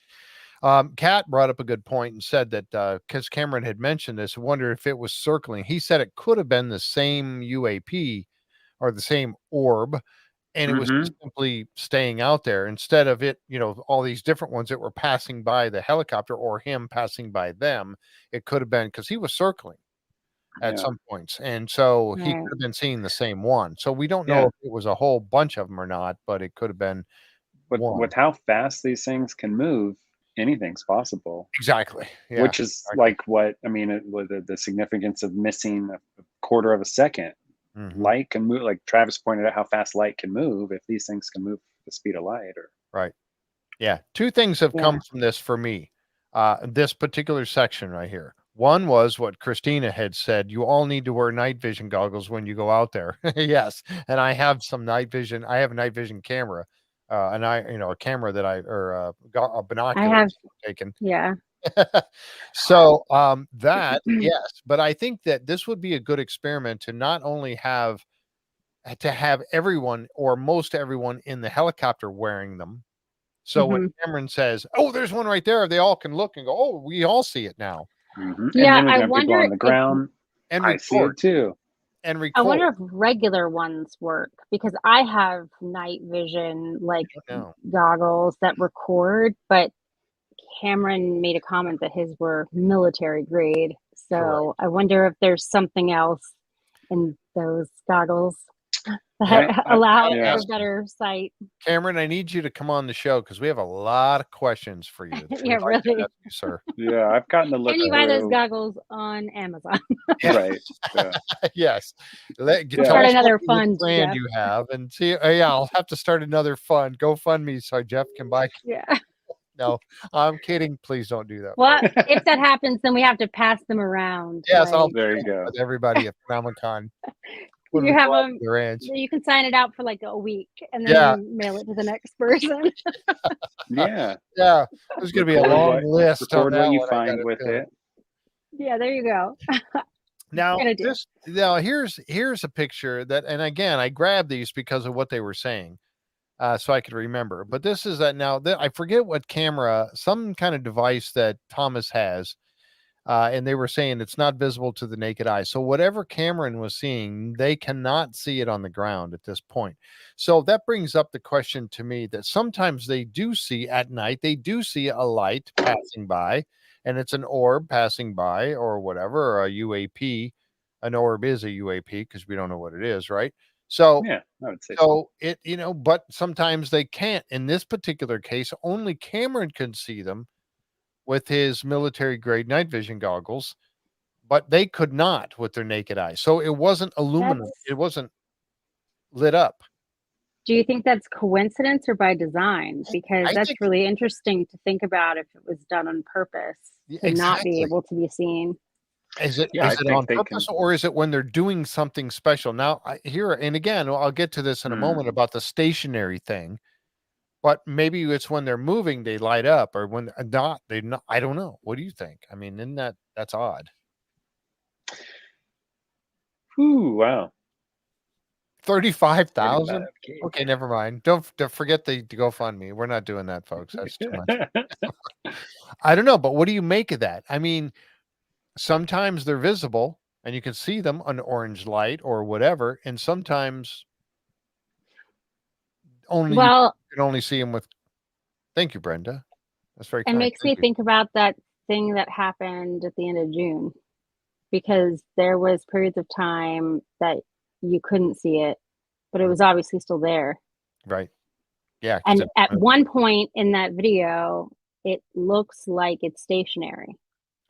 Kat brought up a good point and said that because Cameron had mentioned this, I wonder if it was circling. He said it could have been the same UAP or the same orb, and it was just simply staying out there instead of it, all these different ones that were passing by the helicopter or him passing by them. It could have been because he was circling at some points, and so he could have been seeing the same one. So we don't know if it was a whole bunch of them or not, but it could have been one. With how fast these things can move, anything's possible. Exactly. Yeah, which is like what I mean, the significance of missing a quarter of a second. Light can move, like Travis pointed out how fast light can move. If these things can move the speed of light, or right. Yeah. 2 things have come from this for me. This particular section right here. One was what Christina had said. You all need to wear night vision goggles when you go out there. Yes. And I have some night vision. I have a night vision camera. And a camera that got a binocular I have taken. Yeah. So that, yes, but I think that this would be a good experiment to not only have everyone or most everyone in the helicopter wearing them. So when Cameron says, "Oh, there's one right there," they all can look and go, "Oh, we all see it now." Yeah, and then we I have people wonder on the ground and I see it too. And record. I wonder if regular ones work, because I have night vision goggles that record, but Cameron made a comment that his were military grade. So I wonder if there's something else in those goggles that allow for better sight. Cameron, I need you to come on the show because we have a lot of questions for you. Yeah, really, sir. Yeah, I've gotten to look. Can you buy those goggles on Amazon? Right. Yeah. Yes. Start another fund brand you have, and see. I'll have to start another fund. GoFundMe so Jeff can buy. Yeah. No, I'm kidding. Please don't do that. Well, if that happens, then we have to pass them around. Yes, right? There you go. With everybody at Comic-Con. You have them. You can sign it out for like a week, and then mail it to the next person. Yeah. There's going to be a long list. Record what you find with it. Yeah, there you go. Now, here's a picture that, and again, I grabbed these because of what they were saying. So I could remember, but this is I forget what camera, some kind of device that Thomas has, and they were saying it's not visible to the naked eye. So whatever Cameron was seeing, they cannot see it on the ground at this point. So that brings up the question to me that sometimes they do see at night, they do see a light passing by, and it's an orb passing by or whatever, or a UAP. An orb is a UAP because we don't know what it is, right? So, I would say so it, but sometimes they can't. In this particular case, only Cameron can see them with his military grade night vision goggles, but they could not with their naked eye. So it wasn't illuminated. It wasn't lit up. Do you think that's coincidence or by design? Because that's really interesting to think about if it was done on purpose to not be able to be seen. Is it on purpose, or is it when they're doing something special? Now, and again, I'll get to this in a moment about the stationary thing, but maybe it's when they're moving, they light up, or when not, they not. I don't know. What do you think? I mean, that's odd. Ooh, wow. 35,000. Okay, never mind. Don't forget the GoFundMe. We're not doing that, folks. That's too much. I don't know, but what do you make of that? I mean, sometimes they're visible and you can see them on orange light or whatever, and sometimes you can only see them with. Thank you, Brenda. That's very kind. It makes me think about that thing that happened at the end of June, because there was periods of time that you couldn't see it, but it was obviously still there. Right. Yeah. And at one point in that video, it looks like it's stationary.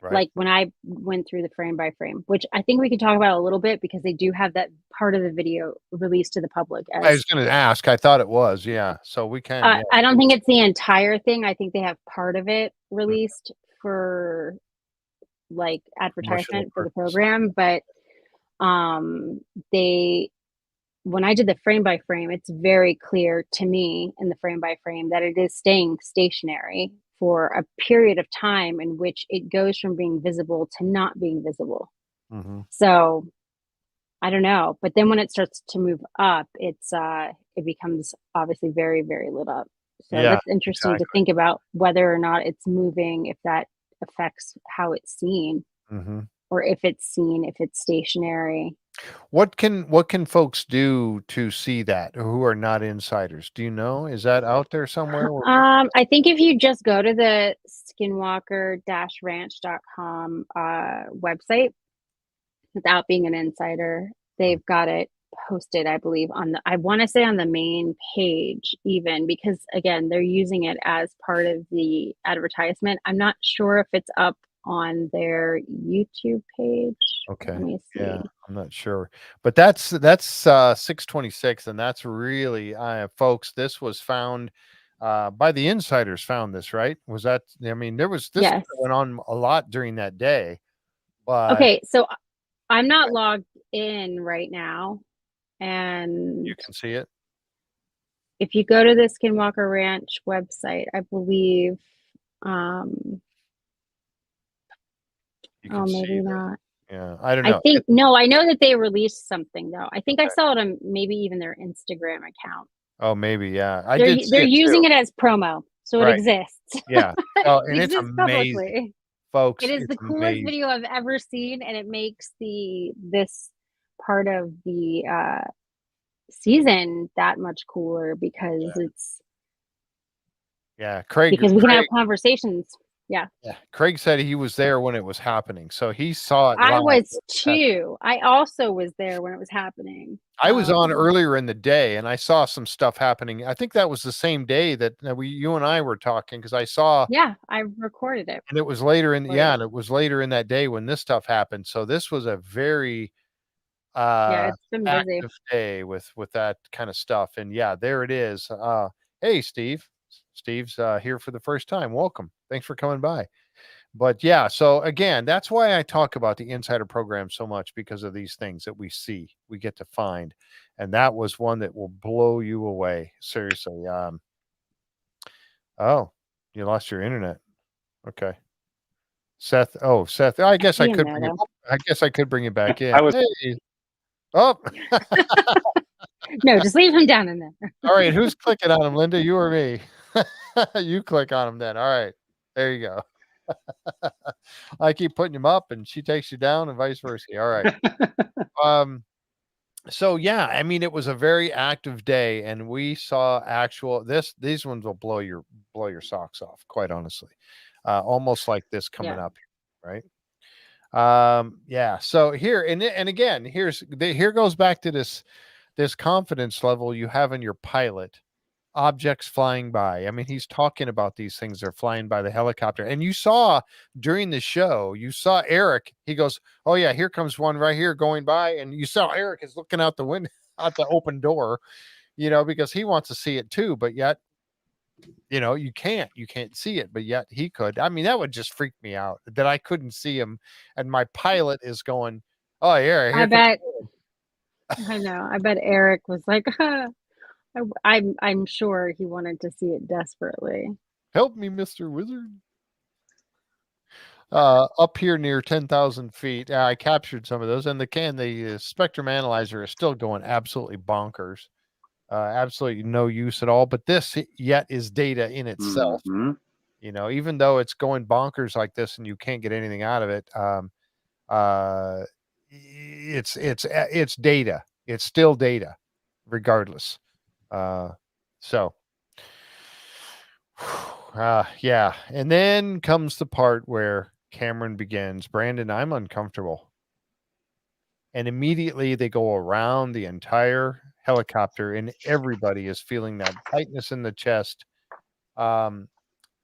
Right. Like when I went through the frame by frame, which I think we can talk about a little bit because they do have that part of the video released to the public. I was going to ask. I thought it was. Yeah. So we can. Yeah. I don't think it's the entire thing. I think they have part of it released for like advertisement for the program, but they, when I did the frame by frame, it's very clear to me in the frame by frame that it is staying stationary for a period of time in which it goes from being visible to not being visible. So I don't know, but then when it starts to move up, it becomes obviously very, very lit up. So that's interesting to think about whether or not it's moving, if that affects how it's seen, or if it's seen, if it's stationary. What can folks do to see that who are not insiders? Do you know? Is that out there somewhere? I think if you just go to the skinwalker-ranch.com website, without being an insider, they've got it posted, I believe, I want to say on the main page, even, because again, they're using it as part of the advertisement. I'm not sure if it's up on their YouTube page. Okay. Let me see. Yeah, I'm not sure, but that's 626, and that's really, folks, this was found by the insiders. Found this, right? Was that? I mean, there was this went on a lot during that day. But okay, so I'm not logged in right now, and you can see it. If you go to the Skinwalker Ranch website, I believe, maybe not. Yeah, I don't know. I think no, I know that they released something though. I think I saw it on maybe even their Instagram account. Oh, maybe, yeah. They're using it as promo, so it exists. Yeah. Oh, and it it's exists amazing, publicly. folks. It is the coolest video I've ever seen, and it makes this part of the season that much cooler because it's Craig, because we can have conversations. Yeah. Craig said he was there when it was happening, so he saw it. I was too. I also was there when it was happening. I was on earlier in the day, and I saw some stuff happening. I think that was the same day that you and I were talking, because I saw. Yeah, I recorded it, and it was later in and it was later in that day when this stuff happened. So this was a very it's been busy active day with that kind of stuff. And there it is. Hey, Steve's here for the first time. Welcome. Thanks for coming by. But so again, that's why I talk about the insider program so much, because of these things that we get to find. And that was one that will blow you away. Seriously. Oh, you lost your internet. Okay. Seth. Oh, Seth. I guess I could bring it back in. Hey. Oh. No, just leave him down in there. All right. Who's clicking on him, Linda? You or me? You click on him then. All right. There you go. I keep putting him up and she takes you down, and vice versa. All right. So I mean, it was a very active day, and we saw these ones will blow your socks off, quite honestly. Almost like this coming up, right? So here and again, here goes back to this confidence level you have in your pilot. Objects flying by. I mean, he's talking about these things. They're flying by the helicopter. And you saw during the show, Eric. He goes, "Oh yeah, here comes one right here going by." And you saw Eric is looking out the window, out the open door, because he wants to see it too. But yet, you can't see it, but yet he could. I mean, that would just freak me out that I couldn't see him. And my pilot is going, "Oh yeah." I bet. I know. I bet Eric was like, I'm sure he wanted to see it desperately. Help me, Mr. Wizard. Up here near 10,000 feet, I captured some of those, and the spectrum analyzer is still going absolutely bonkers. Absolutely no use at all. But this yet is data in itself. Even though it's going bonkers like this, and you can't get anything out of it, it's data. It's still data, regardless. And then comes the part where Cameron begins, "Brandon, I'm uncomfortable." And immediately they go around the entire helicopter, and everybody is feeling that tightness in the chest.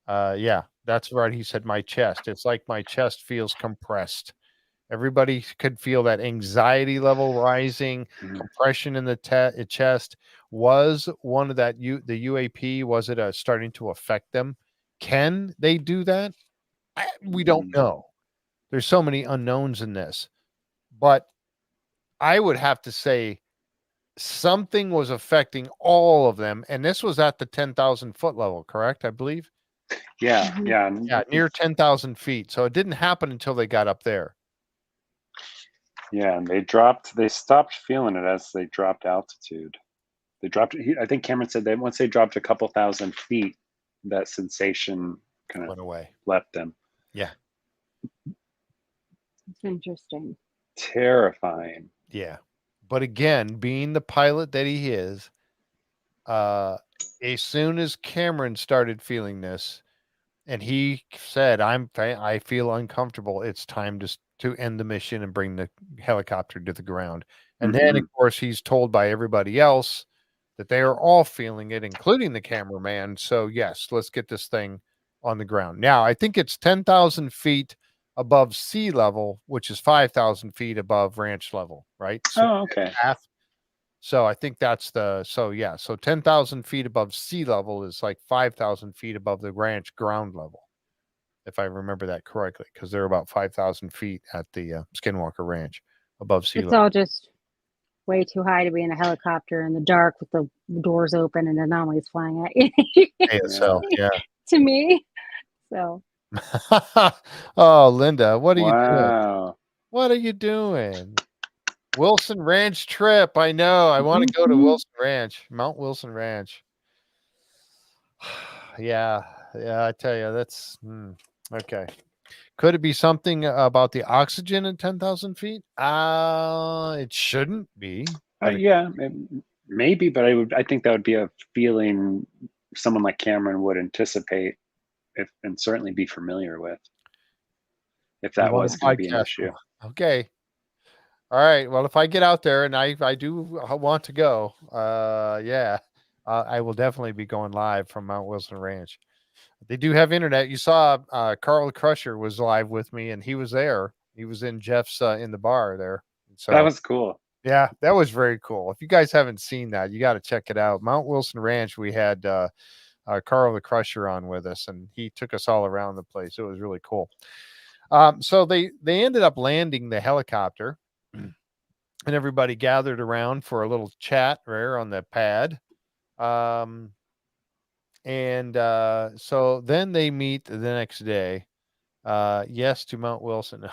Yeah, that's right. He said my chest. It's like my chest feels compressed. Everybody could feel that anxiety level rising, compression in the chest. Was one of that the UAP, was it starting to affect them? Can they do that? We don't know. There's so many unknowns in this. But I would have to say something was affecting all of them. And this was at the 10,000 foot level, correct? I believe. Yeah, Mhm. yeah. Yeah, near 10,000 feet. So it didn't happen until they got up there. Yeah, and they stopped feeling it as they dropped altitude. They dropped, I think Cameron said that once they dropped a couple thousand feet, that sensation kind of Went away. left them. Yeah. It's interesting. Terrifying. Yeah. But again, being the pilot that he is, as soon as Cameron started feeling this, and he said, I feel uncomfortable. It's time to end the mission and bring the helicopter to the ground. And then, of course, he's told by everybody else that they are all feeling it, including the cameraman. So, yes, let's get this thing on the ground. Now, I think it's 10,000 feet above sea level, which is 5,000 feet above ranch level, right? So Oh, okay. half. So I think that's so 10,000 feet above sea level is like 5,000 feet above the ranch ground level, if I remember that correctly, because they're about 5,000 feet at the Skinwalker Ranch above sea It's level. all just way too high to be in a helicopter in the dark with the doors open and anomalies flying at you. ASL, yeah. To me. So Oh, Linda, what are you doing? Wow. What are you doing? Wilson Ranch trip. I know. I want to go to Wilson Ranch, Mount Wilson Ranch. Yeah, I tell you, that's okay. Could it be something about the oxygen at 10,000 feet? It shouldn't be. Yeah, maybe, but I think that would be a feeling someone like Cameron would anticipate and certainly be familiar with if that was going to be an issue. Okay. All right. Well, if I get out there and I do want to go, I will definitely be going live from Mount Wilson Ranch. They do have internet. You saw Carl the Crusher was live with me, and he was there. He was in Jeff's in the bar there. So That was cool. yeah, that was very cool. If you guys haven't seen that, you got to check it out. Mount Wilson Ranch. We had Carl the Crusher on with us, and he took us all around the place. It was really cool. So they ended up landing the helicopter, and everybody gathered around for a little chat there on the pad. So then they meet the next day. Yes to Mount Wilson.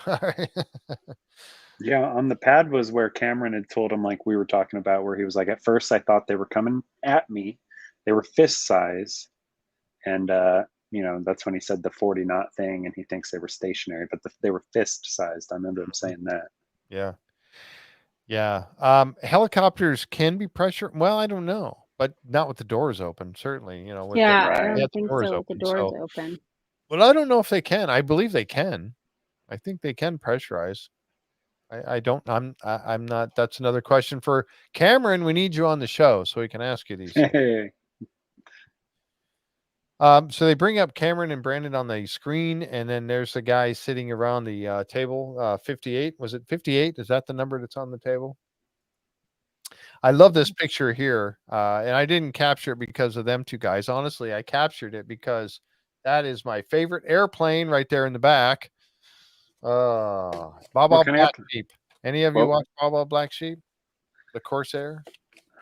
Yeah, on the pad was where Cameron had told him, like we were talking about, where he was like, at first I thought they were coming at me. They were fist size. And, that's when he said the 40 knot thing, and he thinks they were stationary, but they were fist sized. I remember him saying that. Yeah. Yeah. Helicopters can be pressure. Well, I don't know, but not with the doors open, certainly, with I don't think so with the doors so, open. But I don't know if they can. I believe they can. I think they can pressurize. I'm not. That's another question for Cameron. We need you on the show so we can ask you these things. So they bring up Cameron and Brandon on the screen, and then there's a guy sitting around the table. 58. Was it 58? Is that the number that's on the table? I love this picture here, and I didn't capture it because of them two guys. Honestly, I captured it because that is my favorite airplane right there in the back. Baba Black Sheep. Any of you watch Baba Black Sheep? The Corsair?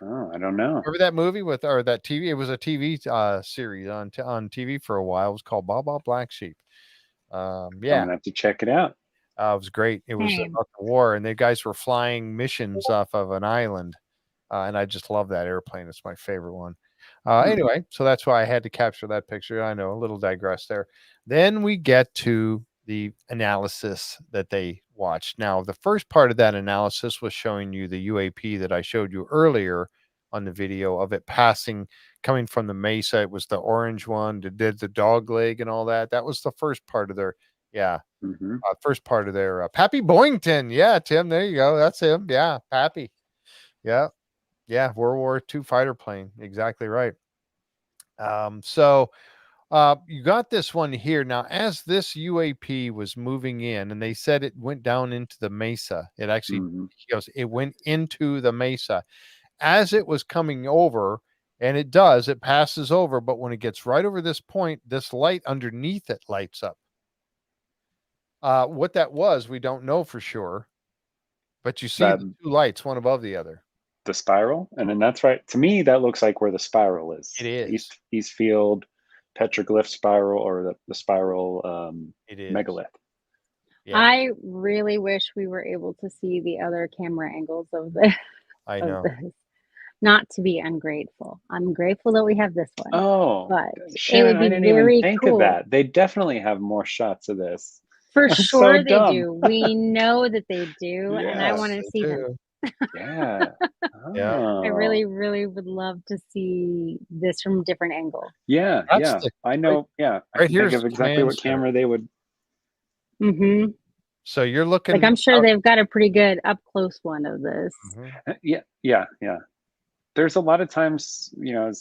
Oh, I don't know. Remember that movie or that TV? It was a TV series on TV for a while. It was called Baba Black Sheep. I'm gonna have to check it out. It was great. It was about the war, and the guys were flying missions off of an island. And I just love that airplane. It's my favorite one. Anyway, so that's why I had to capture that picture. I know, a little digress there. Then we get to the analysis that they watched. Now, the first part of that analysis was showing you the UAP that I showed you earlier on the video of it passing, coming from the mesa. It was the orange one that did the dog leg and all that. That was the first part of their, first part of their Pappy Boyington. Yeah, Tim, there you go. That's him. Yeah, Pappy. Yeah. Yeah, World War II fighter plane. Exactly right. So You got this one here. Now, as this UAP was moving in, and they said it went down into the mesa. It actually, he goes, it went into the mesa. As it was coming over, and it does, it passes over, but when it gets right over this point, this light underneath it lights up. What that was, we don't know for sure, but you see the two lights, one above the other. The spiral, and then that's right. To me, that looks like where the spiral is. It is. East Field petroglyph spiral, or the spiral it is. megalith. Yeah. I really wish we were able to see the other camera angles of this. I know. This. Not to be ungrateful. I'm grateful that we have this one. Oh, but Shannon, it would be I didn't very even think cool. of that. They definitely have more shots of this. For That's sure so they dumb. do. We know that they do, Yes, and I want to see them. Yeah. Yeah. I really, really would love to see this from a different angle. Yeah, yeah. I know. Yeah, I can think of exactly what camera they would. Mm-hmm. So you're looking. Like, I'm sure they've got a pretty good up close one of this. Yeah. There's a lot of times, you know,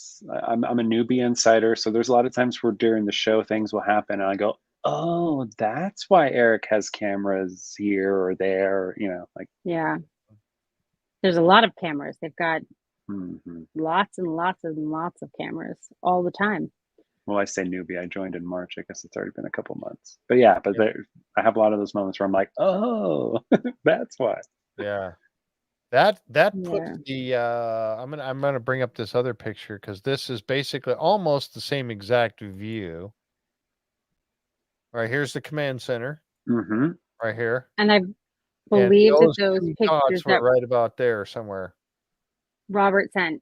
I'm a newbie insider, so there's a lot of times where during the show things will happen, and I go, oh, that's why Eric has cameras here or there, you know, like. Yeah. There's a lot of cameras. They've got lots and lots and lots of cameras all the time. Well, I say newbie. I joined in March. I guess it's already been a couple months. But yeah, I have a lot of those moments where I'm like, oh, that's why. Yeah. That puts the I'm gonna bring up this other picture because this is basically almost the same exact view. Right here's the command center. Right here. And I believe that those pictures were right about there somewhere. Robert sent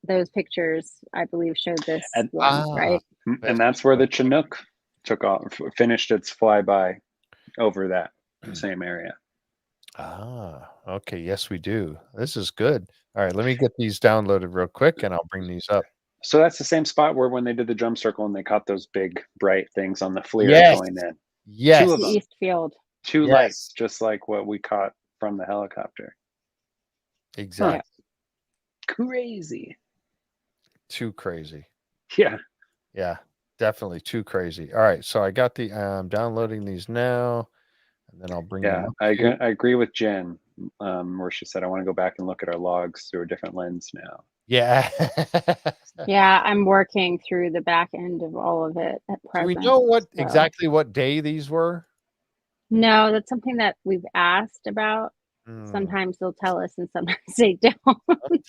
those pictures, I believe, showed this one, right? And that's where the Chinook took off, finished its flyby over that same area. Okay. Yes, we do. This is good. All right, let me get these downloaded real quick, and I'll bring these up. So that's the same spot where when they did the drum circle and they caught those big bright things on the FLIR going in. Yes. Two of them. East Field. Two lights, just like what we caught from the helicopter. Exactly. Crazy. Too crazy. Yeah, definitely too crazy. All right, so I got the downloading these now, and then I'll bring them up. I agree with Jen, where she said I want to go back and look at our logs through a different lens now. Yeah. Yeah, I'm working through the back end of all of it at present. Do we know exactly what day these were? No, that's something that we've asked about. Sometimes they'll tell us, and sometimes they don't.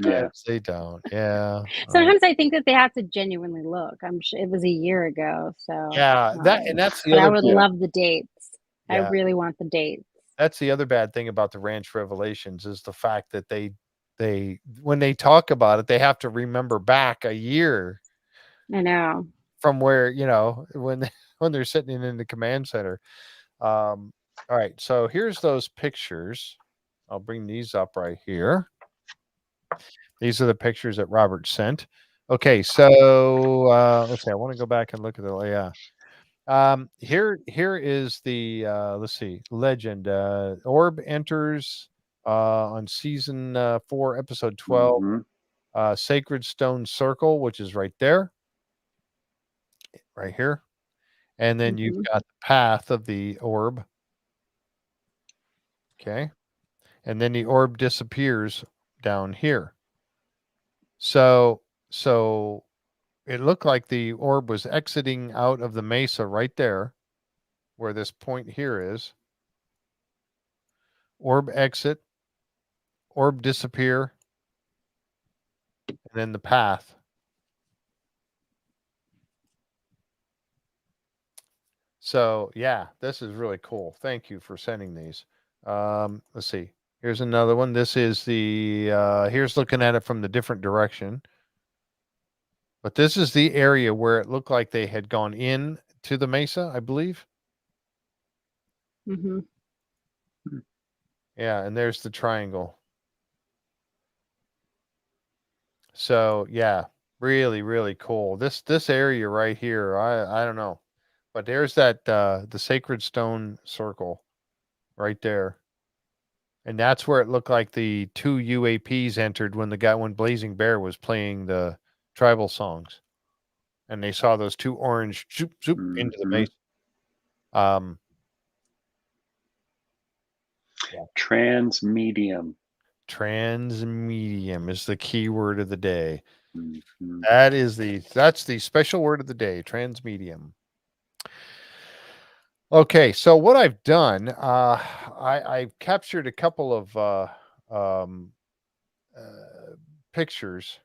Sometimes they don't. Yeah. Sometimes I think that they have to genuinely look. I'm sure it was a year ago, so yeah. That's the other. I would love the dates. Yeah. I really want the dates. That's the other bad thing about the Ranch Revelations is the fact that they when they talk about it, they have to remember back a year. I know. From where, you know, when they're sitting in the command center. All right, so here's those pictures. I'll bring these up right here. These are the pictures that Robert sent. Okay, so let's see. I want to go back and look at the here is the let's see, legend. Orb enters on season 4, episode 12. Sacred Stone Circle, which is right there. Right here. And then you've got the path of the orb. Okay. And then the orb disappears down here. So it looked like the orb was exiting out of the mesa right there, where this point here is. Orb exit, orb disappear, and then the path. So yeah, this is really cool. Thank you for sending these. Let's see. Here's another one. This is the here's looking at it from the different direction. But this is the area where it looked like they had gone in to the mesa, I believe. Yeah, and there's the triangle. So yeah, really, really cool. This area right here, I don't know. But there's that the Sacred Stone Circle right there. And that's where it looked like the 2 UAPs entered when Blazing Bear was playing the tribal songs. and they saw those two orange zoop, zoop into the mesa. Yeah. Transmedium. Transmedium is the key word of the day. Mm-hmm. That's the special word of the day, transmedium. Okay, so what I've done, I've captured a couple of pictures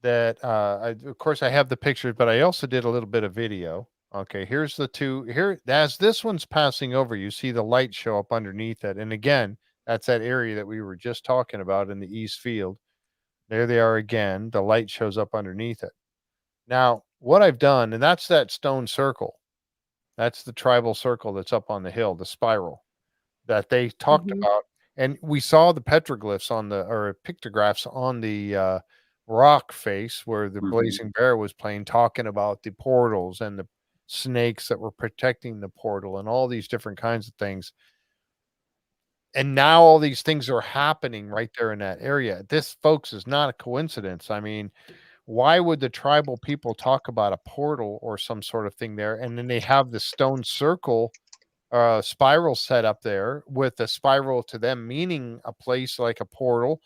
that, of course, I have the pictures, but I also did a little bit of video. Okay, here's the two. Here, as this one's passing over, you see the light show up underneath it. And again, that's that area that we were just talking about in the east field. There they are again. The light shows up underneath it. Now, what I've done, and that's that stone circle. That's the tribal circle that's up on the hill, the spiral that they talked about. And we saw the petroglyphs or pictographs on the rock face where the blazing bear was playing, talking about the portals and the snakes that were protecting the portal and all these different kinds of things. And now all these things are happening right there in that area. This, folks, is not a coincidence. I mean, why would the tribal people talk about a portal or some sort of thing there? And then they have the stone circle spiral set up there with a spiral to them meaning a place like a portal.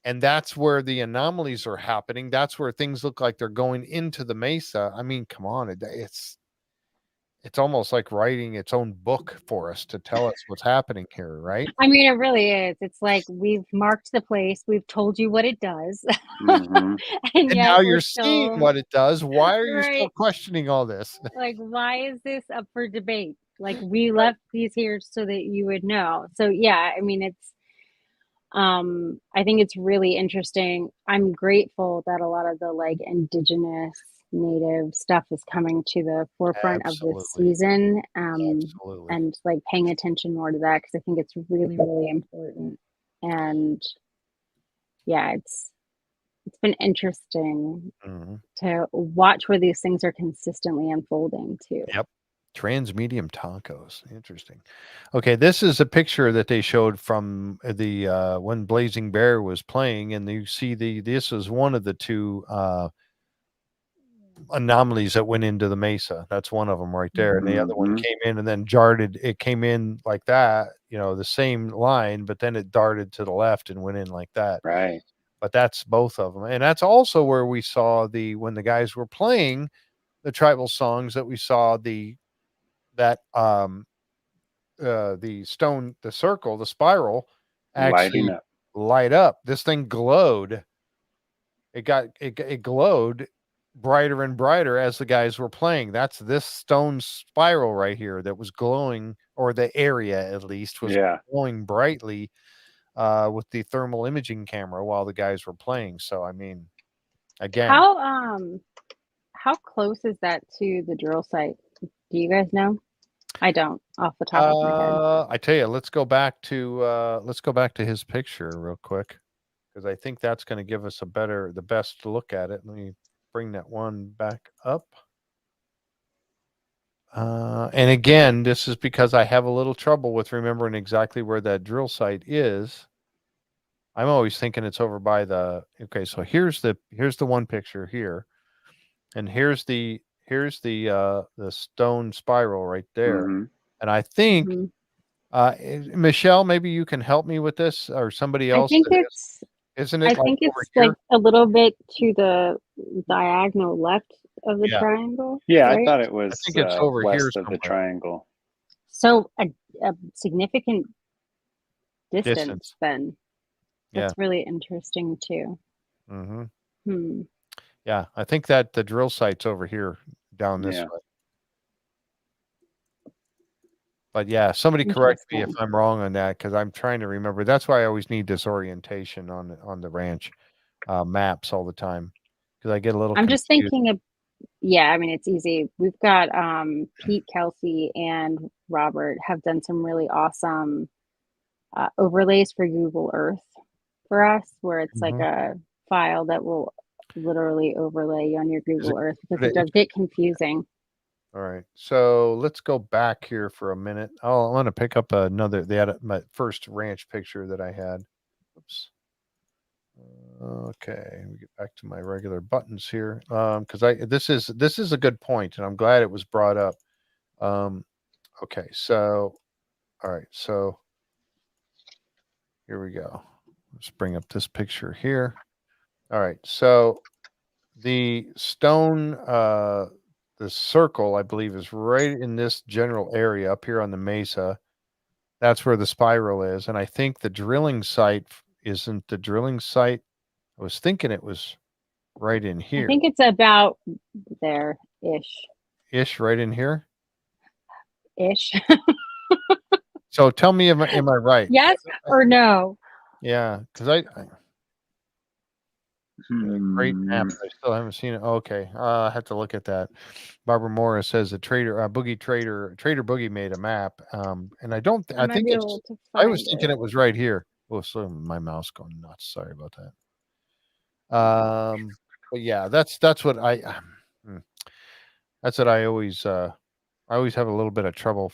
And that's where the anomalies are happening. That's where things look like they're going into the mesa. I mean, come on, it's almost like writing its own book for us to tell us what's happening here, right? I mean, it really is. It's like we've marked the place, we've told you what it does, Mm-hmm. and yet now we're you're still, seeing what it does. Why are you right, still questioning all this? like, why is this up for debate? Like, we left these here so that you would know. So yeah, I mean, it's I think it's really interesting. I'm grateful that a lot of the like indigenous native stuff is coming to the forefront of this Absolutely. season, Absolutely. and like paying attention more to that, because I think it's really, really important. And yeah, it's been interesting Mhm. to watch where these things are consistently unfolding too. Yep. Transmedium tacos. Interesting. Okay, this is a picture that they showed from the when Blazing Bear was playing, and you see this is one of the two anomalies that went into the mesa. That's one of them right there. And the other one came in and then darted. It came in like that, the same line, but then it darted to the left and went in like that. Right. But that's both of them. And that's also where we saw when the guys were playing the tribal songs, that we saw the circle, the spiral Lighting actually up. light up. This thing glowed. It glowed brighter and brighter as the guys were playing. That's this stone spiral right here that was glowing, or the area at least was glowing brightly with the thermal imaging camera while the guys were playing. So I mean, again, how close is that to the drill site? Do you guys know? I don't, off the top of my head. I tell you, let's go back to his picture real quick, because I think that's going to give us the best look at it. Let me bring that one back up. And again, this is because I have a little trouble with remembering exactly where that drill site is. I'm always thinking it's over by okay, so here's the one picture here, and here's the stone spiral right there. And I think Michelle, maybe you can help me with this, or somebody else. I think it's like a little bit to the diagonal left of the triangle. Yeah, right? I thought it was I think it's over west here of the triangle. So a significant distance then. That's really interesting too. Yeah, I think that the drill site's over here down this way. But yeah, somebody correct me if I'm wrong on that, because I'm trying to remember. That's why I always need this orientation on the ranch maps all the time, because I get a little. I'm just thinking of, I mean, it's easy. We've got Pete, Kelsey, and Robert have done some really awesome overlays for Google Earth for us, where it's like a file that will literally overlay on your Google Earth, because it does get confusing. All right, so let's go back here for a minute. I want to pick up my first ranch picture that I had. Oops. Okay, we get back to my regular buttons here. Because this is a good point, and I'm glad it was brought up. Okay, so all right, so here we go. Let's bring up this picture here. All right, so the stone, the circle, I believe, is right in this general area up here on the mesa. That's where the spiral is, and I think the drilling site isn't the drilling site. I was thinking it was right in I here. think it's about there-ish. Ish, right in here. Ish. So tell me, am I right? Yes or no? Yeah, because I great map. I still haven't seen it. Okay, I have to look at that. Barbara Morris says the trader, Trader Boogie made a map. And I don't. I might think be it's. able to I was find thinking it. it was right here. Oh, so my mouse going nuts. Sorry about that. But yeah, that's what that's what I always have a little bit of trouble.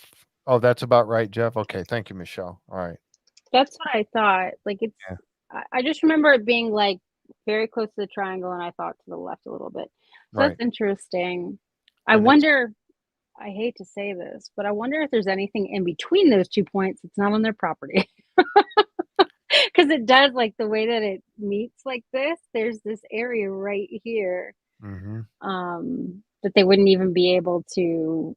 Oh, that's about right, Jeff. Okay, thank you, Michelle. All right. That's what I thought. Like it's. Yeah. I just remember it being like very close to the triangle, and I thought to the left a little bit. So Right. that's interesting. I And wonder. I hate to say this, but I wonder if there's anything in between those 2 points that's not on their property. Because it does, like the way that it meets like this, there's this area right here that they wouldn't even be able to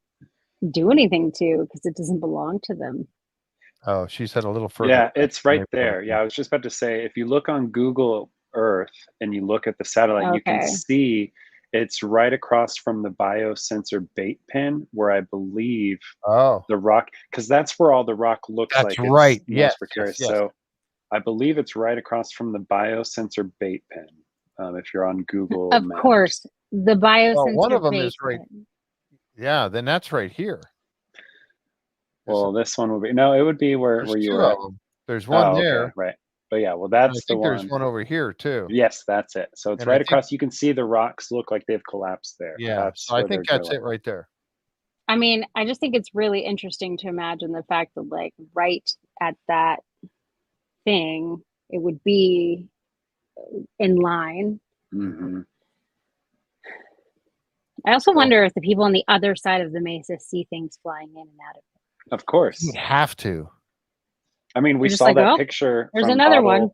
do anything to because it doesn't belong to them. Oh, she said a little further. Yeah, it's right there. Yeah, I was just about to say, if you look on Google Earth and you look at the satellite, you can see it's right across from the biosensor bait pin, where I believe the rock, because that's where all the rock looks That's like right. it's Yes, most precarious. yes. So I believe it's right across from the biosensor bait pin. If you're on Google Of Maps. course, the biosensor. Well, one of them bait is right. pin. Yeah, then that's right here. Well, this one would be it would be where you were at. There's one there. Okay, right. But yeah, well, that's I think the one. there's one over here too. Yes, that's it. So it's right across. You can see the rocks look like they've collapsed there. Yeah, so I think that's it right there. I mean, I just think it's really interesting to imagine the fact that, like, right at that thing, it would be in line. I also wonder if the people on the other side of the mesa see things flying in and out of it. Of course. You have to. I mean, we saw that picture. There's another one.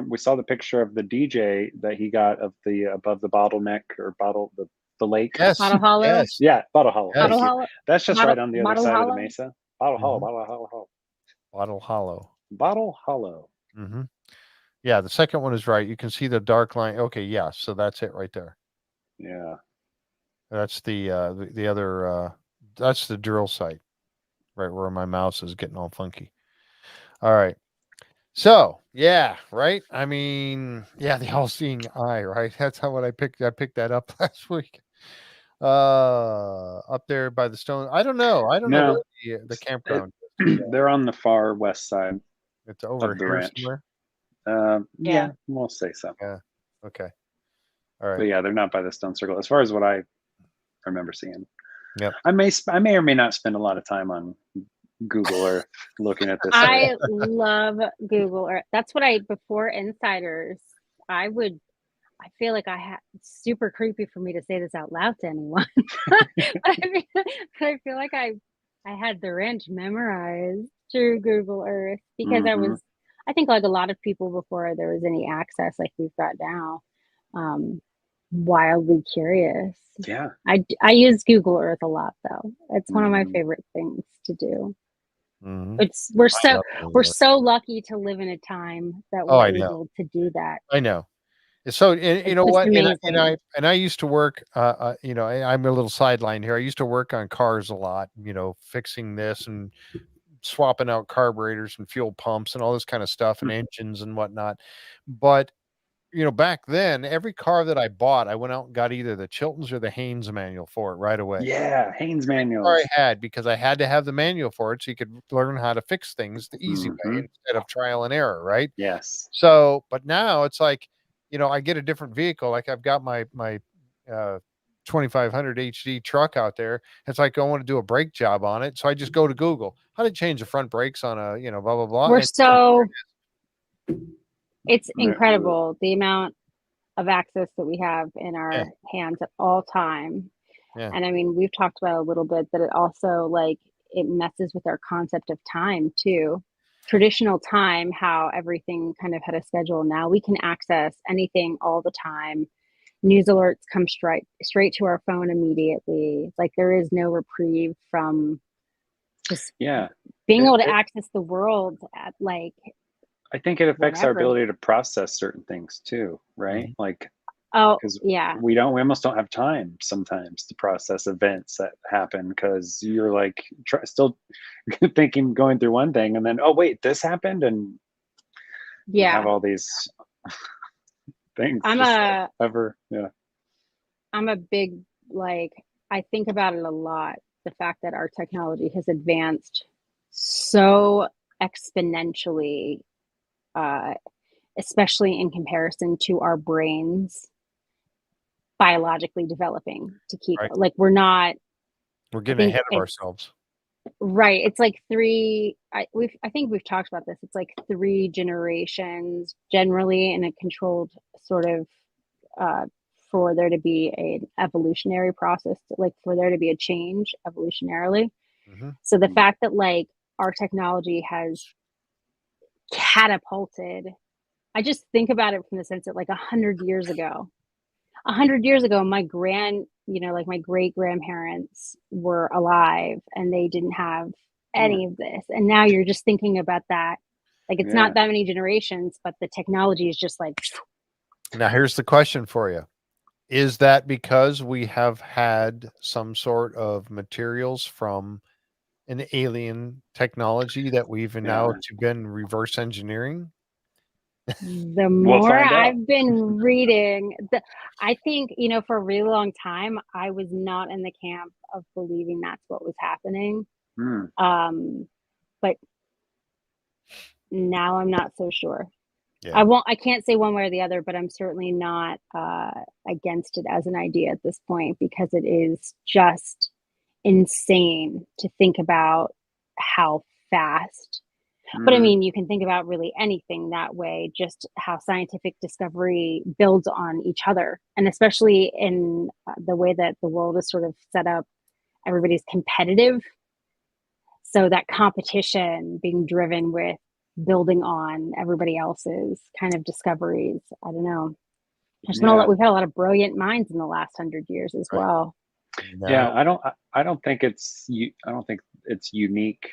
We saw the picture of the DJ that he got of the above the bottleneck or the lake. Yes. Bottle Hollow. Yes. Yeah, Bottle Hollow. Yes. Bottle Hollow. That's just right on the other side Hollow? of the mesa. Bottle Hollow. Bottle Hollow. Bottle Hollow. Bottle Hollow. Yeah, the second one is right. You can see the dark line. Okay, yeah, so that's it right there. Yeah. That's the other that's the drill site, right where my mouse is getting all funky. All right. So yeah, right. I mean, yeah, the all-seeing eye, right? That's how I picked that up last week. Up there by the stone. I don't know where the campground is. They're on the far west side. It's over of the here ranch. somewhere. Yeah, we'll say so. Yeah. Okay. All right. But yeah, they're not by the stone circle as far as what I remember seeing. Yep. I may or may not spend a lot of time on Google Earth looking at this. I love Google Earth. That's what before Insiders, I feel like it's super creepy for me to say this out loud to anyone. but I feel like I had the ranch memorized through Google Earth because I think like a lot of people before there was any access like we've got now, wildly curious. Yeah. I use Google Earth a lot though. It's one of my favorite things to do. We're so lucky to live in a time that we're able to do that. I know. So you know what, and I used to work. I'm a little sideline here. I used to work on cars a lot. Fixing this and swapping out carburetors and fuel pumps and all this kind of stuff and engines and whatnot. But back then, every car that I bought, I went out and got either the Chilton's or the Haynes manual for it right away. Yeah, Haynes manual. I had because I had to have the manual for it so you could learn how to fix things the easy way instead of trial and error, right? Yes. So, but now it's like, I get a different vehicle. Like I've got my 2500 HD truck out there. It's like I want to do a brake job on it, so I just go to Google how to change the front brakes on a blah blah blah. It's incredible the amount of access that we have in our hands at all time. Yeah. And I mean, we've talked about a little bit that it also like it messes with our concept of time too. Traditional time, how everything kind of had a schedule. Now we can access anything all the time. News alerts come straight to our phone immediately. Like there is no reprieve from just being able to access the world at like. I think it affects whenever. our ability to process certain things too, right? Like, because we almost don't have time sometimes to process events that happen because you're like still thinking, going through one thing, and then oh wait, this happened, and you have all these things. I'm a big like I think about it a lot. The fact that our technology has advanced so exponentially, especially in comparison to our brains biologically developing to keep like we're getting ahead of ourselves. Right. It's like I think we've talked about this. It's like 3 generations generally in a controlled sort of for there to be an evolutionary process, like for there to be a change evolutionarily. So the fact that like our technology has catapulted, I just think about it from the sense that like 100 years ago, my my great grandparents were alive and they didn't have any of this. And now you're just thinking about that. Like it's not that many generations, but the technology is just like. Now here's the question for you. Is that because we have had some sort of materials from an alien technology that we've now been reverse engineering? The more I've been reading, I think, for a really long time, I was not in the camp of believing that's what was happening. But now I'm not so sure. I can't say one way or the other, but I'm certainly not against it as an idea at this point because it is just insane to think about how fast. But I mean, you can think about really anything that way, just how scientific discovery builds on each other. And especially in the way that the world is sort of set up, everybody's competitive. So that competition being driven with building on everybody else's kind of discoveries. I don't know. We've had a lot of brilliant minds in the last 100 years as well. Yeah, I don't think it's unique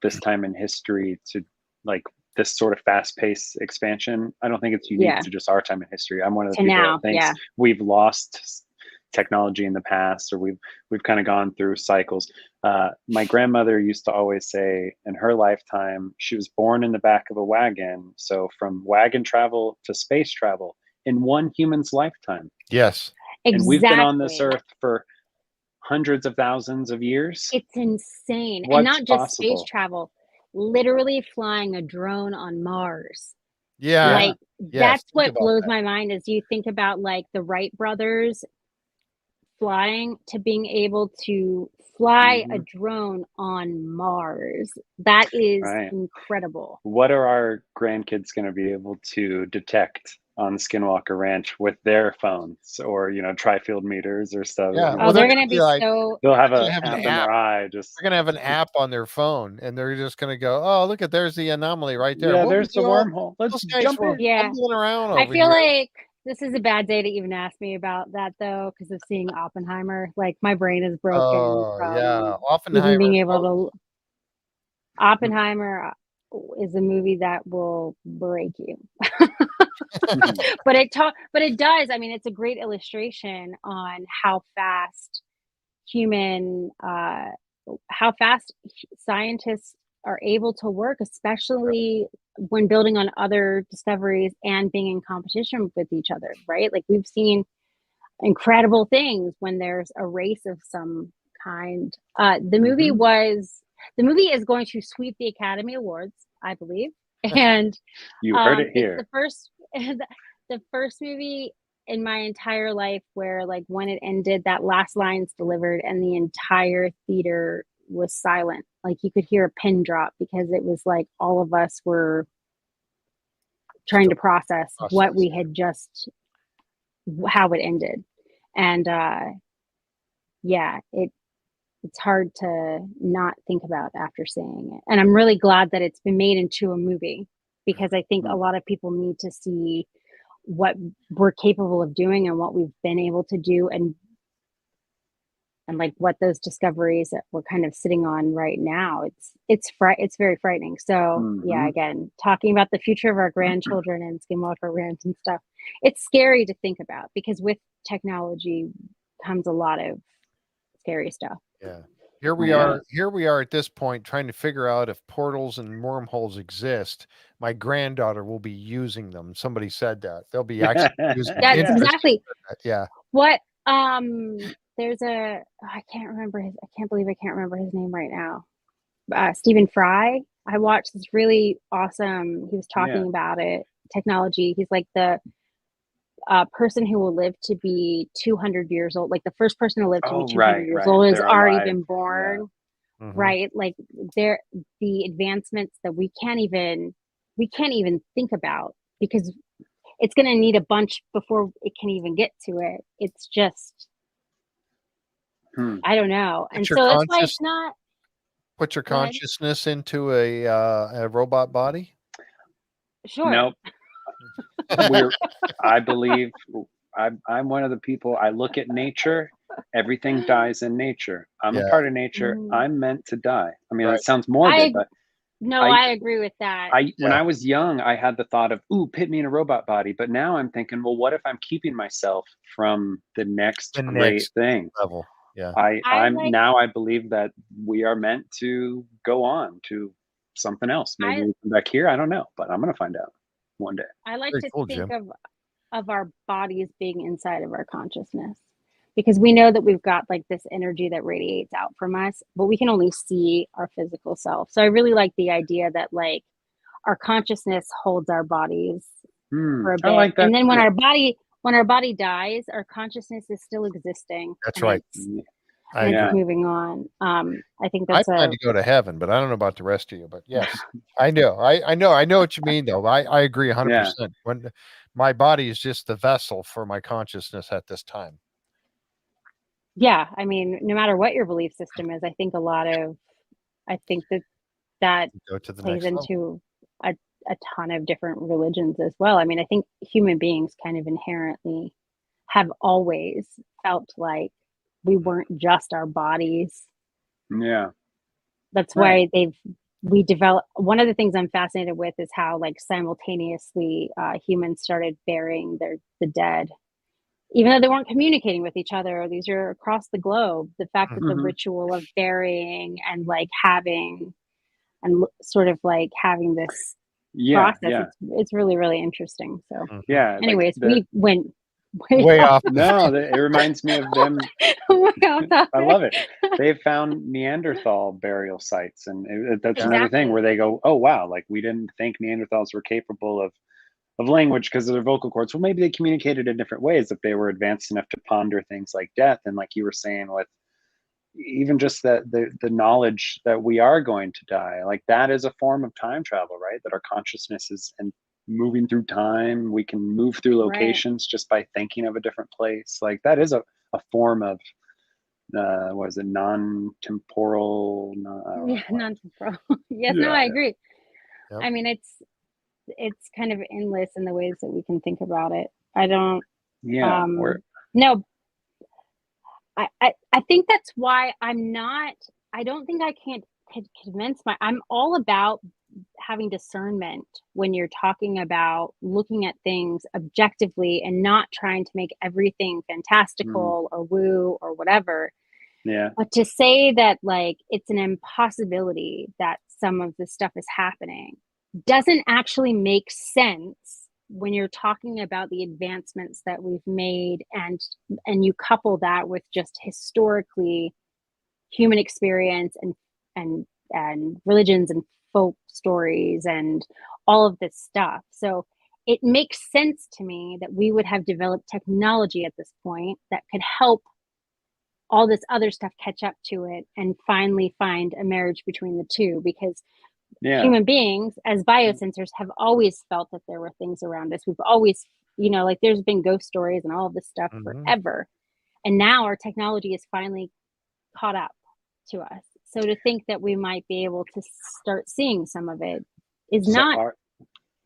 this time in history to like this sort of fast-paced expansion. I don't think it's unique to just our time in history. I'm one of the people that thinks we've lost technology in the past, or we've kind of gone through cycles. My grandmother used to always say in her lifetime, she was born in the back of a wagon. So from wagon travel to space travel in one human's lifetime. Yes. Exactly. And we've been on this earth for hundreds of thousands of years. It's insane. What's and not just possible? Space travel, literally flying a drone on Mars. Yeah. Like that's what blows my mind is you think about like the Wright brothers flying to being able to fly a drone on Mars. That is incredible. What are our grandkids going to be able to detect on Skinwalker Ranch with their phones or, tri-field meters or stuff? Yeah. They're going to be like, they'll have an app in their eye. They're going to have an app on their phone and they're just going to go, oh, look there's the anomaly right there. Yeah, there's the wormhole. Let's jump in. Yeah. Around I feel like this is a bad day to even ask me about that though, because of seeing Oppenheimer. Like my brain is broken from even being able to. Oppenheimer is a movie that will break you. but it does. I mean, it's a great illustration on how fast scientists are able to work, especially when building on other discoveries and being in competition with each other, right? Like we've seen incredible things when there's a race of some kind. The movie is going to sweep the Academy Awards, I believe. And you heard it here. It's the first movie in my entire life where like when it ended, that last line's delivered and the entire theater was silent. Like you could hear a pin drop because it was like all of us were trying to process what we had just, how it ended. And yeah, it's hard to not think about after seeing it. And I'm really glad that it's been made into a movie, because I think a lot of people need to see what we're capable of doing and what we've been able to do, and like what those discoveries that we're kind of sitting on right now. It's very frightening. So yeah, again, talking about the future of our grandchildren and Skinwalker Ranch and stuff, it's scary to think about, because with technology comes a lot of scary stuff. Yeah. Here we are at this point trying to figure out if portals and wormholes exist. My granddaughter will be using them. Somebody said that. They'll be actually using them. That's exactly. Yeah. What there's a, I can't believe I can't remember his name right now. Stephen Fry. I watched this really awesome, he was talking about it, technology. He's like the person who will live to be 200 years old, like the first person to live to be 200 years old has already been born. Right, like the advancements that we can't even think about, because it's going to need a bunch before it can even get to it. It's just I don't know. And so that's why it's not. Put your consciousness into a robot body? Sure. Nope. I believe I'm one of the people, I look at nature, everything dies in nature. I'm a part of nature. I'm meant to die. I mean, that sounds morbid, but I agree with that. When I was young, I had the thought of, put me in a robot body. But now I'm thinking, well, what if I'm keeping myself from the next great thing? Level. Yeah. I believe that we are meant to go on to something else. Maybe we come back here. I don't know, but I'm going to find out one day. I like to think of our bodies being inside of our consciousness, because we know that we've got like this energy that radiates out from us, but we can only see our physical self. So I really like the idea that like our consciousness holds our bodies for a bit. Like that. And then when our body dies, our consciousness is still existing. That's right. And it's moving on. I think that's I plan to go to heaven, but I don't know about the rest of you. But yes, I know. I know what you mean, though. I agree 100%. When my body is just the vessel for my consciousness at this time. Yeah, I mean, no matter what your belief system is, I think that plays into a ton of different religions as well. I mean, I think human beings kind of inherently have always felt like we weren't just our bodies. Yeah. That's why we developed, one of the things I'm fascinated with is how like simultaneously humans started burying the dead, even though they weren't communicating with each other. These are across the globe. The fact that the ritual of burying and like having and sort of like having this process, it's really, really interesting. So anyways, we went way off. No, it reminds me of them. I love it. They've found Neanderthal burial sites, and that's another thing where they go, oh wow, like we didn't think Neanderthals were capable of language because of their vocal cords. Well, maybe they communicated in different ways if they were advanced enough to ponder things like death. And like you were saying, with even just that the knowledge that we are going to die, like that is a form of time travel, right? That our consciousness is and moving through time. We can move through locations just by thinking of a different place. Like that is a form of what is it, non-temporal? Non-temporal. Yes, no, I agree. Yep. I mean, it's kind of endless in the ways that we can think about it. I don't. Yeah. No. I think that's why I'm not. I don't think I can't convince I'm all about having discernment when you're talking about looking at things objectively and not trying to make everything fantastical or woo or whatever. Yeah. But to say that like it's an impossibility that some of this stuff is happening doesn't actually make sense when you're talking about the advancements that we've made, and you couple that with just historically human experience and religions and folk stories and all of this stuff. So it makes sense to me that we would have developed technology at this point that could help all this other stuff catch up to it and finally find a marriage between the two, because human beings as biosensors have always felt that there were things around us. We've always, like there's been ghost stories and all of this stuff forever. And now our technology is finally caught up to us. So to think that we might be able to start seeing some of it is not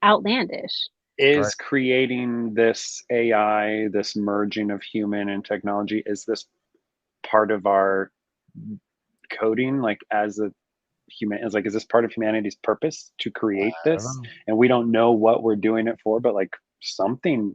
outlandish. Is creating this AI, this merging of human and technology, is this part of our coding, like as a human, is this part of humanity's purpose to create this? And we don't know what we're doing it for, but like something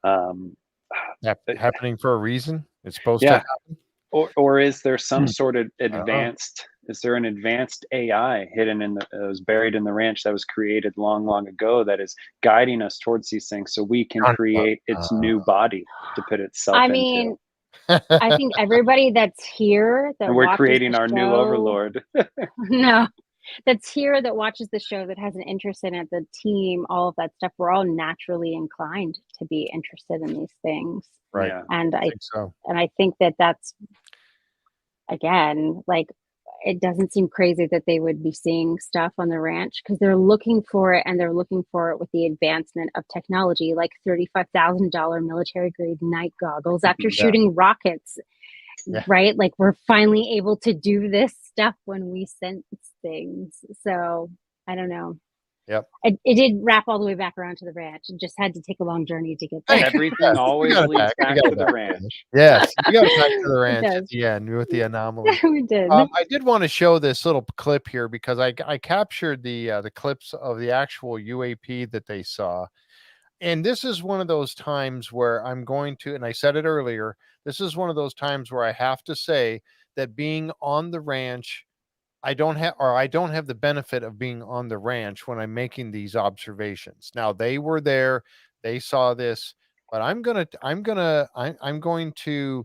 happening for a reason. It's supposed to happen. Or is there some sort of advanced, is there an advanced AI hidden in was buried in the ranch that was created long, long ago that is guiding us towards these things so we can create its new body to put itself into? I think everybody that's here that and we're creating our new overlord. No, that's here that watches the show, that has an interest in it, the team, all of that stuff. We're all naturally inclined to be interested in these things. Right. Yeah. And I think so. And I think that that's, again, like, it doesn't seem crazy that they would be seeing stuff on the ranch because they're looking for it, and they're looking for it with the advancement of technology, like $35,000 military grade night goggles after shooting rockets, right? Like, we're finally able to do this stuff when we sense things. So I don't know. Yep. It did wrap all the way back around to the ranch. It just had to take a long journey to get there. Everything always leads back to the ranch. Yes, you got back to the ranch at the end with the anomaly. We did. I did want to show this little clip here because I captured the clips of the actual UAP that they saw. And this is one of those times where I'm going to, and I said it earlier, this is one of those times where I have to say that being on the ranch, I don't have the benefit of being on the ranch when I'm making these observations. Now, they were there, they saw this, but I'm going to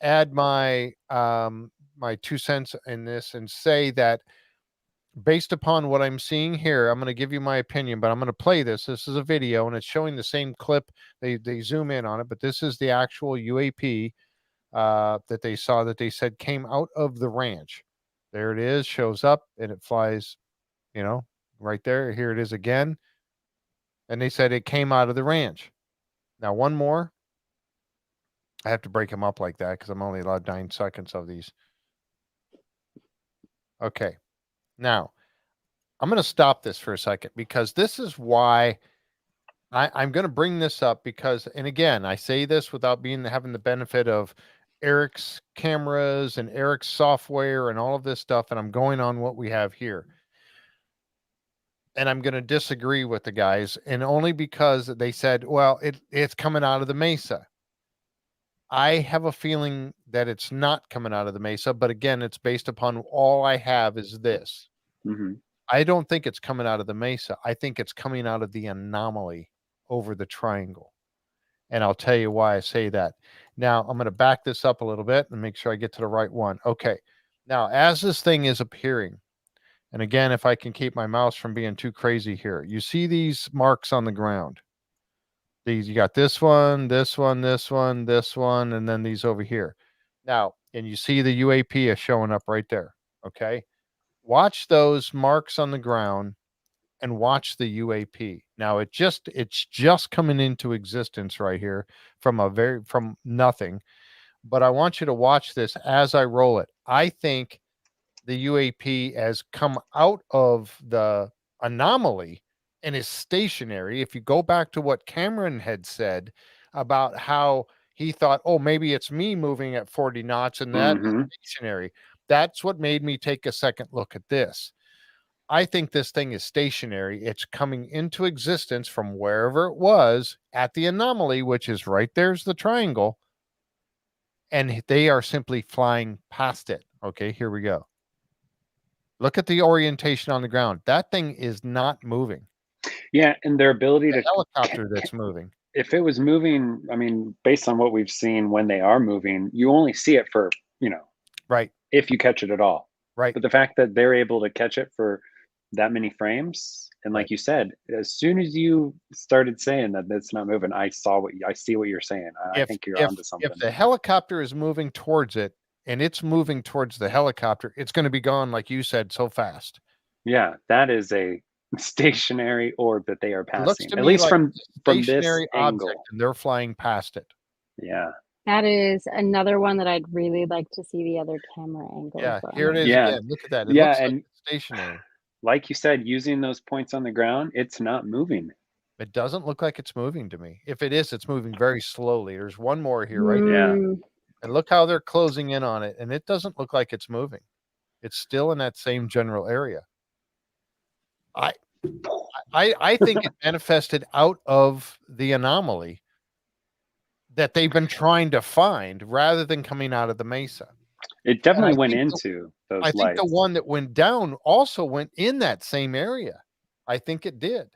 add my my 2 cents in this and say that based upon what I'm seeing here, I'm going to give you my opinion, but I'm going to play this. This is a video and it's showing the same clip. They zoom in on it, but this is the actual UAP that they saw, that they said came out of the ranch. There it is, shows up, and it flies, right there. Here it is again. And they said it came out of the ranch. Now, one more. I have to break them up like that because I'm only allowed 9 seconds of these. Okay. Now, I'm going to stop this for a second because this is why I'm going to bring this up because, and again, I say this without having the benefit of Eric's cameras and Eric's software and all of this stuff, and I'm going on what we have here. And I'm going to disagree with the guys, and only because they said, well, it's coming out of the mesa. I have a feeling that it's not coming out of the mesa, but again, it's based upon all I have is this. I don't think it's coming out of the mesa. I think it's coming out of the anomaly over the triangle. And I'll tell you why I say that. Now, I'm going to back this up a little bit and make sure I get to the right one. Okay. Now, as this thing is appearing, and again, if I can keep my mouse from being too crazy here, you see these marks on the ground. You got this one, this one, this one, this one, and then these over here. Now, and you see the UAP is showing up right there. Okay. Watch those marks on the ground and watch the UAP. Now it's just coming into existence right here from nothing. But I want you to watch this as I roll it. I think the UAP has come out of the anomaly and is stationary. If you go back to what Cameron had said about how he thought, oh, maybe it's me moving at 40 knots and that is stationary. That's what made me take a second look at this. I think this thing is stationary. It's coming into existence from wherever it was at the anomaly, which is right there's the triangle. And they are simply flying past it. Okay, here we go. Look at the orientation on the ground. That thing is not moving. Yeah, and their ability to helicopter that's moving. If it was moving, I mean, based on what we've seen when they are moving, you only see it for, right. If you catch it at all. Right. But the fact that they're able to catch it for that many frames, and like you said, as soon as you started saying that it's not moving, I see what you're saying. I think you're onto something. If the helicopter is moving towards it and it's moving towards the helicopter, it's going to be gone, like you said, so fast. Yeah, that is a stationary orb that they are It looks passing, to at me least like from a this stationary object, angle. and they're flying past it. Yeah. That is another one that I'd really like to see the other camera angles Yeah, on. here it is Yeah. again. Look at that. It Yeah, looks like and it's stationary. like you said, using those points on the ground, it's not moving. It doesn't look like it's moving to me. If it is, it's moving very slowly. There's one more here, right? Yeah. And look how they're closing in on it, and it doesn't look like it's moving. It's still in that same general area. I think it manifested out of the anomaly that they've been trying to find rather than coming out of the mesa. It definitely went into those I think lights. the one that went down also went in that same area. I think it did.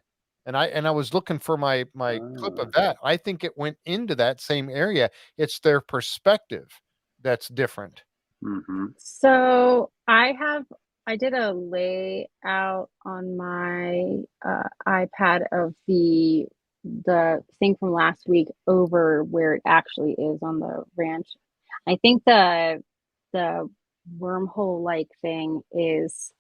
And I was looking for my clip of that. I think it went into that same area. It's their perspective that's different. Mm-hmm. So I did a layout on my iPad of the thing from last week over where it actually is on the ranch. I think the wormhole like thing is.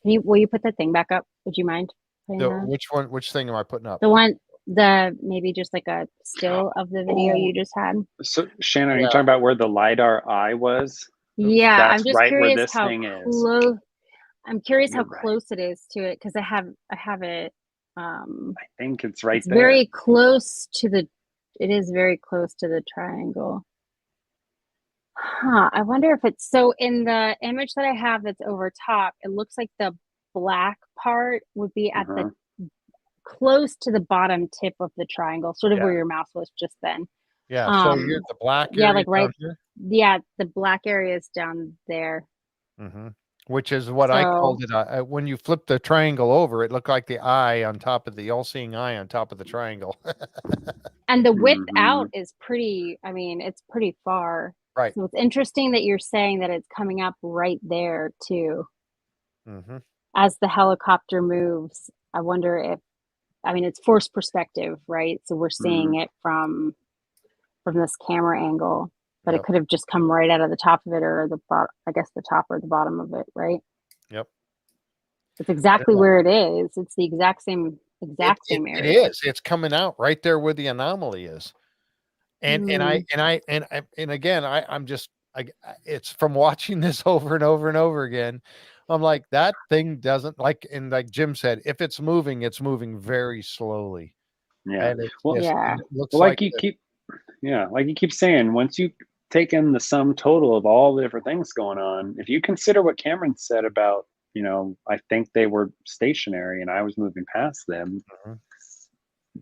Will you put the thing back up? Would you mind? Which one? Which thing am I putting up? The one, maybe just like a still of the video you just had. So Shannon, are you talking about where the LiDAR eye was? Yeah, That's I'm just right where curious this how thing is. close. I'm curious You're how right. close it is to it because I have it. I think it's right there. Very close to the. It is very close to the triangle. Huh. I wonder if it's so in the image that I have that's over top. It looks like the black part would be at the close to the bottom tip of the triangle, sort of where your mouse was just then. Yeah. So you're the black area. Yeah, like right here? Yeah, the black area is down there. Mm-hmm. Which is what I called it. When you flip the triangle over, it looked like the eye on top of the all-seeing eye on top of the triangle. And the width out is pretty. I mean, it's pretty far. Right. So it's interesting that you're saying that it's coming up right there too. Mm-hmm. As the helicopter moves, I wonder if, I mean, it's forced perspective, right? So we're seeing it from this camera angle, but it could have just come right out of the top of it, or the bottom. I guess the top or the bottom of it, right? Yep. It's exactly where it is. It's the exact same area. It is. It's coming out right there where the anomaly is. And again, I'm just, it's from watching this over and over and over again. I'm like, that thing doesn't like Jim said, if it's moving very slowly. Yeah. And Well, it looks like you keep saying, once you take in the sum total of all the different things going on, if you consider what Cameron said about, I think they were stationary and I was moving past them.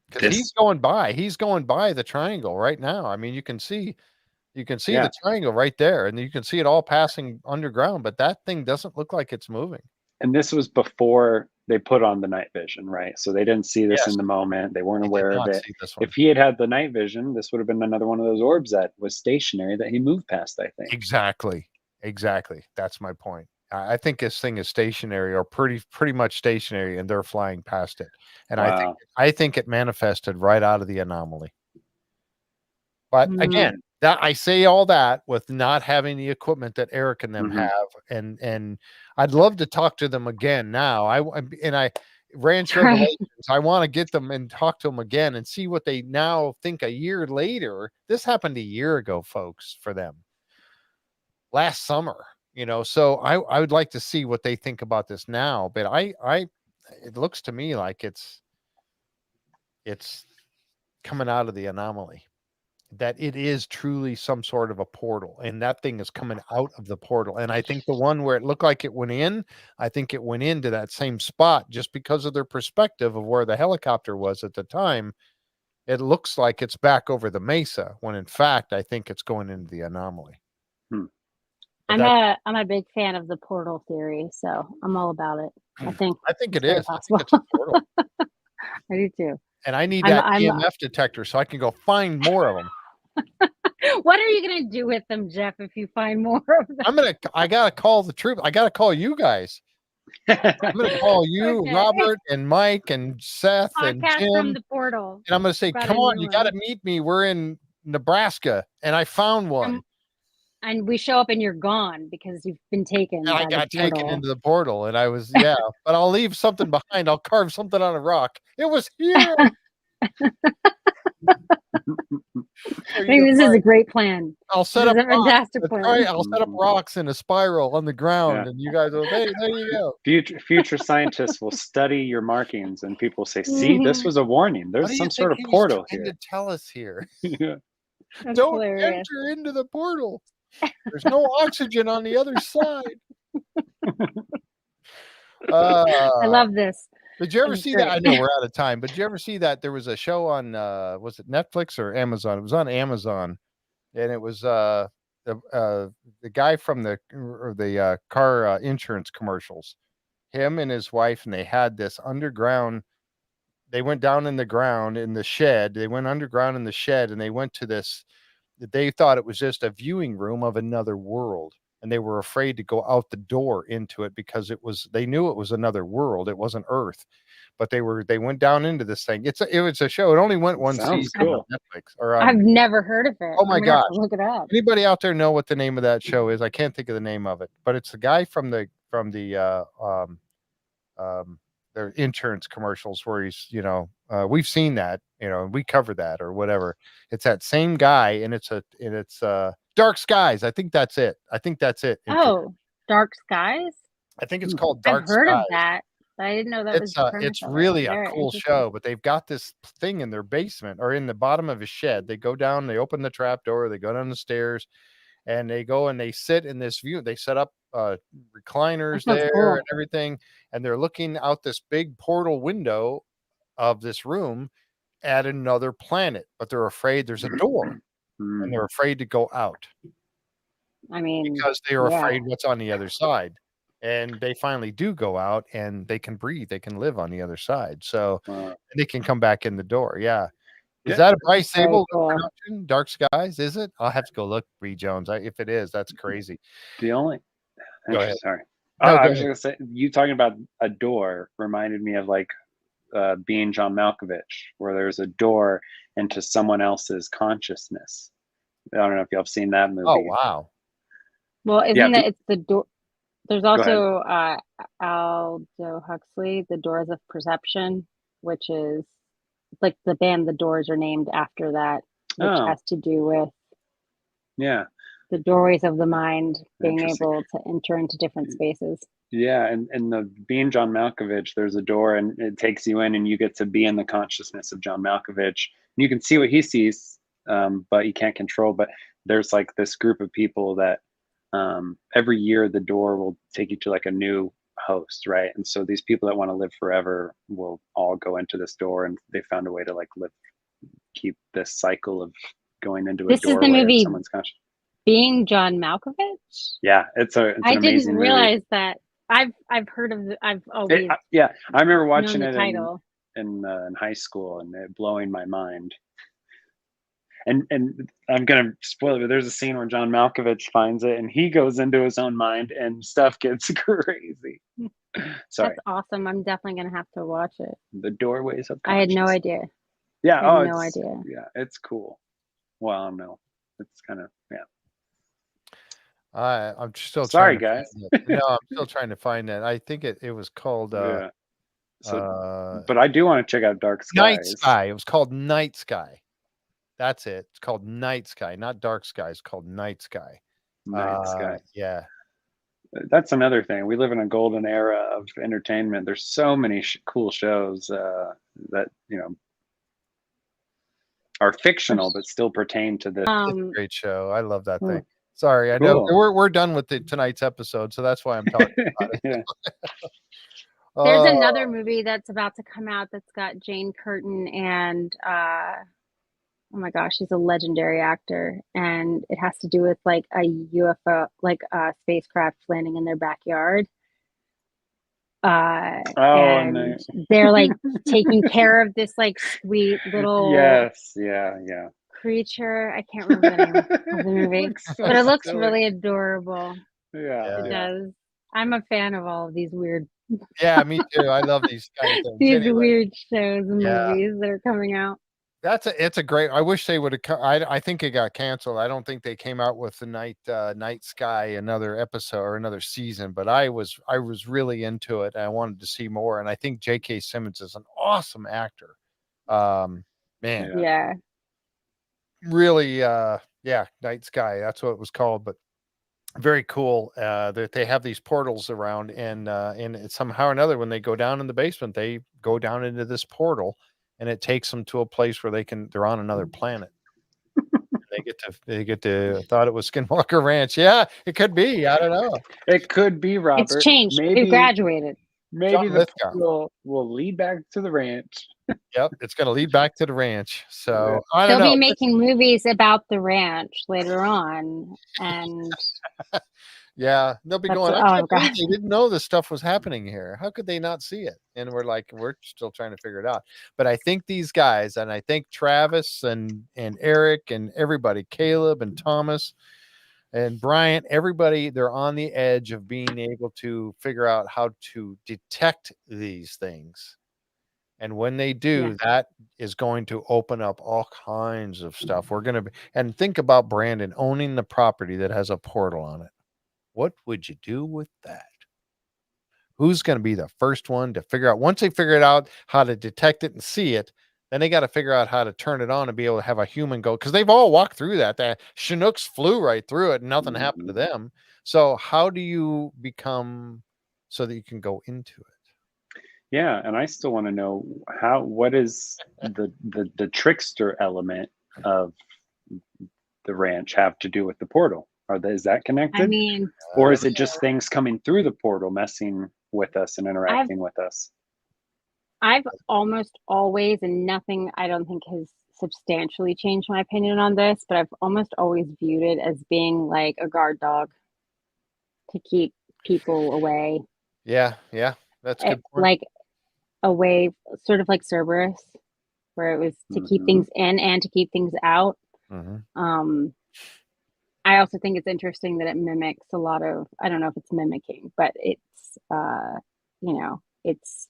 Because he's going by the triangle right now. I mean, you can see the triangle right there, and you can see it all passing underground, but that thing doesn't look like it's moving. And this was before they put on the night vision, right? So they didn't see this in the moment. They weren't aware of it. If he had the night vision, this would have been another one of those orbs that was stationary that he moved past, I think. Exactly. That's my point. I think this thing is stationary, or pretty much stationary, and they're flying past it. And I think it manifested right out of the anomaly. But again, that I say all that with not having the equipment that Eric and them have, and I'd love to talk to them again now. I Ranch Revelations. I want to get them and talk to them again and see what they now think a year later. This happened a year ago, folks, for them last summer. So I would like to see what they think about this now. But it looks to me like it's coming out of the anomaly, that it is truly some sort of a portal, and that thing is coming out of the portal. And I think the one where it looked like it went in, I think it went into that same spot just because of their perspective of where the helicopter was at the time. It looks like it's back over the mesa, when in fact, I think it's going into the anomaly. I'm a big fan of the portal theory, so I'm all about it. I think it is. I think it's a portal. I do too. And I need that EMF detector so I can go find more of them. What are you going to do with them, Jeff, if you find more of them? I got to call the troop. I got to call you guys. I'm going to call you, Robert, and Mike, and Seth, and Jim. From the portal. And I'm going to say, come on, you got to meet me. We're in Nebraska, and I found one. And we show up and you're gone because you've been taken. And I got taken into the portal, and I was but I'll leave something behind. I'll carve something on a rock. It was here. I think this is a great plan. I'll set up a fantastic plan. Right. I'll set up rocks in a spiral on the ground, and you guys will. Hey, there you go. Future scientists will study your markings, and people say, "See, this was a warning. There's some sort of portal here." To tell us here. Yeah. Don't enter into the portal. There's no oxygen on the other side. I love this. Did you ever see that? I know we're out of time, but did you ever see that there was a show on was it Netflix or Amazon? It was on Amazon, and it was the guy from the car insurance commercials. Him and his wife, and they had this underground. They went down in the ground in the shed. They went underground in the shed, and they went to this. They thought it was just a viewing room of another world, and they were afraid to go out the door into it because they knew it was another world. It wasn't Earth, but they went down into this thing. It was a show. It only went one season on Netflix. I've never heard of it. Oh my gosh. Look it up. Anybody out there know what the name of that show is? I can't think of the name of it, but it's the guy from the their insurance commercials where he's, we've seen that, we cover that or whatever. It's that same guy, and it's Dark Skies. I think that's it. Oh, Dark Skies. I think it's called Dark Skies. I've heard of that, but I didn't know that was. It's really a cool show. But they've got this thing in their basement or in the bottom of a shed. They go down, they open the trap door, they go down the stairs, and they go and they sit in this view. They set up recliners there and everything, and they're looking out this big portal window of this room at another planet, but they're afraid there's a door and they're afraid to go out. I mean, because they are afraid what's on the other side, and they finally do go out and they can breathe, they can live on the other side, so and they can come back in the door. Is that a Bryce Sable production? Dark Skies, is it? I'll have to go look, Bree Jones. If it is, that's crazy. Go ahead. Sorry. No, I was going to say, you talking about a door reminded me of like Being John Malkovich, where there's a door into someone else's consciousness. I don't know if y'all have seen that movie. Oh, wow. Well, isn't it? It's the door. There's also Aldo Huxley, The Doors of Perception, which is like the band The Doors are named after that, which has to do with the doorways of the mind being able to enter into different spaces. Yeah, and the Being John Malkovich, there's a door and it takes you in and you get to be in the consciousness of John Malkovich. And you can see what he sees, but you can't control. But there's like this group of people that every year the door will take you to like a new host, right? And so these people that want to live forever will all go into this door, and they found a way to like keep this cycle of going into a doorway of someone's conscious. Being John Malkovich? Yeah, it's an amazing movie. I didn't realize that. I've heard of I've always I remember watching it in high school and it blowing my mind. And I'm gonna spoil it, but there's a scene where John Malkovich finds it and he goes into his own mind and stuff gets crazy. Sorry. That's awesome. I'm definitely gonna have to watch it. The Doorways of Consciousness. I had no idea. Yeah, I had no idea. Yeah, it's cool. Well, no. It's kind of I'm still sorry, guys. No, I'm still trying to find that. I think it was called but I do want to check out Dark Skies. Night Sky. It was called Night Sky. That's it. It's called Night Sky, not Dark Sky. It's called Night Sky. Night Sky. Yeah. That's another thing. We live in a golden era of entertainment. There's so many cool shows that are fictional but still pertain to this. It's a great show. I love that thing. Sorry, I know we're done with tonight's episode, so that's why I'm talking about it. There's another movie that's about to come out that's got Jane Curtin and oh my gosh, she's a legendary actor, and it has to do with like a UFO, like a spacecraft landing in their backyard. And nice. They're like taking care of this like sweet little creature. I can't remember the name of the movie, but it looks really adorable. Yeah, it does. I'm a fan of all of these weird. Yeah, me too. I love these kind of things. These weird shows and movies that are coming out. It's a great. I wish they would have. I think it got canceled. I don't think they came out with the Night Sky another episode or another season. But I was really into it. And I wanted to see more. And I think J.K. Simmons is an awesome actor. Man, Yeah. really. Yeah, Night Sky. That's what it was called. But very cool that they have these portals around, and somehow or another, when they go down in the basement, they go down into this portal. And it takes them to a place where they're on another planet. They get to thought it was Skinwalker Ranch. Yeah, it could be. I don't know. It could be, Robert. It's changed. We've graduated. Maybe the portal will lead back to the ranch. Yep, it's going to lead back to the ranch. So I They'll don't know. be making movies about the ranch later on, and yeah, they'll be going. Oh, I can't believe they didn't know this stuff was happening here. How could they not see it? And we're still trying to figure it out. But I think these guys, and I think Travis and Eric and everybody, Caleb and Thomas and Bryant, everybody, they're on the edge of being able to figure out how to detect these things. And when they do, that is going to open up all kinds of stuff. We're going to and think about Brandon owning the property that has a portal on it. What would you do with that? Who's going to be the first one to figure out? Once they figure it out how to detect it and see it, then they got to figure out how to turn it on and be able to have a human go, because they've all walked through that. The Chinooks flew right through it and nothing happened to them. So how do you become so that you can go into it? Yeah, and I still want to know what is the trickster element of the ranch have to do with the portal? Is that connected? I mean, or is it just things coming through the portal messing with us and interacting with us? I've almost always, and nothing I don't think has substantially changed my opinion on this, but I've almost always viewed it as being like a guard dog to keep people away. Yeah, that's a good point. Like away, sort of like Cerberus, where it was to keep things in and to keep things out. I also think it's interesting that it mimics a lot of, I don't know if it's mimicking, but it's, it's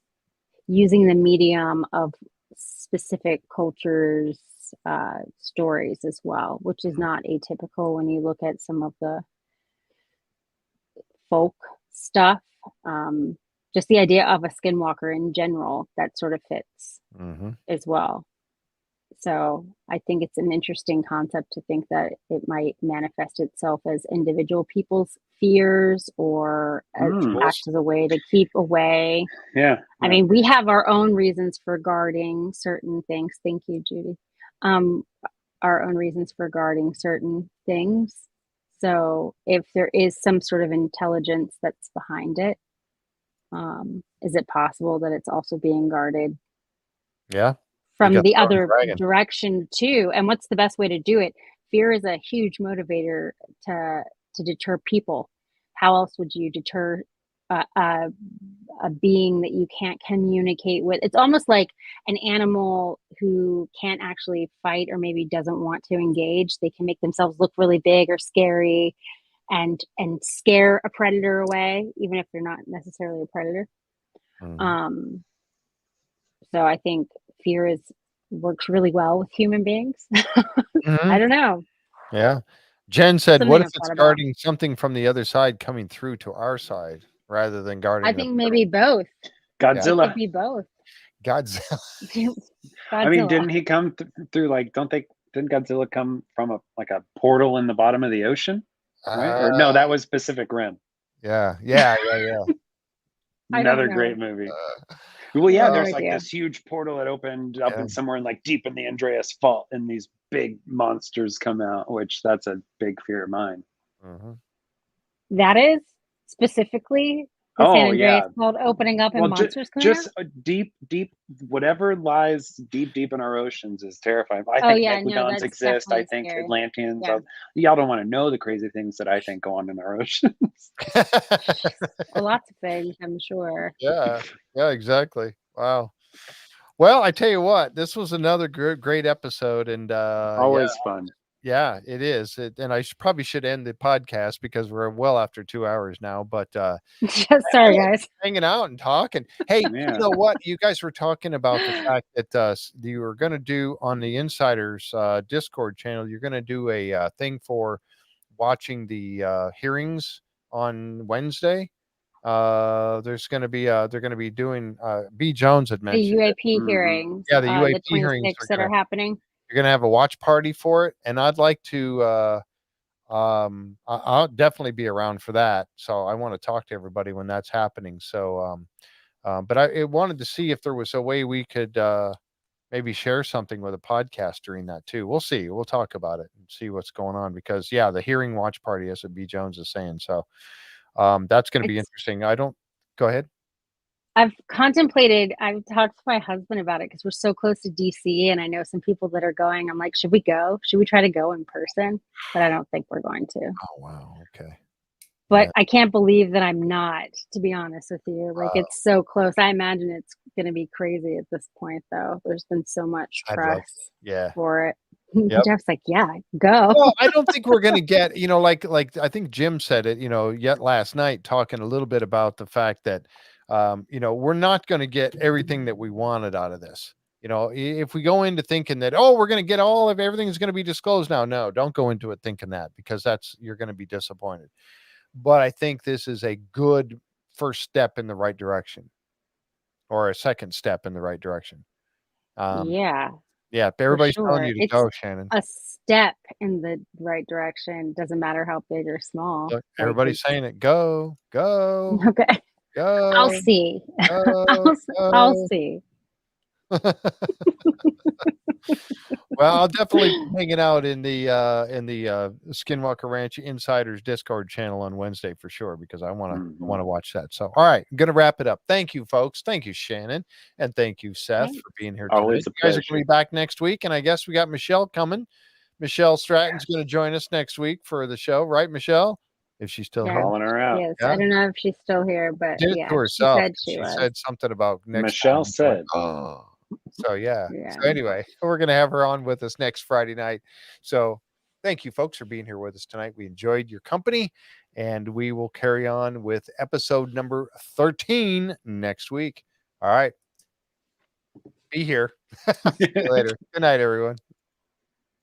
using the medium of specific cultures' stories as well, which is not atypical when you look at some of the folk stuff. Just the idea of a skinwalker in general, that sort of fits as well. So I think it's an interesting concept to think that it might manifest itself as individual people's fears or act as a way to keep away. Yeah. I mean, we have our own reasons for guarding certain things. Thank you, Judy. Our own reasons for guarding certain things. So if there is some sort of intelligence that's behind it, is it possible that it's also being guarded? Yeah. From the other direction too. And what's the best way to do it? Fear is a huge motivator to deter people. How else would you deter a being that you can't communicate with? It's almost like an animal who can't actually fight or maybe doesn't want to engage. They can make themselves look really big or scary and scare a predator away, even if they're not necessarily a predator. So I think fear works really well with human beings. I don't know. Yeah. Jen said, what if it's guarding something from the other side coming through to our side rather than guarding? I think maybe both. Godzilla. It could be both. Godzilla. I mean, didn't he come through didn't Godzilla come from a portal in the bottom of the ocean? Right? Or no, that was Pacific Rim. Yeah. Another great movie. Well, yeah, there's this huge portal that opened up in somewhere in deep in the Andreas Fault, and these big monsters come out, which that's a big fear of mine. That is specifically the San Andreas Fault opening up and monsters coming out? Just deep, whatever lies deep in our oceans is terrifying. I think megalodons exist. I think scary. Atlanteans. Yeah. Y'all don't want to know the crazy things that I think go on in our oceans. Well, lots of things, I'm sure. Yeah, exactly. Wow. Well, I tell you what, this was another great episode, and always fun. Yeah, it is. And I probably should end the podcast because we're well after 2 hours now. But Sorry, guys. hanging out and talking. Hey, Yeah. you know what? You guys were talking about the fact that you were going to do on the Insiders Discord channel. You're going to do a thing for watching the hearings on Wednesday. There's going to be they're going to be doing B. Jones had The mentioned it. UAP hearings. Yeah, the the UAP hearings 26 that are happening. you're going to have a watch party for it, and I'd like to I'll definitely be around for that. So I want to talk to everybody when that's happening. So but I wanted to see if there was a way we could maybe share something with a podcast during that too. We'll see. We'll talk about it and see what's going on because yeah, the hearing watch party, as B. Jones is saying. So that's going to be interesting. I don't go ahead. I've talked to my husband about it because we're so close to DC and I know some people that are going. I'm like, should we go? Should we try to go in person? But I don't think we're going to. Oh, wow. Okay. But I can't believe that I'm not, to be honest with you. Like, it's so close. I imagine it's going to be crazy at this point, though. There's been so much press for it. Yep. Jeff's like, yeah, go. Well, I don't think we're going to get, like I think Jim said it, yet last night, talking a little bit about the fact that, we're not going to get everything that we wanted out of this. If we go into thinking that, we're going to get everything's going to be disclosed now. No, don't go into it thinking that because you're going to be disappointed. But I think this is a good first step in the right direction or a second step in the right direction. Yeah, everybody's telling you to go, Shannon. A step in the right direction. Doesn't matter how big or small. Look, everybody's saying it. Go. Okay. Go. I'll see. Go, I'll see. Well, I'll definitely be hanging out in the Skinwalker Ranch Insiders Discord channel on Wednesday for sure because I want to watch that. So, all right, I'm gonna wrap it up. Thank you, folks. Thank you, Shannon, and thank you, Seth, for being here today. You guys are gonna be back next week, and I guess we got Michelle coming. Michelle Stratton's going to join us next week for the show, right, Michelle? If she's still here, calling her out. Yes, I don't know if she's still here, but did it to herself. She said something about next. Michelle said, "Oh." So yeah. So anyway, we're going to have her on with us next Friday night. So thank you, folks, for being here with us tonight. We enjoyed your company, and we will carry on with episode number 13 next week. All right. Be here. See you later. Good night, everyone.